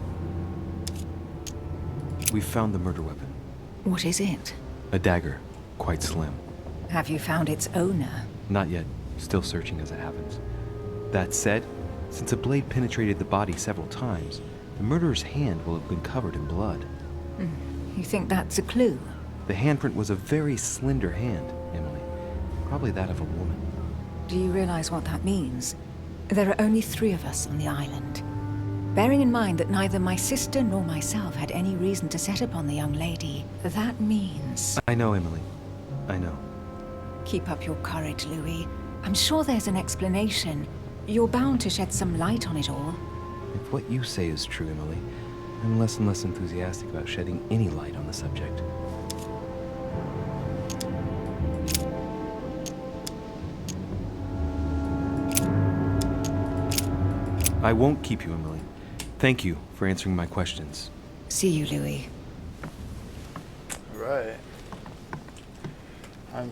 We found the murder weapon. What is it? A dagger, quite slim. Have you found its owner? Not yet. Still searching as it happens. That said, since a blade penetrated the body several times, the murderer's hand will have been covered in blood. You think that's a clue? The handprint was a very slender hand, Emily. Probably that of a woman. Do you realize what that means? There are only 3 of us on the island. Bearing in mind that neither my sister nor myself had any reason to set upon the young lady, that means... I know, Emily. I know. Keep up your courage, Louis. I'm sure there's an explanation. You're bound to shed some light on it all. If what you say is true, Emily, I'm less and less enthusiastic about shedding any light on the subject. I won't keep you, Emily. Thank you for answering my questions. See you, Louis. Right. I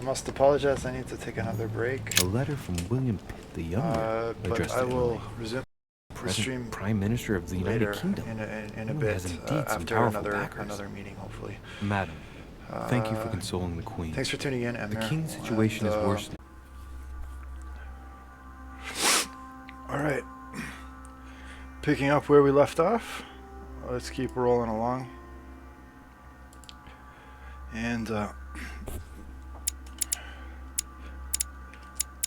must apologize. I need to take another break. A letter from William Pitt the Younger. But I will resume the Present stream Prime Minister of the United later Kingdom. in a Who bit has indeed some after powerful backers. another meeting, hopefully. Madam, thank you for consoling the Queen. Thanks for tuning in, Emir. The King's situation is worse. All right. Picking up where we left off. Let's keep rolling along. And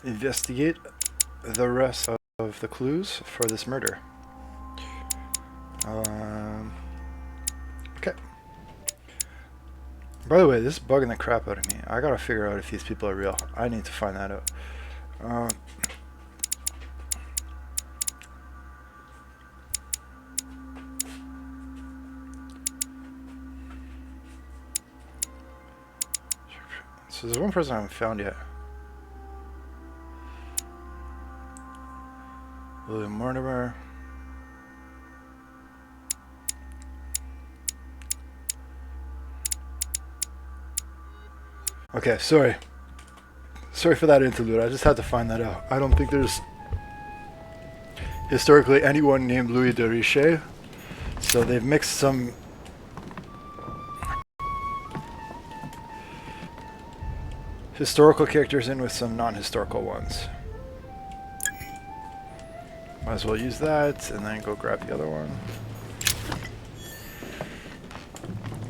investigate the rest of the clues for this murder. Okay. By the way, this is bugging the crap out of me. I gotta figure out if these people are real. I need to find that out. So there's one person I haven't found yet. William Mortimer. Okay, sorry. Sorry for that interlude. I just had to find that out. I don't think there's historically anyone named Louis de Richet. So they've mixed some historical characters in with some non-historical ones. Might as well use that and then go grab the other one.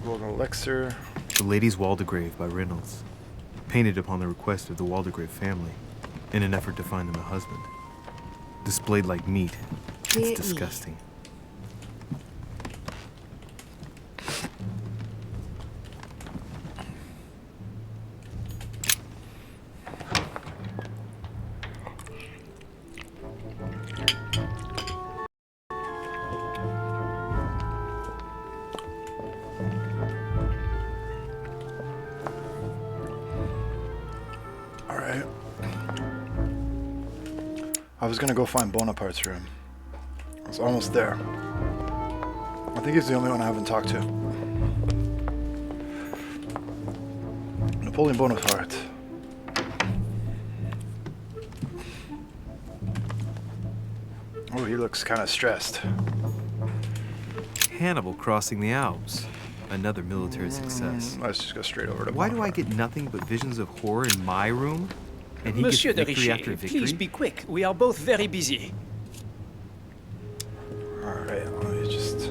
Golden Elixir. The Lady's Waldegrave by Reynolds. Painted upon the request of the Waldegrave family in an effort to find them a husband. Displayed like meat. It's disgusting. I was gonna go find Bonaparte's room. I was almost there. I think he's the only one I haven't talked to. Napoleon Bonaparte. Oh, he looks kind of stressed. Hannibal crossing the Alps. Another military success. Let's just go straight over to Why do I get nothing but visions of horror in my room? And he Monsieur gets de victory after Richet, victory? please be quick. We are both very busy. Alright, let me just...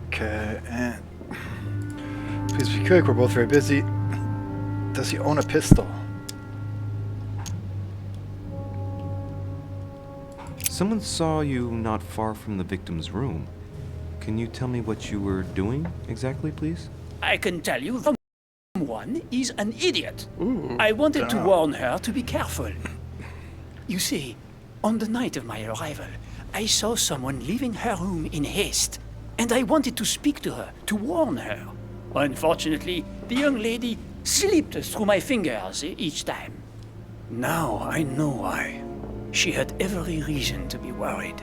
Okay, and... Please be quick, we're both very busy. Does he own a pistol? Someone saw you not far from the victim's room. Can you tell me what you were doing exactly, please? I can tell you, someone is an idiot. I wanted to warn her to be careful. You see, on the night of my arrival, I saw someone leaving her room in haste, and I wanted to speak to her, to warn her. Unfortunately, the young lady slipped through my fingers each time. Now I know why. She had every reason to be worried.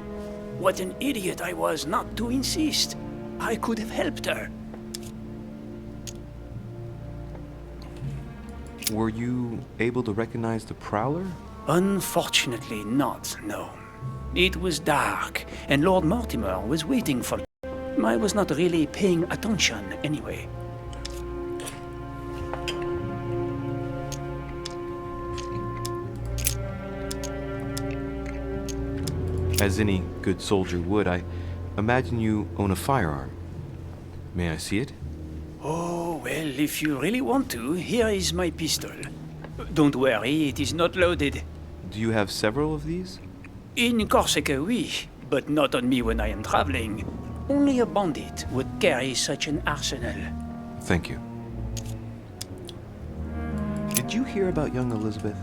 What an idiot I was not to insist. I could have helped her. Were you able to recognize the prowler? Unfortunately not, no. It was dark, and Lord Mortimer was waiting for me. I was not really paying attention anyway. As any good soldier would, I imagine you own a firearm. May I see it? Oh, well, if you really want to, here is my pistol. Don't worry, it is not loaded. Do you have several of these? In Corsica, oui, but not on me when I am traveling. Only a bandit would carry such an arsenal. Thank you. Did you hear about young Elizabeth?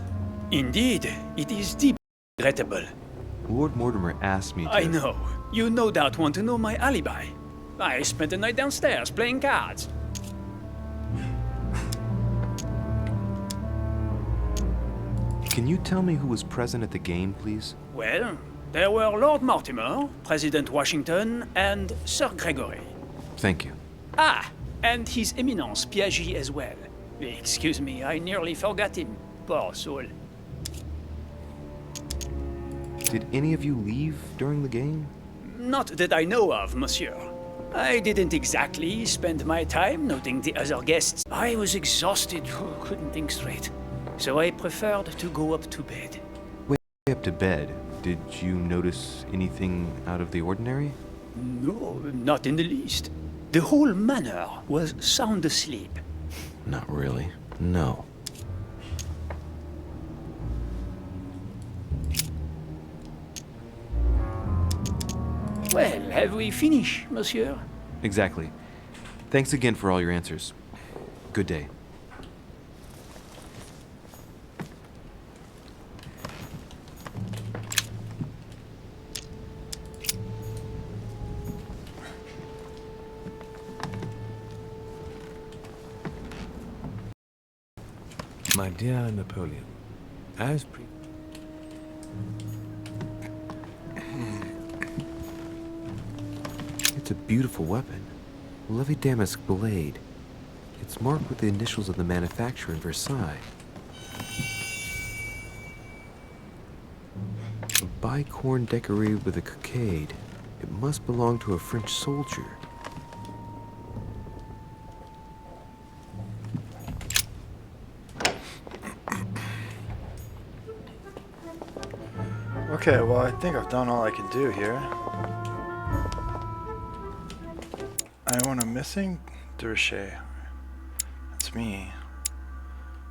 Indeed, it is deeply regrettable. Lord Mortimer asked me to... I know. You no doubt want to know my alibi. I spent the night downstairs playing cards. Can you tell me who was present at the game, please? Well, there were Lord Mortimer, President Washington, and Sir Gregory. Thank you. Ah, and His Eminence Piaggi as well. Excuse me, I nearly forgot him. Poor soul. Did any of you leave during the game? Not that I know of, monsieur. I didn't exactly spend my time noting the other guests. I was exhausted, couldn't think straight. So I preferred to go up to bed. Way up to bed, did you notice anything out of the ordinary? No, not in the least. The whole manor was sound asleep. Not really. No. Well, have we finished, monsieur? Exactly. Thanks again for all your answers. Good day. My dear Napoleon, as It's a beautiful weapon. Levi Damask blade. It's marked with the initials of the manufacturer in Versailles. A bicorn decorated with a cockade. It must belong to a French soldier. Okay, well, I think I've done all I can do here. Anyone I'm missing? De Richet. That's me.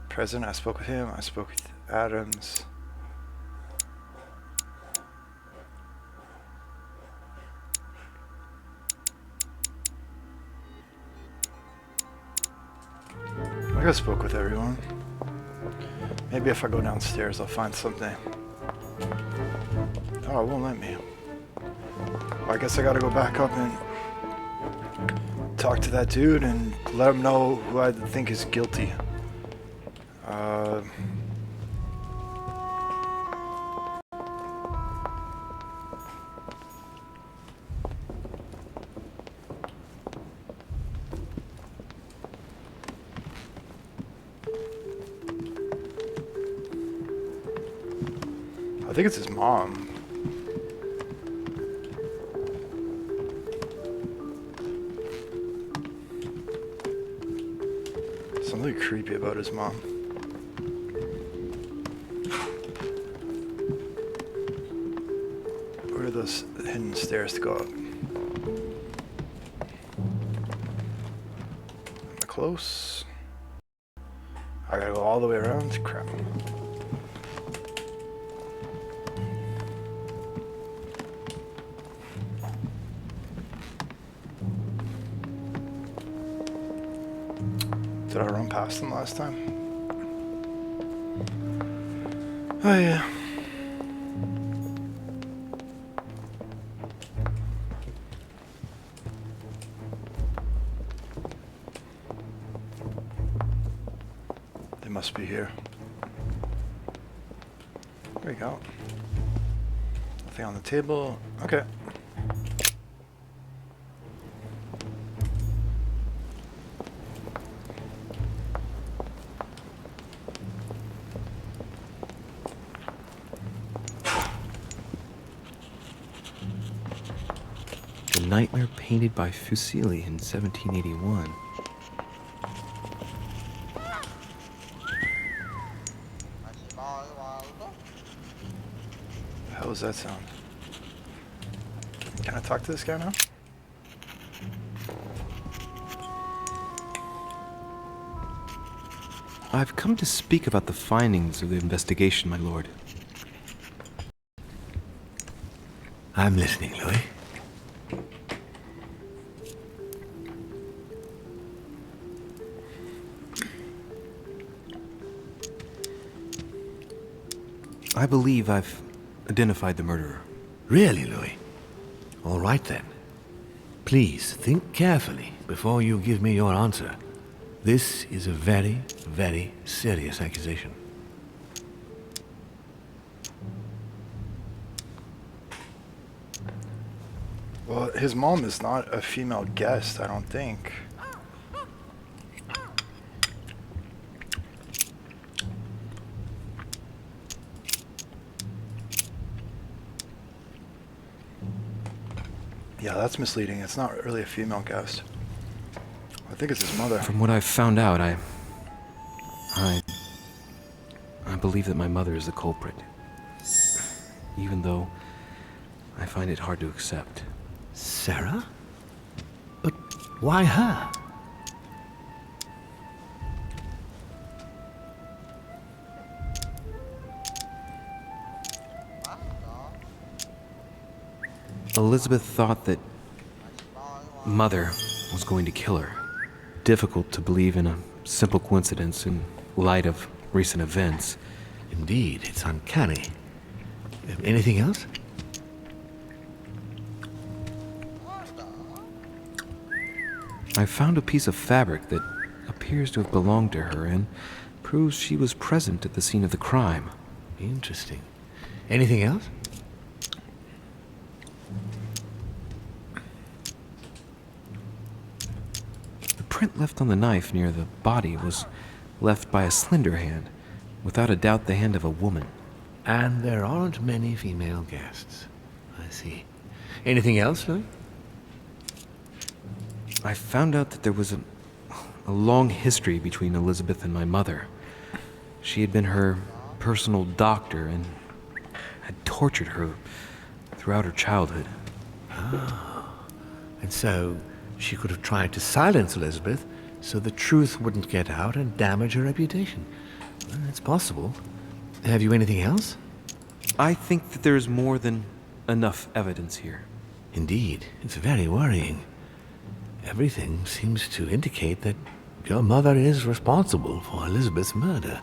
President, I spoke with him. I spoke with Adams. I guess I spoke with everyone. Maybe if I go downstairs, I'll find something. Oh, it won't let me. Well, I guess I gotta go back up and talk to that dude and let him know who I think is guilty. I think it's his mom. Something creepy about his mom. Where are those hidden stairs to go up? Am I close? I gotta go all the way around? Crap. Did I run past them last time? Oh yeah. They must be here. There we go. Nothing on the table. Okay. Nightmare painted by Fuseli in 1781. How does that sound? Can I talk to this guy now? I've come to speak about the findings of the investigation, my lord. I'm listening, Louis. I believe I've identified the murderer. Really, Louis? All right then. Please think carefully before you give me your answer. This is a very, very serious accusation. Well, his mom is not a female guest, I don't think. Yeah, that's misleading. It's not really a female guest. I think it's his mother. From what I've found out, I believe that my mother is the culprit. Even though I find it hard to accept. Sarah? But why her? Elizabeth thought that Mother was going to kill her. Difficult to believe in a simple coincidence in light of recent events. Indeed, it's uncanny. Anything else? I found a piece of fabric that appears to have belonged to her and proves she was present at the scene of the crime. Interesting. Anything else? The print left on the knife near the body was left by a slender hand, without a doubt the hand of a woman. And there aren't many female guests. I see. Anything else, Louis? I found out that there was a long history between Elizabeth and my mother. She had been her personal doctor and had tortured her throughout her childhood. Ah. And so she could have tried to silence Elizabeth so the truth wouldn't get out and damage her reputation. Well, it's possible. Have you anything else? I think that there's more than enough evidence here. Indeed, it's very worrying. Everything seems to indicate that your mother is responsible for Elizabeth's murder.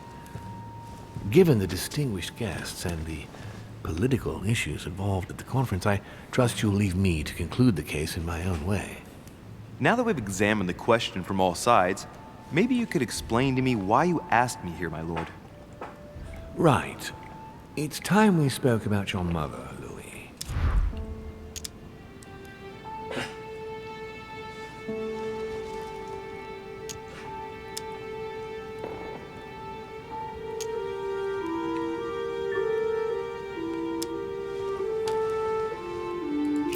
Given the distinguished guests and the political issues involved at the conference, I trust you'll leave me to conclude the case in my own way. Now that we've examined the question from all sides, maybe you could explain to me why you asked me here, my lord. Right. It's time we spoke about your mother, Louis.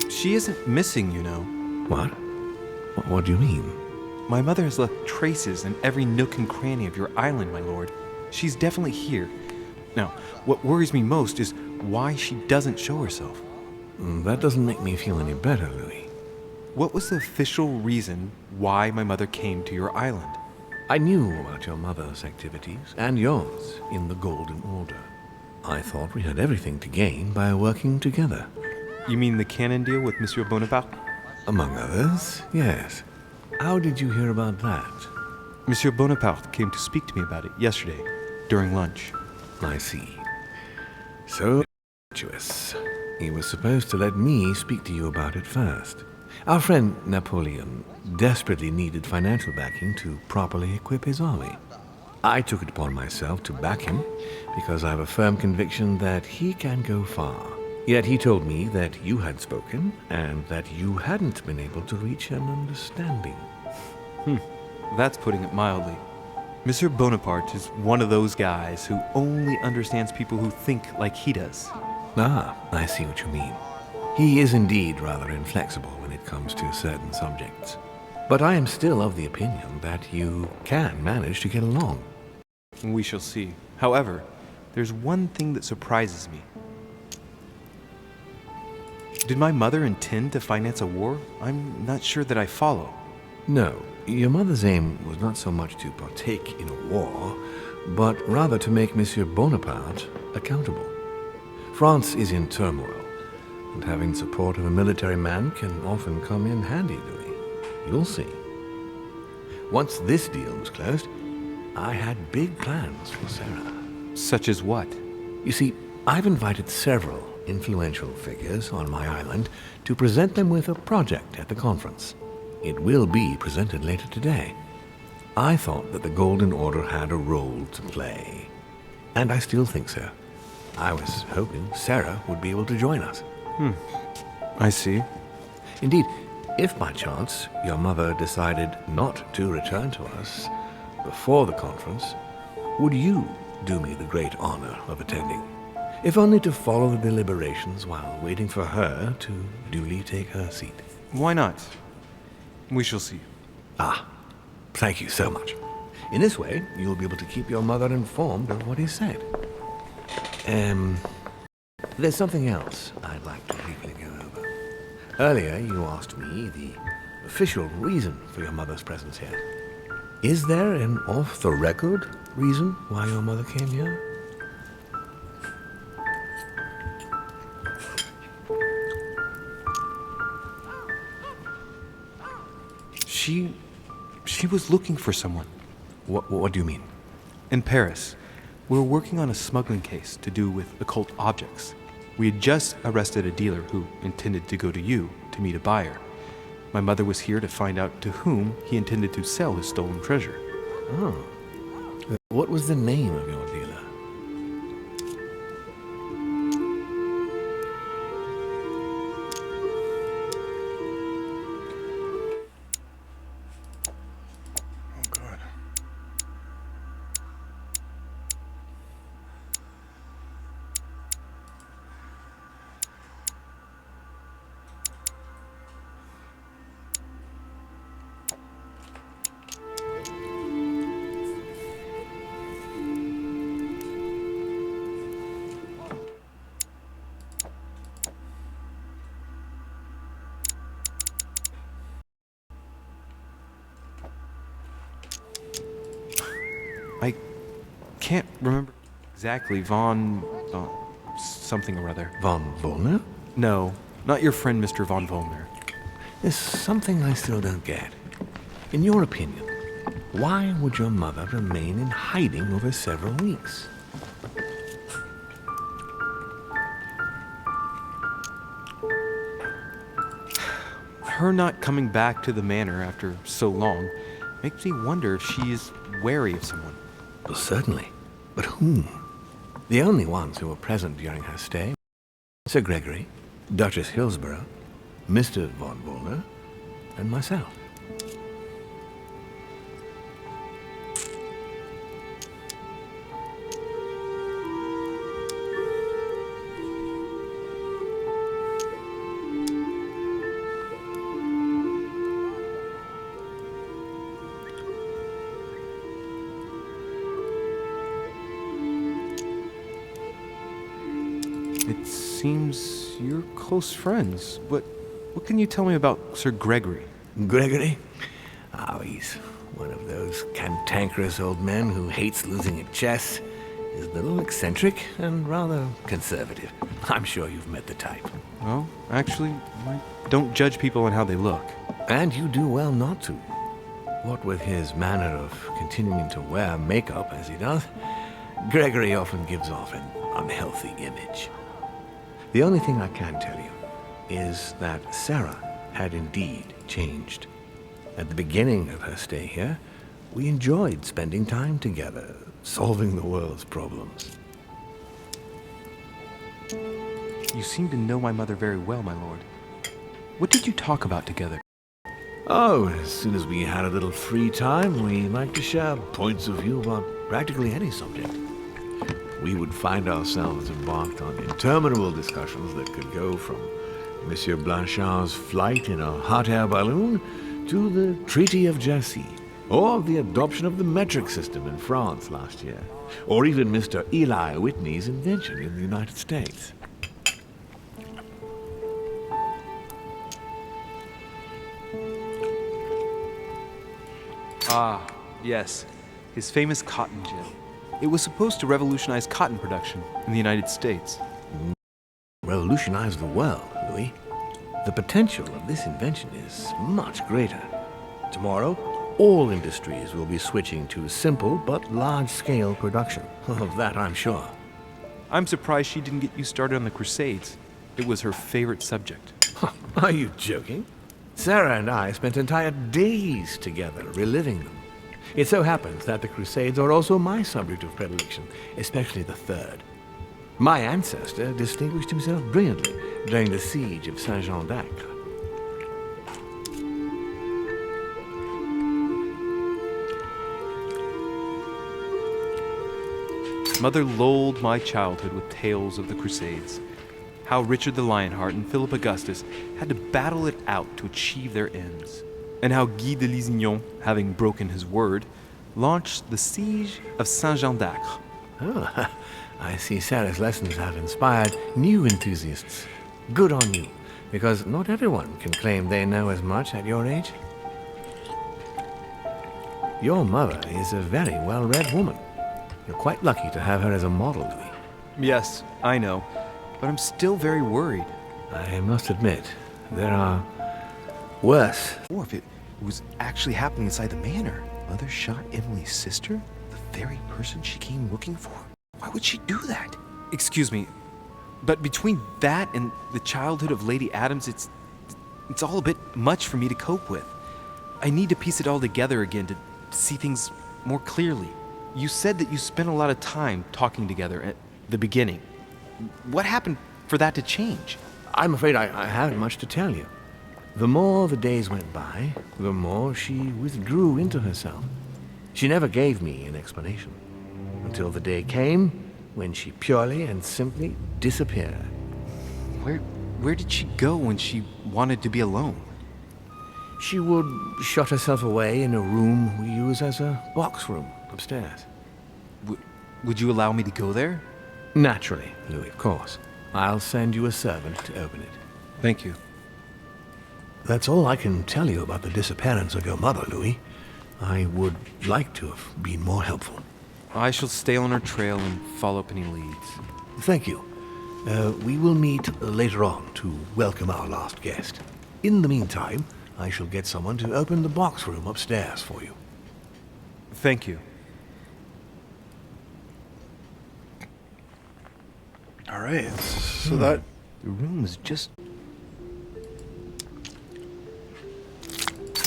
She isn't missing, you know. What? What do you mean? My mother has left traces in every nook and cranny of your island, my lord. She's definitely here. Now, what worries me most is why she doesn't show herself. That doesn't make me feel any better, Louis. What was the official reason why my mother came to your island? I knew about your mother's activities, and yours, in the Golden Order. I thought we had everything to gain by working together. You mean the canon deal with Monsieur Bonaparte? Among others, yes. How did you hear about that? Monsieur Bonaparte came to speak to me about it yesterday, during lunch. I see. So virtuous. He was supposed to let me speak to you about it first. Our friend Napoleon desperately needed financial backing to properly equip his army. I took it upon myself to back him because I have a firm conviction that he can go far. Yet he told me that you had spoken and that you hadn't been able to reach an understanding. That's putting it mildly. Monsieur Bonaparte is one of those guys who only understands people who think like he does. Ah, I see what you mean. He is indeed rather inflexible when it comes to certain subjects. But I am still of the opinion that you can manage to get along. We shall see. However, there's one thing that surprises me. Did my mother intend to finance a war? I'm not sure that I follow. No, your mother's aim was not so much to partake in a war, but rather to make Monsieur Bonaparte accountable. France is in turmoil, and having support of a military man can often come in handy, Louis. You'll see. Once this deal was closed, I had big plans for Sarah. Such as what? You see, I've invited several influential figures on my island to present them with a project at the conference. It will be presented later today. I thought that the Golden Order had a role to play. And I still think so. I was hoping Sarah would be able to join us. I see. Indeed, if by chance your mother decided not to return to us before the conference, would you do me the great honor of attending? If only to follow the deliberations while waiting for her to duly take her seat. Why not? We shall see. Ah, thank you so much. In this way, you'll be able to keep your mother informed of what is said. There's something else I'd like to briefly go over. Earlier, you asked me the official reason for your mother's presence here. Is there an off-the-record reason why your mother came here? She was looking for someone. What do you mean? In Paris, we were working on a smuggling case to do with occult objects. We had just arrested a dealer who intended to go to you to meet a buyer. My mother was here to find out to whom he intended to sell his stolen treasure. Oh. What was the name of your dealer? I can't remember exactly. Von something or other. Von Wollner? No, not your friend, Mr. Von Wollner. There's something I still don't get. In your opinion, why would your mother remain in hiding over several weeks? Her not coming back to the manor after so long makes me wonder if she is wary of someone. Well, certainly. But whom? The only ones who were present during her stay were Sir Gregory, Duchess Hillsborough, Mr. Von Wollner, and myself. It seems you're close friends. What can you tell me about Sir Gregory? Gregory? Oh, he's one of those cantankerous old men who hates losing at chess. He's a little eccentric and rather conservative. I'm sure you've met the type. Well, actually, I don't judge people on how they look. And you do well not to. What with his manner of continuing to wear makeup as he does, Gregory often gives off an unhealthy image. The only thing I can tell you is that Sarah had indeed changed. At the beginning of her stay here, we enjoyed spending time together, solving the world's problems. You seem to know my mother very well, my lord. What did you talk about together? Oh, as soon as we had a little free time, we liked to share points of view about practically any subject. We would find ourselves embarked on interminable discussions that could go from Monsieur Blanchard's flight in a hot air balloon, to the Treaty of Jassy, or the adoption of the metric system in France last year, or even Mr. Eli Whitney's invention in the United States. Ah, yes. His famous cotton gin. It was supposed to revolutionize cotton production in the United States. Revolutionize the world, Louis. The potential of this invention is much greater. Tomorrow, all industries will be switching to simple but large-scale production. Of that, I'm sure. I'm surprised she didn't get you started on the Crusades. It was her favorite subject. Are you joking? Sarah and I spent entire days together reliving them. It so happens that the Crusades are also my subject of predilection, especially the third. My ancestor distinguished himself brilliantly during the siege of Saint-Jean d'Acre. Mother lulled my childhood with tales of the Crusades. How Richard the Lionheart and Philip Augustus had to battle it out to achieve their ends. And how Guy de Lusignan, having broken his word, launched the siege of Saint-Jean d'Acre. Oh, I see Sarah's lessons have inspired new enthusiasts. Good on you, because not everyone can claim they know as much at your age. Your mother is a very well-read woman. You're quite lucky to have her as a model, Louis. Yes, I know, but I'm still very worried. I must admit, there are worse. Or if it was actually happening inside the manor. Mother shot Emily's sister? The very person she came looking for? Why would she do that? Excuse me, but between that and the childhood of Lady Adams, it's all a bit much for me to cope with. I need to piece it all together again to see things more clearly. You said that you spent a lot of time talking together at the beginning. What happened for that to change? I'm afraid I haven't much to tell you. The more the days went by, the more she withdrew into herself. She never gave me an explanation, until the day came when she purely and simply disappeared. Where did she go when she wanted to be alone? She would shut herself away in a room we use as a box room upstairs. Would you allow me to go there? Naturally, Louis, of course. I'll send you a servant to open it. Thank you. That's all I can tell you about the disappearance of your mother, Louis. I would like to have been more helpful. I shall stay on her trail and follow up any leads. Thank you. We will meet later on to welcome our last guest. In the meantime, I shall get someone to open the box room upstairs for you. Thank you. All right, so that... The room is just...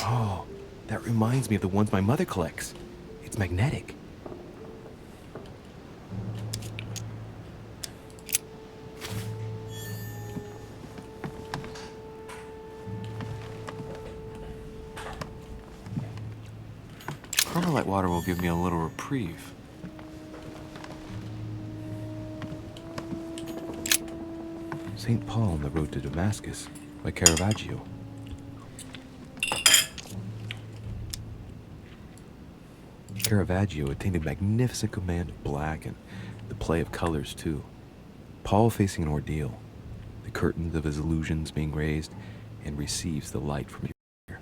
Oh, that reminds me of the ones my mother collects. It's magnetic. Carmelite water will give me a little reprieve. St. Paul on the Road to Damascus by Caravaggio. Caravaggio attained a magnificent command of black and the play of colors too. Paul facing an ordeal, the curtains of his illusions being raised, and receives the light from here.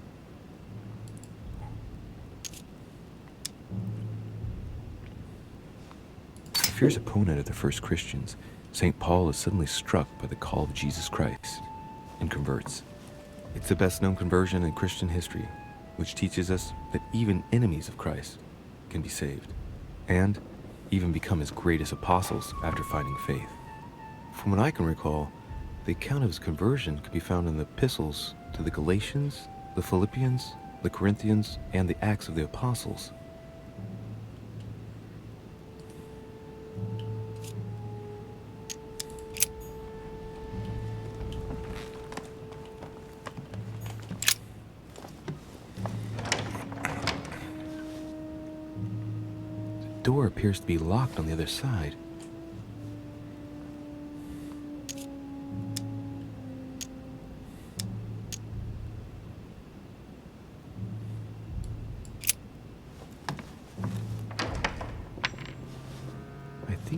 A fierce opponent of the first Christians, St. Paul is suddenly struck by the call of Jesus Christ and converts. It's the best known conversion in Christian history, which teaches us that even enemies of Christ can be saved, and even become his greatest apostles after finding faith. From what I can recall, the account of his conversion can be found in the epistles to the Galatians, the Philippians, the Corinthians, and the Acts of the Apostles. The door appears to be locked on the other side.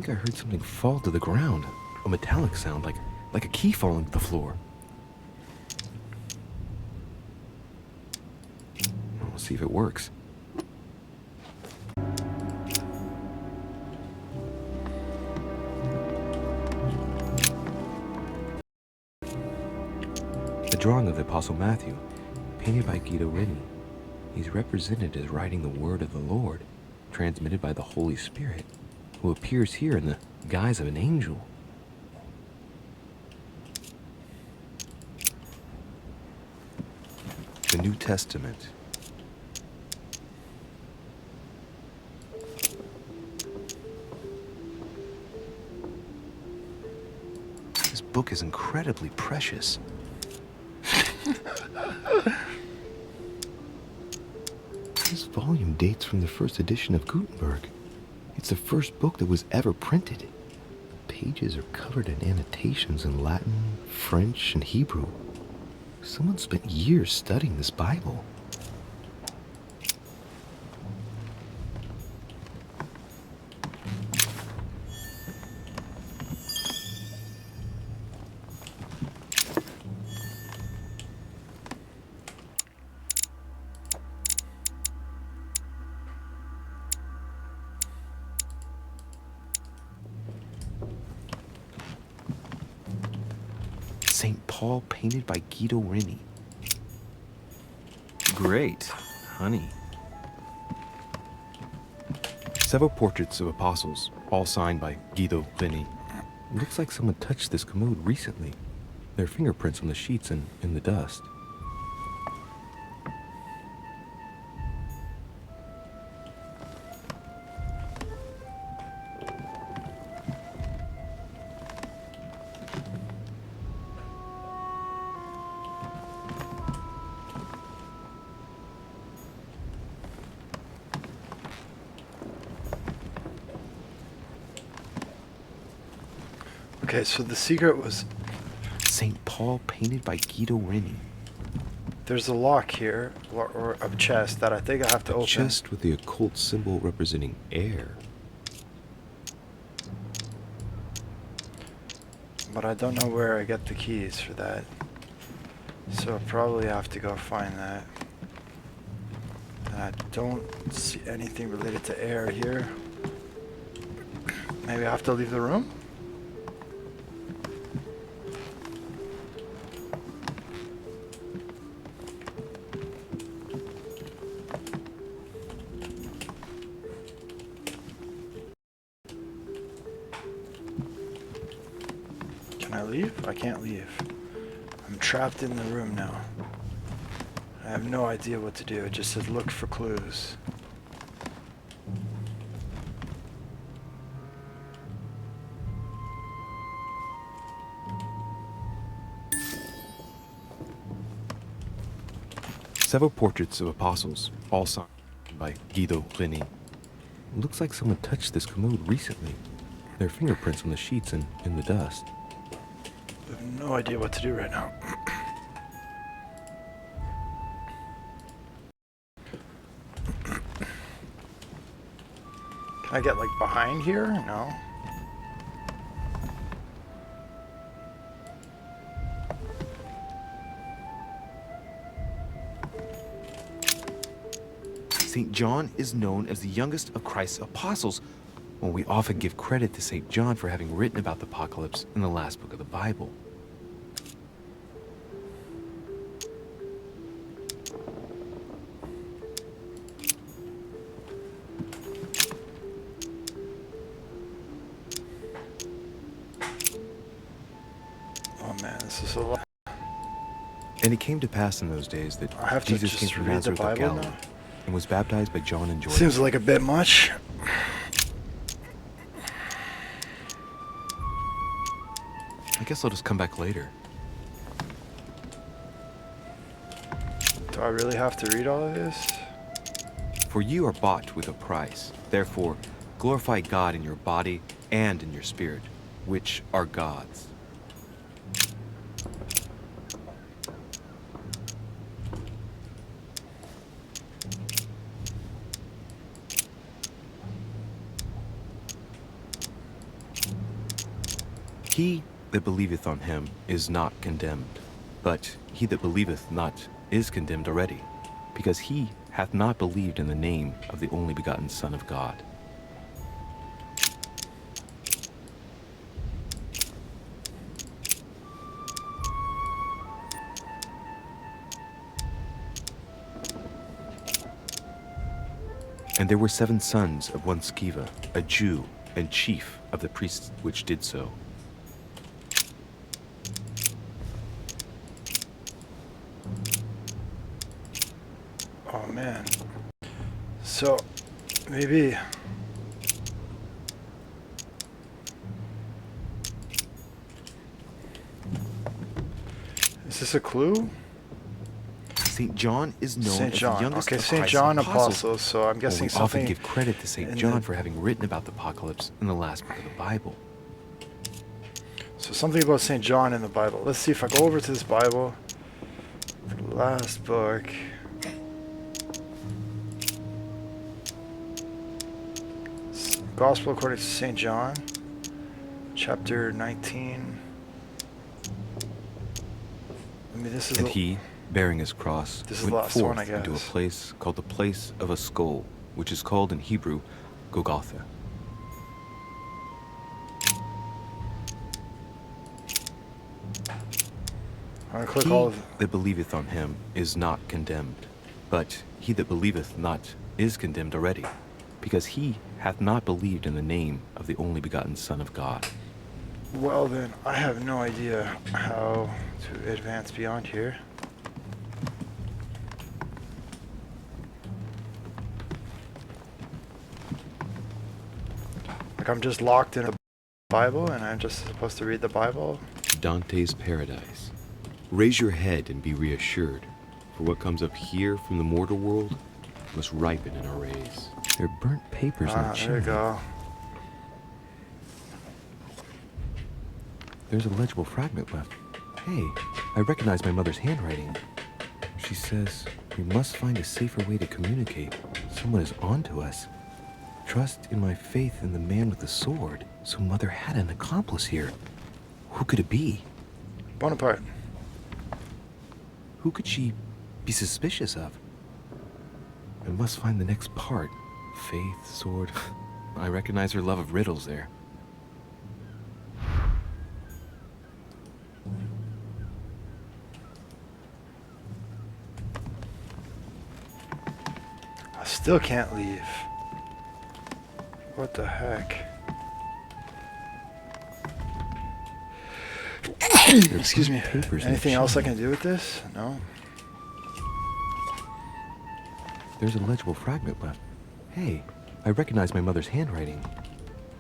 think I heard something fall to the ground. A metallic sound, like a key falling to the floor. We'll see if it works. A drawing of the Apostle Matthew, painted by Guido Reni. He's represented as writing the word of the Lord, transmitted by the Holy Spirit, who appears here in the guise of an angel. The New Testament. This book is incredibly precious. This volume dates from the first edition of Gutenberg. It's the first book that was ever printed. The pages are covered in annotations in Latin, French, and Hebrew. Someone spent years studying this Bible. St. Paul painted by Guido Reni. Great, honey. Several portraits of apostles, all signed by Guido Reni. Looks like someone touched this commode recently. There are fingerprints on the sheets and in the dust. Okay, so the secret was St. Paul painted by Guido Reni. there's a lock here, or a chest that I think I have to A open. chest with the occult symbol representing air. But I don't know where I get the keys for that. So I probably have to go find that. And I don't see anything related to air here. Maybe I have to leave the room? Can I leave? I can't leave. I'm trapped in the room now. I have no idea what to do. It just said look for clues. Several portraits of apostles, all signed by Guido Reni. Looks like someone touched this commode recently. There are fingerprints on the sheets and in the dust. I have no idea what to do right now. Can I get like behind here? No. St. John is known as the youngest of Christ's apostles, when we often give credit to St. John for having written about the apocalypse in the last book of the Bible. Oh man, this is a lot. And it came to pass in those days that I have to Jesus just came from read the Nazareth of Bible Galilee now? and was baptized by John in Jordan. Seems like a bit much. I guess I'll just come back later. Do I really have to read all of this? For you are bought with a price. Therefore, glorify God in your body and in your spirit, which are God's. He that believeth on him is not condemned, but he that believeth not is condemned already, because he hath not believed in the name of the only begotten Son of God. And there were 7 sons of one Sceva, a Jew, and chief of the priests which did so. Oh man. So, maybe... Is this a clue? St. John is known St. as John. the youngest Okay, of St. Christ's John apostles. Apostles, so I'm guessing we something often give credit to St. in John the- for having written about the apocalypse in the last book of the Bible. So something about St. John in the Bible. Let's see if I go over to this Bible. The last book. Gospel according to St. John, chapter 19. I mean, this is And the- he, bearing his cross, This is the went last one, forth I into a guess. place called the place of a skull, which is called in Hebrew Golgotha. I'm gonna click He all of that believeth on him is not condemned, but he that believeth not is condemned already, because he hath not believed in the name of the only begotten Son of God. Well then, I have no idea how to advance beyond here. Like I'm just locked in a Bible and I'm just supposed to read the Bible? Dante's Paradise. Raise your head and be reassured, for what comes up here from the mortal world must ripen in our rays. There are burnt papers in the There chimney. you go. There's a legible fragment left. Hey, I recognize my mother's handwriting. She says, we must find a safer way to communicate. Someone is on to us. Trust in my faith in the man with the sword. So Mother had an accomplice here. Who could it be? Bonaparte. Who could she be suspicious of? I must find the next part. Faith, sword. I recognize her love of riddles there. I still can't leave. What the heck? Excuse me. Papers in the Anything else I chimney. can do with this? No? There's a legible fragment left. Hey, I recognize my mother's handwriting.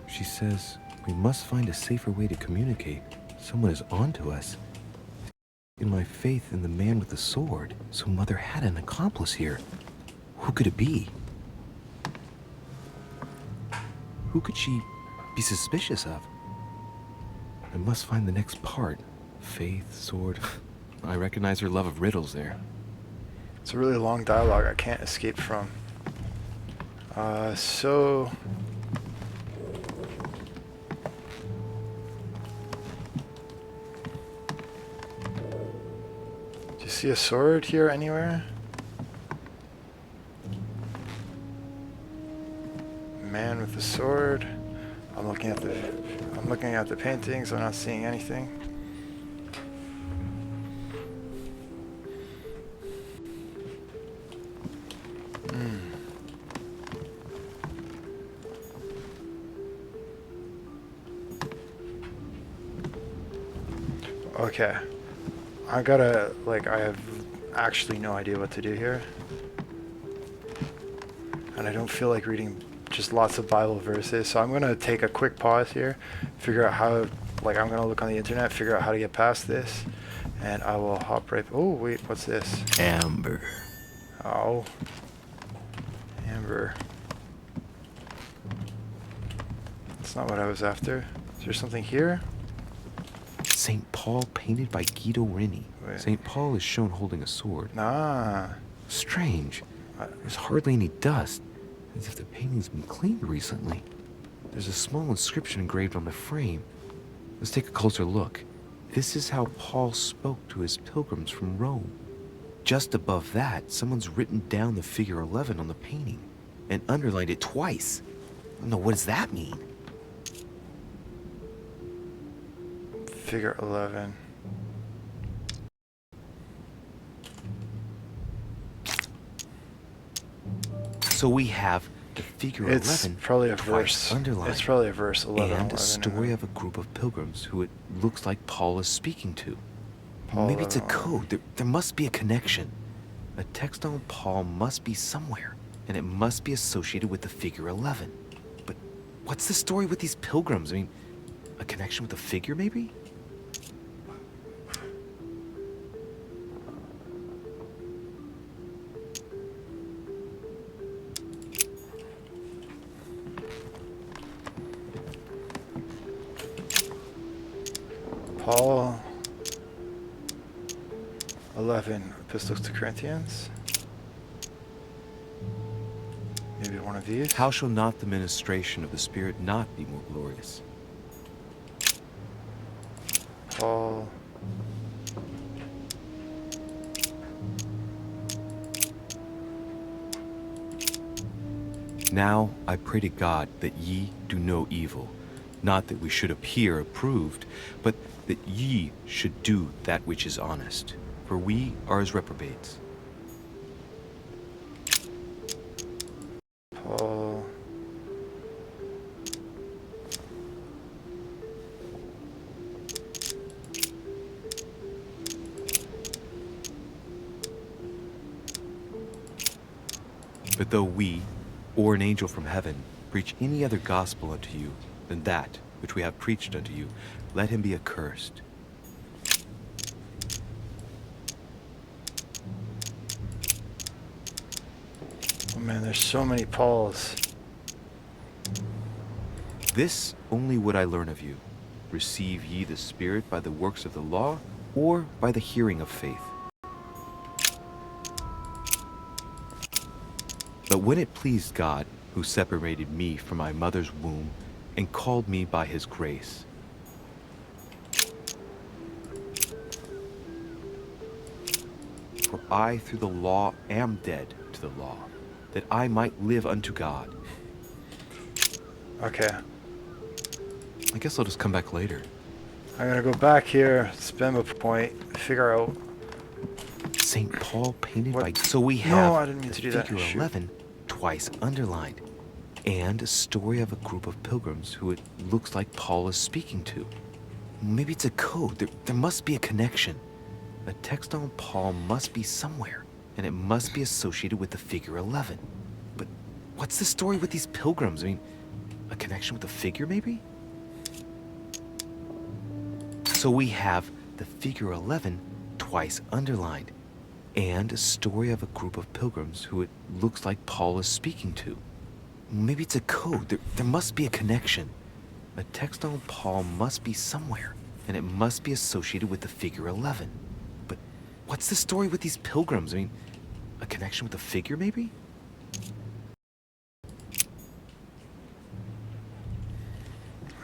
She says, we must find a safer way to communicate. Someone is on to us. In my faith in the man with the sword. So Mother had an accomplice here. Who could it be? Who could she be suspicious of? I must find the next part. Faith, sword. I recognize her love of riddles there. It's a really long dialogue I can't escape from. So... Do you see a sword here anywhere? Man with the sword. I'm looking at the paintings, I'm not seeing anything. Okay. I have actually no idea what to do here. And I don't feel like reading just lots of Bible verses, so I'm gonna take a quick pause here, figure out how, I'm gonna look on the internet, figure out how to get past this, and I will hop right, oh wait, what's this? Amber. Oh. Amber. That's not what I was after. Is there something here? St. Paul painted by Guido Reni. Wait. St. Paul is shown holding a sword. Ah. Strange. There's hardly any dust, as if the painting's been cleaned recently. There's a small inscription engraved on the frame. Let's take a closer look. This is how Paul spoke to his pilgrims from Rome. Just above that, someone's written down the figure 11 on the painting and underlined it twice. No, what does that mean? Figure 11. So we have the figure It's 11 probably a twice verse. underlined. It's probably a verse 11. And a 11, story of a group of pilgrims who it looks like Paul is speaking to. Maybe it's a 11. code. There must be a connection. A text on Paul must be somewhere, and it must be associated with the figure 11. But what's the story with these pilgrims? I mean, a connection with the figure, maybe? Paul 11, Epistles to Corinthians. Maybe one of these. How shall not the ministration of the Spirit not be more glorious? Paul. Now I pray to God that ye do no evil, not that we should appear approved, but that ye should do that which is honest, for we are as reprobates. Paul. But though we, or an angel from heaven, preach any other gospel unto you than that which we have preached unto you, let him be accursed. Oh man, there's so many Pauls. This only would I learn of you. Receive ye the Spirit by the works of the law, or by the hearing of faith? But when it pleased God, who separated me from my mother's womb, and called me by his grace. For I through the law am dead to the law, that I might live unto God. Okay. I guess I'll just come back later. I'm gonna go back here, spin a point, figure out. St. Paul painted What? by... So we No, have I didn't mean the to do that. figure Shoot. 11 twice underlined, and a story of a group of pilgrims who it looks like Paul is speaking to. Maybe it's a code. There must be a connection. A text on Paul must be somewhere, and it must be associated with the figure 11. But what's the story with these pilgrims? I mean, a connection with the figure, maybe? So we have the figure 11 twice underlined, and a story of a group of pilgrims who it looks like Paul is speaking to. Maybe it's a code. There must be a connection. A text on Paul must be somewhere, and it must be associated with the figure 11. But what's the story with these pilgrims? I mean, a connection with the figure, maybe?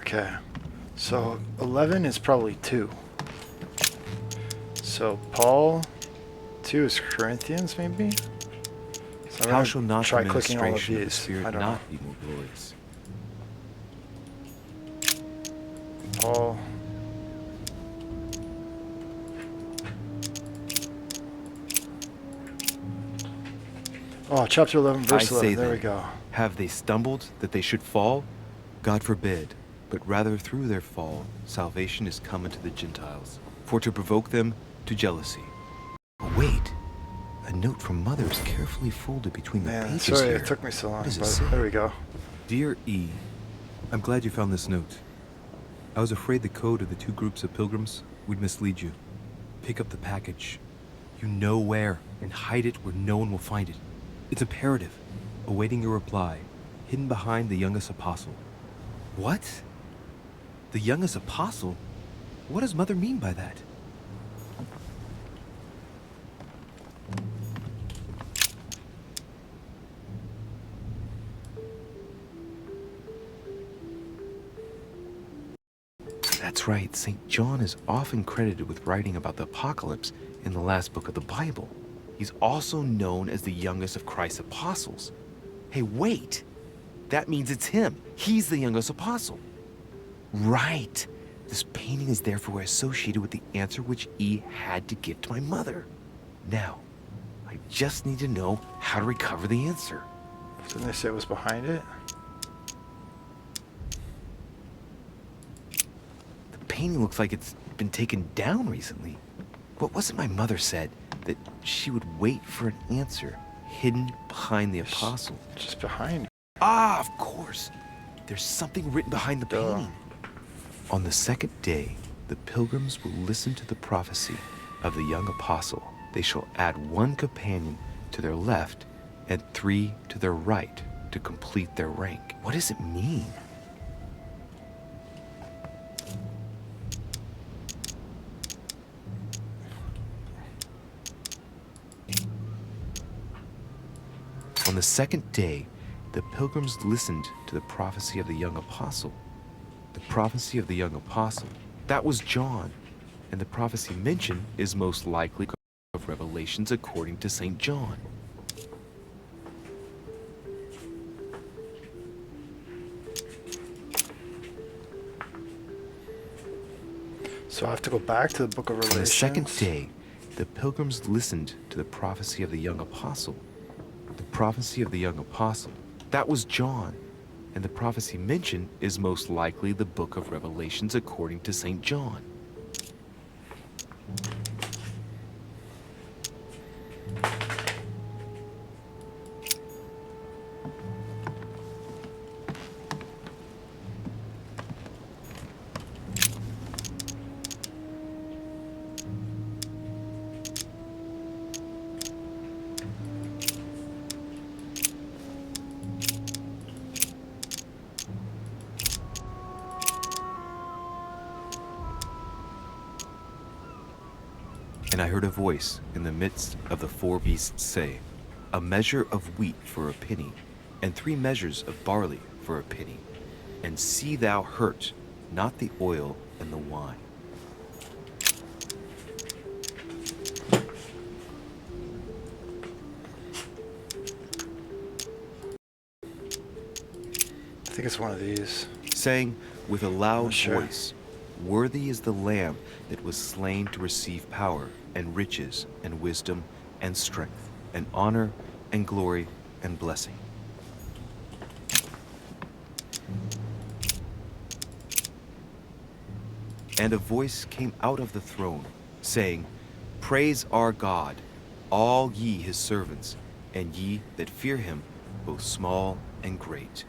Okay. So 11 is probably 2. So Paul, 2 is Corinthians, maybe? So I'm How gonna shall not try the clicking all of ministration of the these. Spirit I don't not be more glorious? know. Paul. Oh, chapter 11, verse I 11. say There we then, go. have they stumbled that they should fall? God forbid, but rather through their fall, salvation is come unto the Gentiles, for to provoke them to jealousy. Oh, wait, a note from Mother is carefully folded between the Man, pages sorry here. it took me so long, What does it but say? there we go. Dear E, I'm glad you found this note. I was afraid the code of the two groups of pilgrims would mislead you. Pick up the package. You know where, and hide it where no one will find it. It's imperative. Awaiting your reply, hidden behind the youngest apostle. What? The youngest apostle? What does Mother mean by that? That's That's right, St. John is often credited with writing about the apocalypse in the last book of the Bible. He's also known as the youngest of Christ's apostles. Hey, wait! That means it's him. He's the youngest apostle. Right. This painting is therefore associated with the answer which E had to give to my mother. Now, I just need to know how to recover the answer. Didn't they say it was behind it? The painting looks like it's been taken down recently. What was it my mother said? That she would wait for an answer hidden behind the apostle. Just behind. Ah, of course. There's something written behind the painting. On the second day, the pilgrims will listen to the prophecy of the young apostle. They shall add 1 companion to their left and 3 to their right to complete their rank. What does it mean? On the second day, the pilgrims listened to the prophecy of the young apostle. The prophecy of the young apostle, that was John. And the prophecy mentioned is most likely of Revelations according to St. John. So I have to go back to the book of Revelations. On the second day, the pilgrims listened to the prophecy of the young apostle. The prophecy of the young apostle, that was John. And the prophecy mentioned is most likely the book of Revelations according to St. John. And I heard a voice in the midst of the 4 beasts say, a measure of wheat for a penny, and 3 measures of barley for a penny. And see thou hurt not the oil and the wine. I think it's one of these. Saying with a loud voice, worthy is the Lamb that was slain to receive power and riches and wisdom and strength and honor and glory and blessing. And a voice came out of the throne, saying, praise our God, all ye his servants, and ye that fear him, both small and great.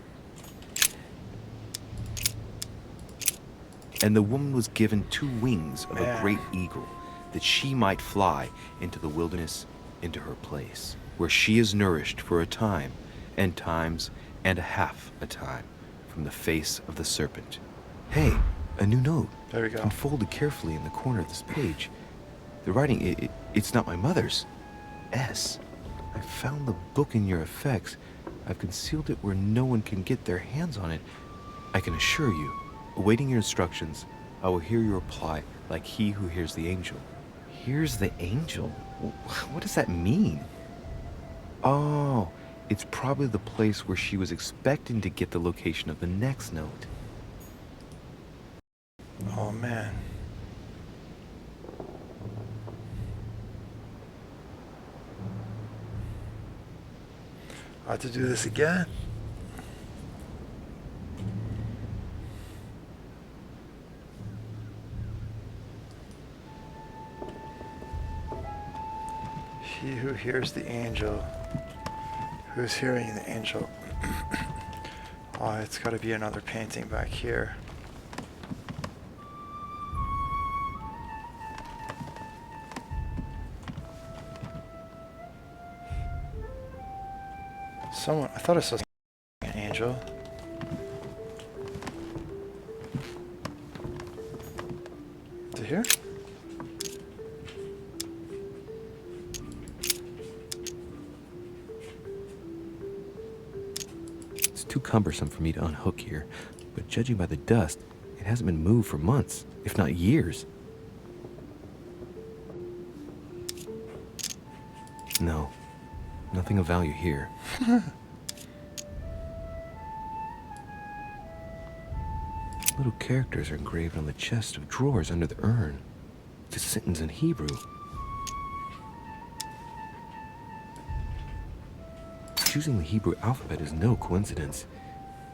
And the woman was given 2 wings of a great eagle, that she might fly into the wilderness, into her place, where she is nourished for a time, and times, and a half a time, from the face of the serpent. Hey, a new note. There we go. Unfolded carefully in the corner of this page. The writing, it's not my mother's. S. I found the book in your effects. I've concealed it where no one can get their hands on it. I can assure you, awaiting your instructions, I will hear your reply like he who hears the angel. Hears the angel? What does that mean? Oh, it's probably the place where she was expecting to get the location of the next note. Oh, man. I have to do this again. He who hears the angel. Who's hearing the angel? Oh, it's got to be another painting back here. Someone, I thought I saw an angel. Is it here? It's too cumbersome for me to unhook here, but judging by the dust, it It hasn't been moved for months, if not years. No, nothing of value here. Little characters are engraved on the chest of drawers under the urn. It's a sentence in Hebrew. Choosing the Hebrew alphabet is no coincidence.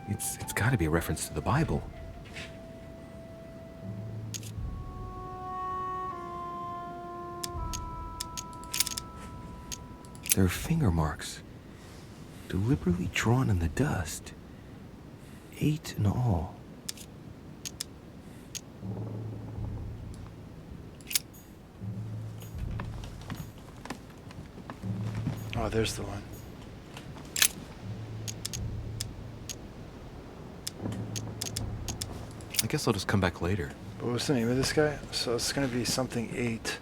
It's got to be a reference to the Bible. There are finger marks, deliberately drawn in the dust. 8 in all. Oh, there's the one. I guess I'll just come back later. What was the name of this guy? So it's gonna be something 8.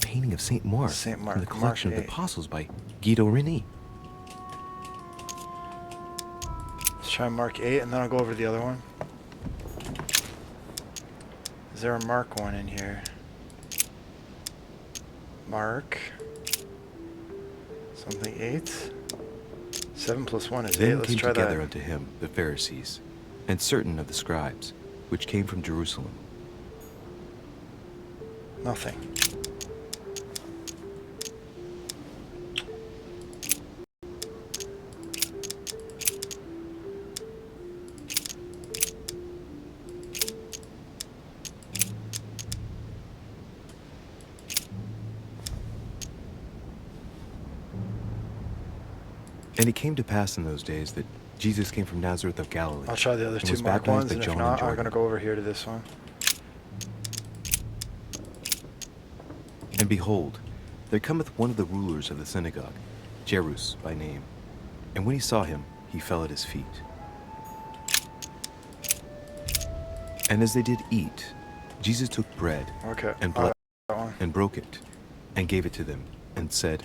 Painting of Saint Mark. Saint Mark. From the collection Mark of the 8. Apostles by Guido Reni. Let's try Mark 8, and then I'll go over to the other one. Is there a Mark 1 in here? Mark. Something 8. 7 plus 1 is 8. Then Let's came try together that. unto him the Pharisees, and certain of the scribes, which came from Jerusalem. Nothing. And it came to pass in those days that Jesus came from Nazareth of Galilee. I'll try the other and two was Mark baptized ones, by and if John in not, I'm Jordan. gonna go over here to this one. And behold, there cometh one of the rulers of the synagogue, Jairus by name. And when he saw him, he fell at his feet. And as they did eat, Jesus took bread Okay, and blessed that one. and broke it, and gave it to them, and said,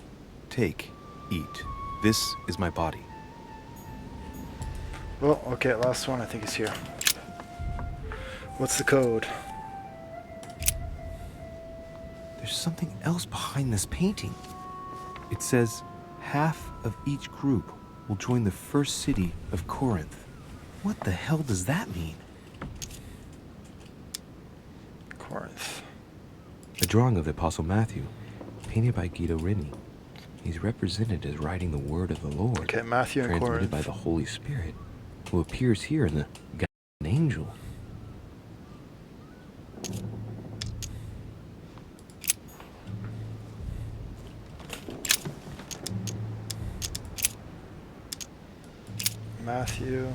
Take, eat. This is my body. Well, okay, last one I think is here. What's the code? There's something else behind this painting. It says, half of each group will join the first city of Corinth. What the hell does that mean? Corinth. A drawing of the Apostle Matthew, painted by Guido Reni. He's represented as writing the word of the Lord, Okay, Matthew and transmitted Corinth. by the Holy Spirit, who appears here in the guise of an angel. Matthew.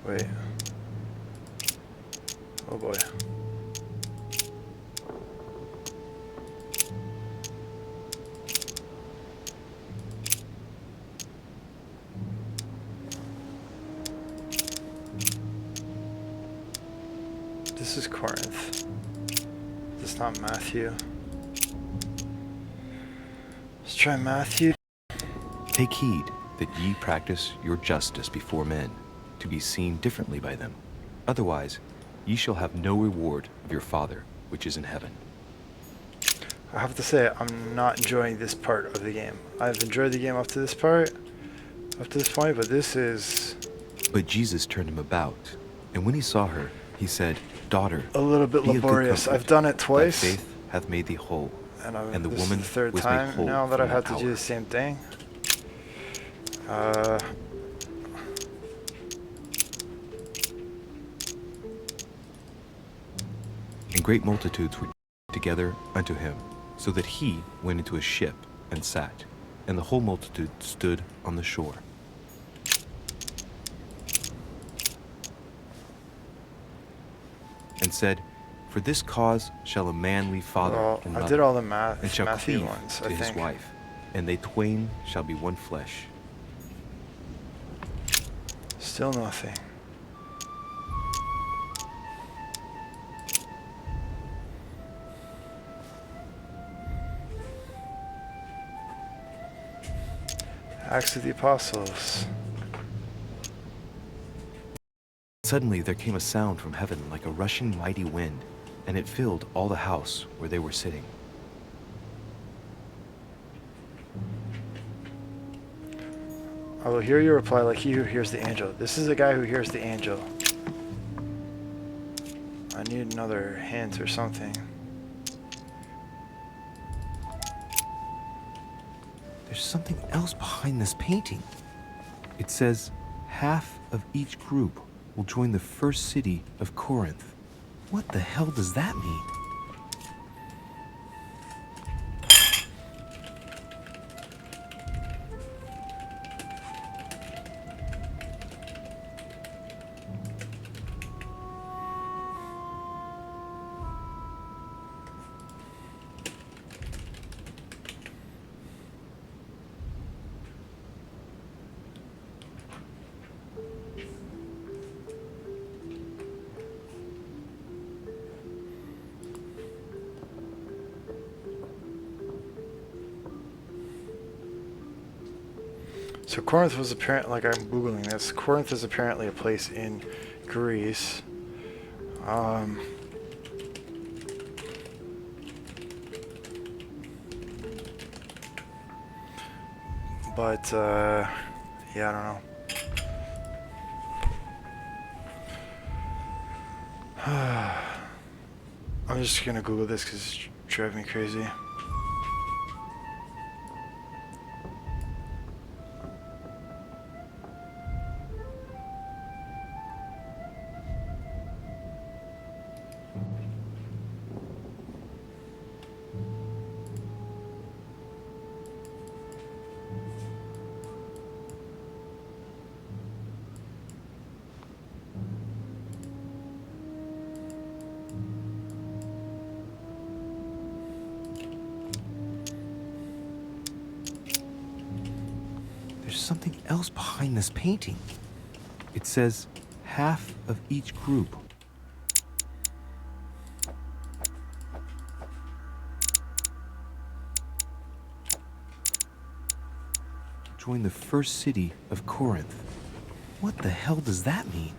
Wait. Oh boy. This is Corinth. This is not Matthew. Let's try Matthew. Take heed that ye practice your justice before men, to be seen differently by them. Otherwise, ye shall have no reward of your Father which is in heaven. I have to say, I'm not enjoying this part of the game. I've enjoyed the game up to this part, up to this point, but this is But Jesus turned him about, and when he saw her, he said, Daughter, a little bit be of good laborious. comfort. I've done it Thy twice, faith hath made thee whole. and the this woman is the third was made time whole now that from I've had that to do hour. the same thing. And great multitudes were together unto him, so that he went into a ship and sat, and the whole multitude stood on the shore. And said, For this cause shall a man leave father Well, and I mother, did all the and shall Matthew cleave ones, to I his think. wife, and they twain shall be one flesh. Still nothing. Acts of the Apostles. Suddenly there came a sound from heaven like a rushing mighty wind, and it filled all the house where they were sitting. I will hear your reply like he who hears the angel. This is the guy who hears the angel. I need another hint or something. There's something else behind this painting. It says, half of each group will join the first city of Corinth. What the hell does that mean? So Corinth was apparently, like I'm Googling this, Corinth is apparently a place in Greece. But, yeah, I don't know. I'm just gonna Google this because it's driving me crazy. There's something else behind this painting. It says, half of each group. Join the first city of Corinth. What the hell does that mean?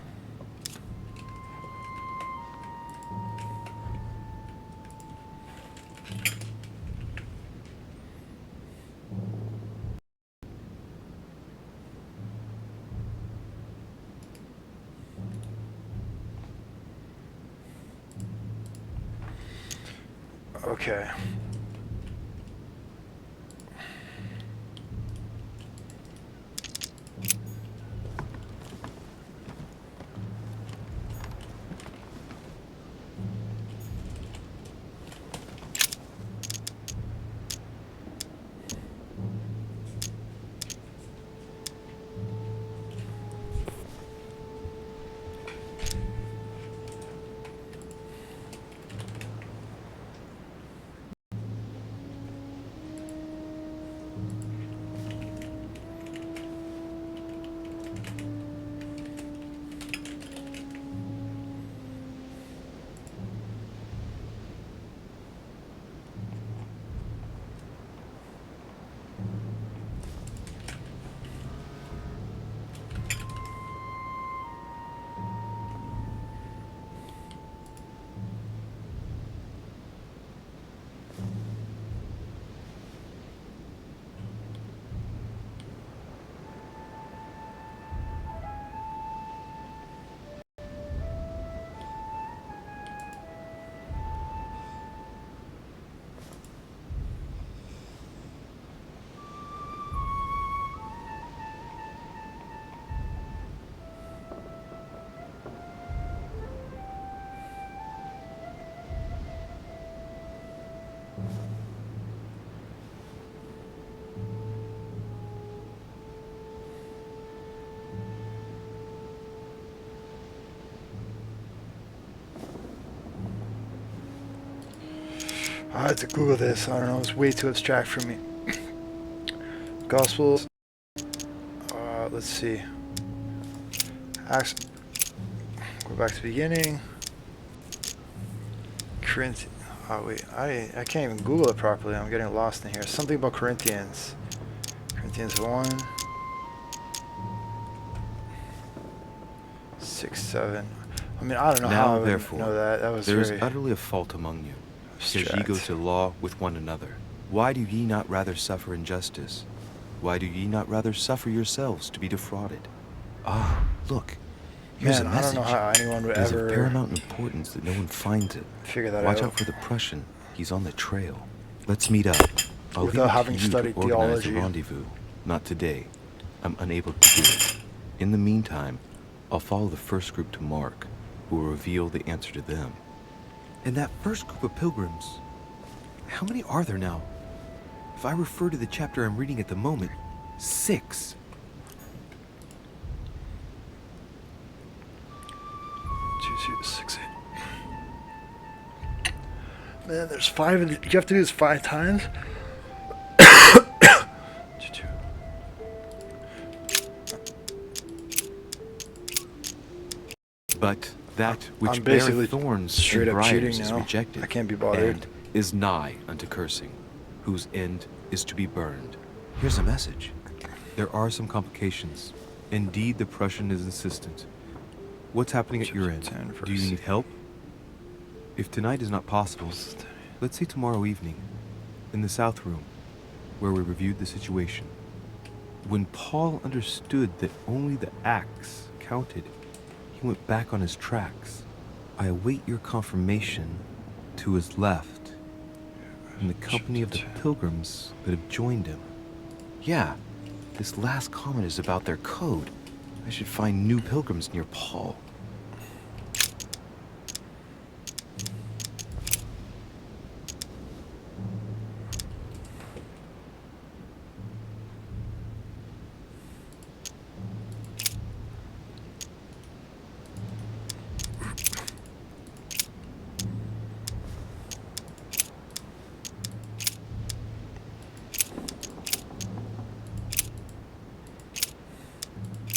Okay. I had to Google this. I don't know. It's way too abstract for me. Gospels. Let's see. Acts. Go back to the beginning. Corinthians. Oh wait, I can't even Google it properly. I'm getting lost in here. Something about Corinthians. Corinthians 1. 6, 7. I mean, I don't know how I Now, would therefore, know that. That was there is very utterly a fault among you, because ye abstract. go to law with one another. Why do ye not rather suffer injustice? Why do ye not rather suffer yourselves to be defrauded? Ah, look, here's Man, a I message. don't know how anyone would It is ever of paramount importance that no one finds it. figure that Watch out. out for the Prussian. He's on the trail. Let's meet up. I'll leave Without it to having you to studied organize theology. the rendezvous. Not today. I'm unable to do it. In the meantime, I'll follow the first group to Mark, who will reveal the answer to them. And that first group of pilgrims, how many are there now? If I refer to the chapter I'm reading at the moment, 6. Man, there's 5 of the, you have to do this 5 times? But that which I'm basically beareth thorns straight and up cheating briars is now. rejected. I can't be bothered. And is nigh unto cursing, whose end is to be burned. Here's a message. There are some complications. Indeed, the Prussian is insistent. What's happening at your end? Do you need help? If tonight is not possible, let's say tomorrow evening, in the South Room, where we reviewed the situation. When Paul understood that only the axe counted, he went back on his tracks. I await your confirmation to his left, in the company of the pilgrims that have joined him. Yeah, this last comment is about their code. I should find new pilgrims near Paul.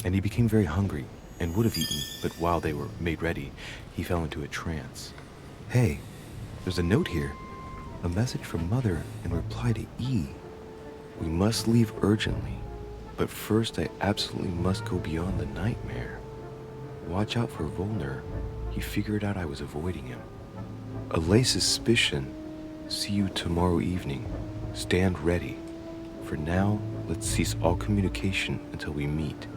And he became very hungry, and would have eaten, but while they were made ready, he fell into a trance. Hey, there's a note here. A message from Mother in reply to E. We must leave urgently, but first I absolutely must go beyond the nightmare. Watch out for Volner. He figured out I was avoiding him. Allay suspicion. See you tomorrow evening. Stand ready. For now, let's cease all communication until we meet.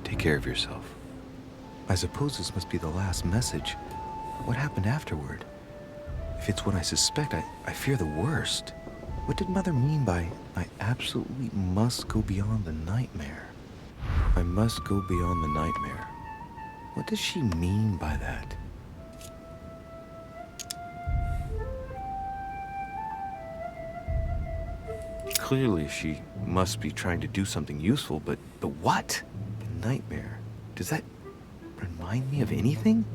Take care of yourself. I suppose this must be the last message. What happened afterward? If it's what I suspect, I fear the worst. What did Mother mean by, I absolutely must go beyond the nightmare? I must go beyond the nightmare. What does she mean by that? Clearly, she must be trying to do something useful, but what? Nightmare. Does that remind me of anything?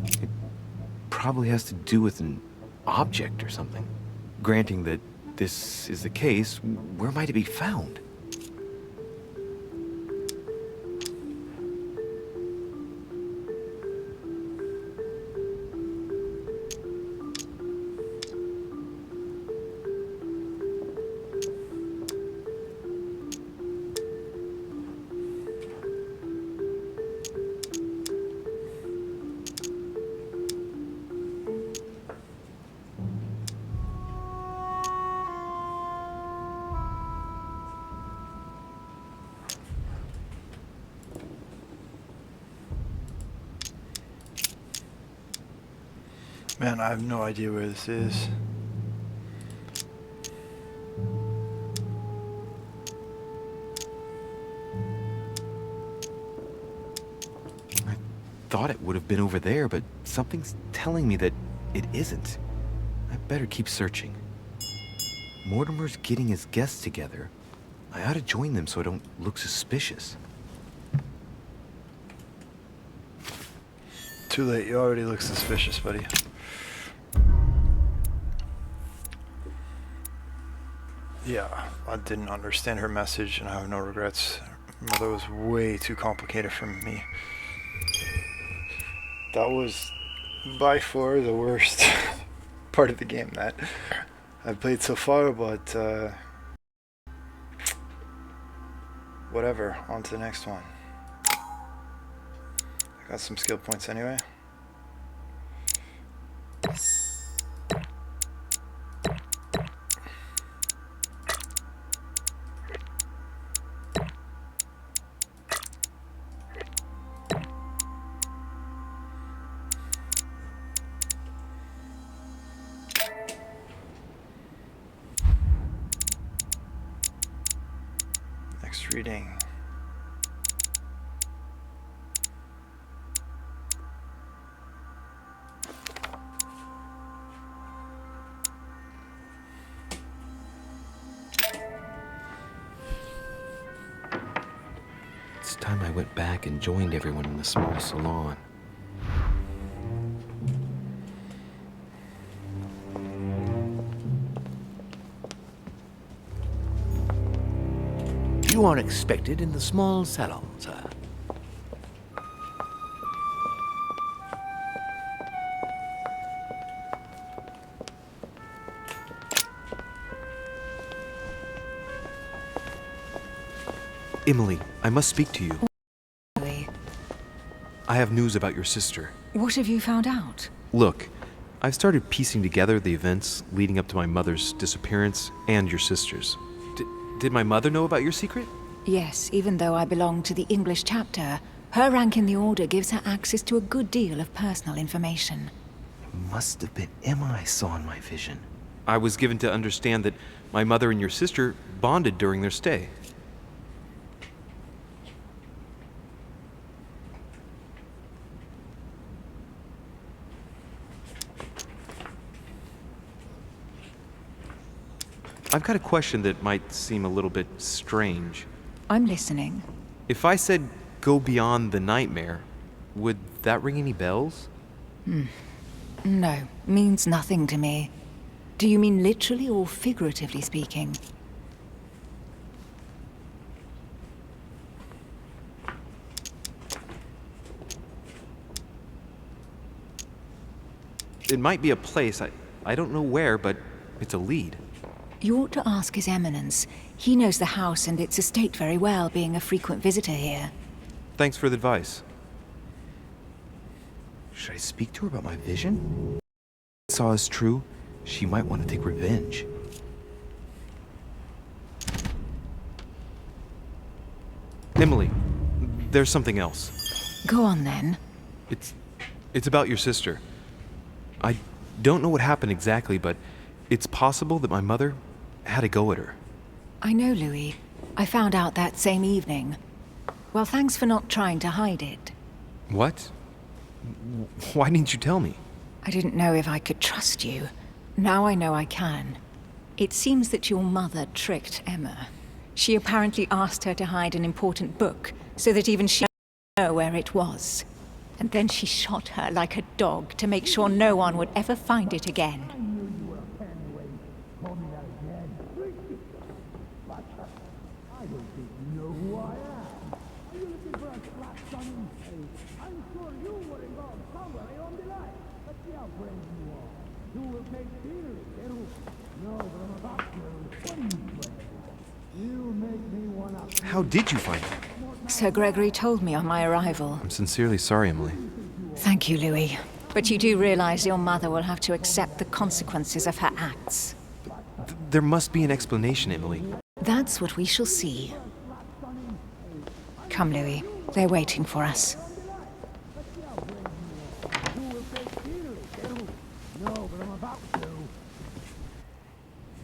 It probably has to do with an object or something. Granting that this is the case, where might it be found? Man, I have no idea where this is. I thought it would have been over there, but something's telling me that it isn't. I better keep searching. Mortimer's getting his guests together. I ought to join them so I don't look suspicious. Too late, you already look suspicious, buddy. Yeah, I didn't understand her message and I have no regrets. Mother was way too complicated for me. That was by far the worst part of the game, that. I've played so far, but whatever. On to the next one. I got some skill points anyway. Next reading. It's time I went back and joined everyone in the small salon. You are expected in the small salon, sir. Emily, I must speak to you. Louis, I have news about your sister. what have you found out? Look, I've started piecing together the events leading up to my mother's disappearance and your sister's. Did my mother know about your secret? Yes, even though I belong to the English chapter, her rank in the Order gives her access to a good deal of personal information. It must have been Emma I saw in my vision. I was given to understand that my mother and your sister bonded during their stay. I've got a question that might seem a little bit strange. I'm listening. If I said go beyond the nightmare, would that ring any bells? No, means nothing to me. Do you mean literally or figuratively speaking? It might be a place, I don't know where, but it's a lead. You ought to ask His Eminence. He knows the house and its estate very well, being a frequent visitor here. Thanks for the advice. Should I speak to her about my vision? If I saw is true, she might want to take revenge. Emily, there's something else. Go on then. It's about your sister. I don't know what happened exactly, but it's possible that my mother had a go at her. I know, Louis. I found out that same evening. Well, thanks for not trying to hide it. What? Why didn't you tell me? I didn't know if I could trust you. Now I know I can. It seems that your mother tricked Emma. She apparently asked her to hide an important book, so that even she didn't know where it was. And then she shot her like a dog to make sure no one would ever find it again. How did you find it? Sir Gregory told me on my arrival. I'm sincerely sorry, Emily. Thank you, Louis. But you do realize your mother will have to accept the consequences of her acts. There must be an explanation, Emily. That's what we shall see. Come, Louis. They're waiting for us.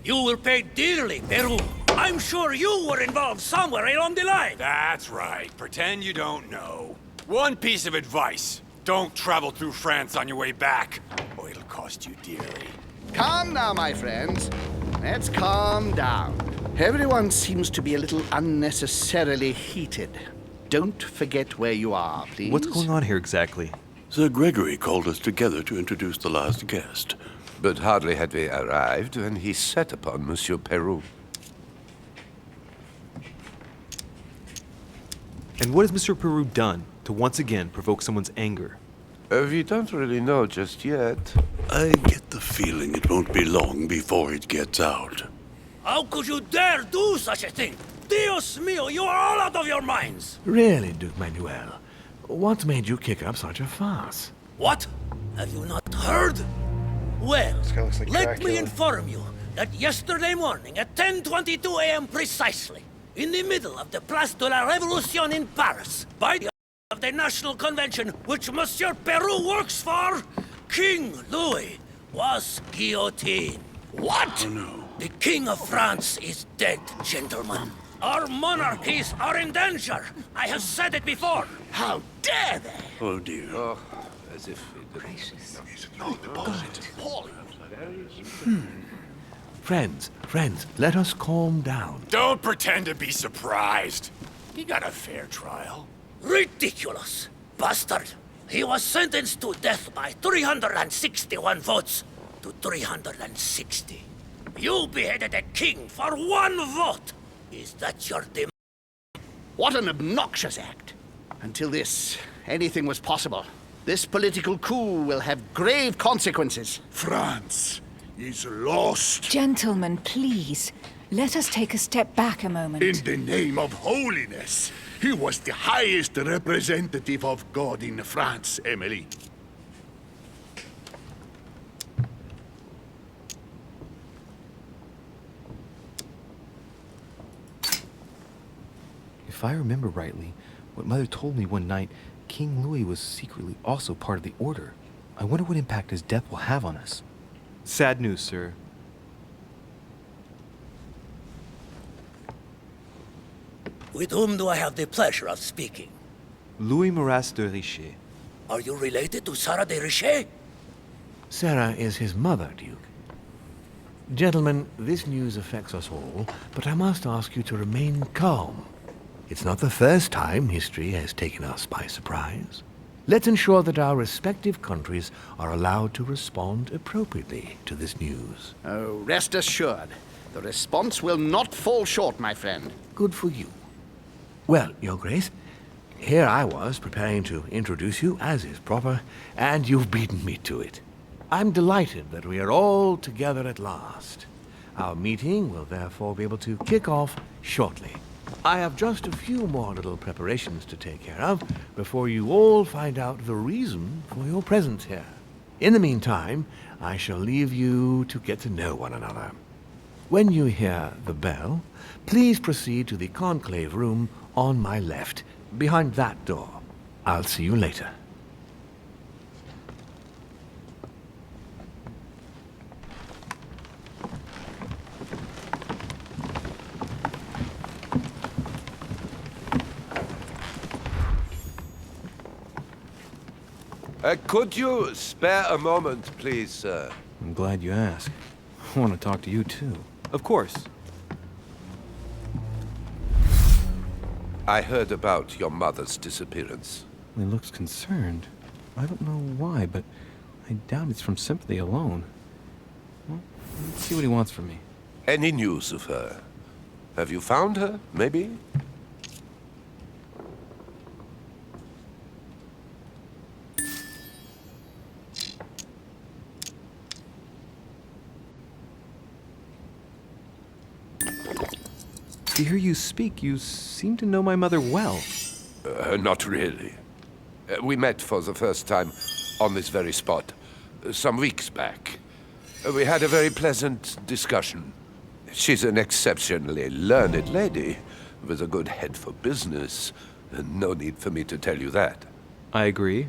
You will pay dearly, Peru. I'm sure you were involved somewhere along the line. That's right. Pretend you don't know. One piece of advice. Don't travel through France on your way back, or it'll cost you dearly. Calm now, my friends. Let's calm down. Everyone seems to be a little unnecessarily heated. Don't forget where you are, please. What's going on here exactly? Sir Gregory called us together to introduce the last guest. But hardly had we arrived when he set upon Monsieur Peru. And what has Mr. Peru done to once again provoke someone's anger? We don't really know just yet. I get the feeling it won't be long before it gets out. How could you dare do such a thing? Dios mío, you are all out of your minds! Really, Duke Manuel? What made you kick up such a fuss? What? Have you not heard? Well, like let Dracula. me inform you that yesterday morning at 10:22 a.m. precisely, in the middle of the Place de la Révolution in Paris, by the of the National Convention which Monsieur Peru works for, King Louis was guillotined. What? Oh, no. The King of France is dead, gentlemen. Our monarchies are in danger. I have said it before. How dare they? Oh, dear. Oh, as if it... Gracious. Friends, let us calm down. Don't pretend to be surprised. He got a fair trial. Ridiculous! Bastard! He was sentenced to death by 361 votes to 360. You beheaded a king for one vote! Is that your demand? What an obnoxious act. Until this, anything was possible. This political coup will have grave consequences. France is lost. Gentlemen, please, let us take a step back a moment. In the name of holiness. He was the highest representative of God in France, Emily. If I remember rightly, what Mother told me one night, King Louis was secretly also part of the Order. I wonder what impact his death will have on us. Sad news, sir. With whom do I have the pleasure of speaking? Louis Maras de Richet. Are you related to Sarah de Richet? Sarah is his mother, Duke. Gentlemen, this news affects us all, but I must ask you to remain calm. It's not the first time history has taken us by surprise. Let's ensure that our respective countries are allowed to respond appropriately to this news. Oh, rest assured, the response will not fall short, my friend. Good for you. Well, Your Grace, here I was preparing to introduce you as is proper, and you've beaten me to it. I'm delighted that we are all together at last. Our meeting will therefore be able to kick off shortly. I have just a few more little preparations to take care of before you all find out the reason for your presence here. In the meantime, I shall leave you to get to know one another. When you hear the bell, please proceed to the conclave room on my left, behind that door. I'll see you later. Could you spare a moment, please, sir? I'm glad you asked. I want to talk to you, too. Of course. I heard about your mother's disappearance. He looks concerned. I don't know why, but I doubt it's from sympathy alone. Well, let's see what he wants from me. Any news of her? Have you found her, maybe? To hear you speak, you seem to know my mother well. Not really. We met for the first time on this very spot, some weeks back. We had a very pleasant discussion. She's an exceptionally learned lady, with a good head for business. No need for me to tell you that. I agree.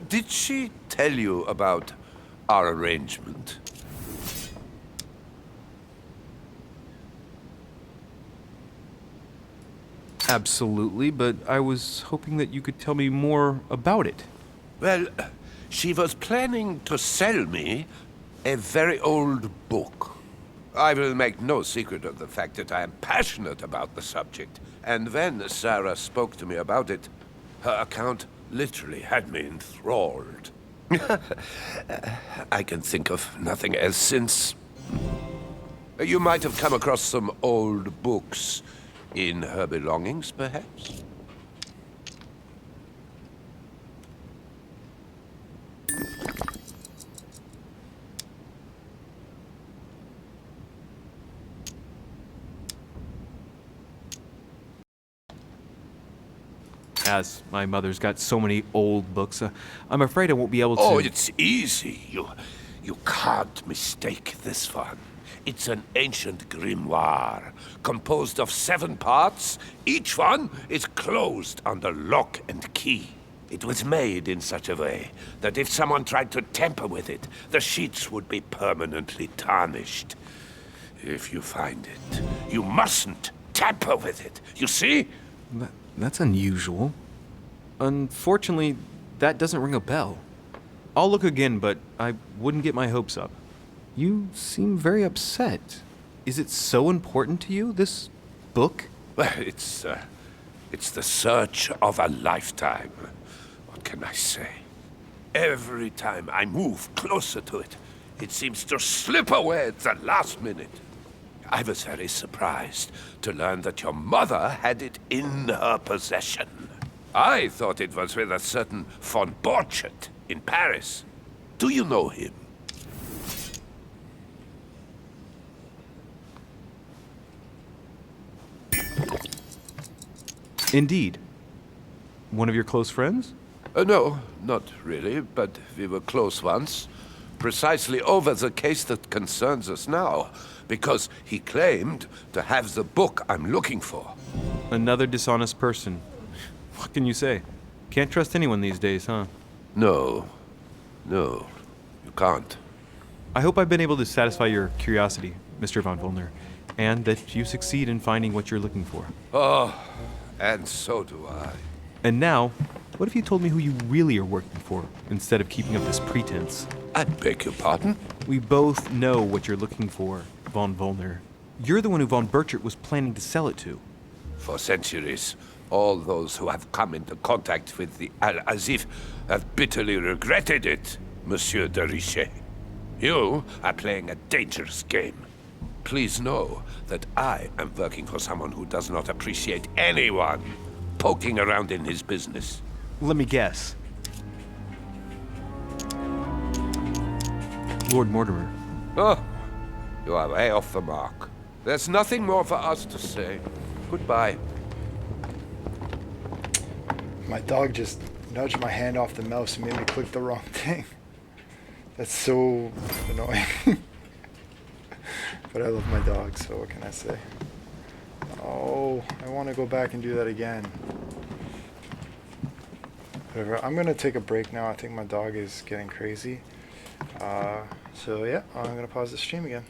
Did she tell you about our arrangement? Absolutely, but I was hoping that you could tell me more about it. Well, she was planning to sell me a very old book. I will make no secret of the fact that I am passionate about the subject. And when Sarah spoke to me about it, her account literally had me enthralled. I can think of nothing else since. You might have come across some old books in her belongings, perhaps? as my mother's got so many old books. I'm afraid I won't be able to... Oh, it's easy. You can't mistake this one. It's an ancient grimoire, composed of 7 parts. Each one is closed under lock and key. It was made in such a way that if someone tried to tamper with it, the sheets would be permanently tarnished. If you find it, you mustn't tamper with it. You see? That's unusual. Unfortunately, that doesn't ring a bell. I'll look again, but I wouldn't get my hopes up. You seem very upset. Is it so important to you, this book? Well, it's the search of a lifetime. What can I say? Every time I move closer to it, it seems to slip away at the last minute. I was very surprised to learn that your mother had it in her possession. I thought it was with a certain von Borchardt in Paris. Do you know him? Indeed. One of your close friends? No, not really, but we were close once. Precisely over the case that concerns us now, because he claimed to have the book I'm looking for. Another dishonest person. What can you say? Can't trust anyone these days, huh? No, you can't. I hope I've been able to satisfy your curiosity, Mr. von Wollner, and that you succeed in finding what you're looking for. Oh, and so do I. And now, what if you told me who you really are working for, instead of keeping up this pretense? I beg your pardon? We both know what you're looking for, von Wollner. You're the one who von Borchardt was planning to sell it to. For centuries, all those who have come into contact with the Al-Azif have bitterly regretted it, Monsieur de Richet. You are playing a dangerous game. Please know that I am working for someone who does not appreciate anyone poking around in his business. Let me guess. Lord Mortimer. Oh, you are way off the mark. There's nothing more for us to say. Goodbye. My dog just nudged my hand off the mouse and made me click the wrong thing. That's so annoying. But I love my dog, so what can I say? Oh, I want to go back and do that again. Whatever. I'm going to take a break now. I think my dog is getting crazy. So yeah, I'm going to pause the stream again.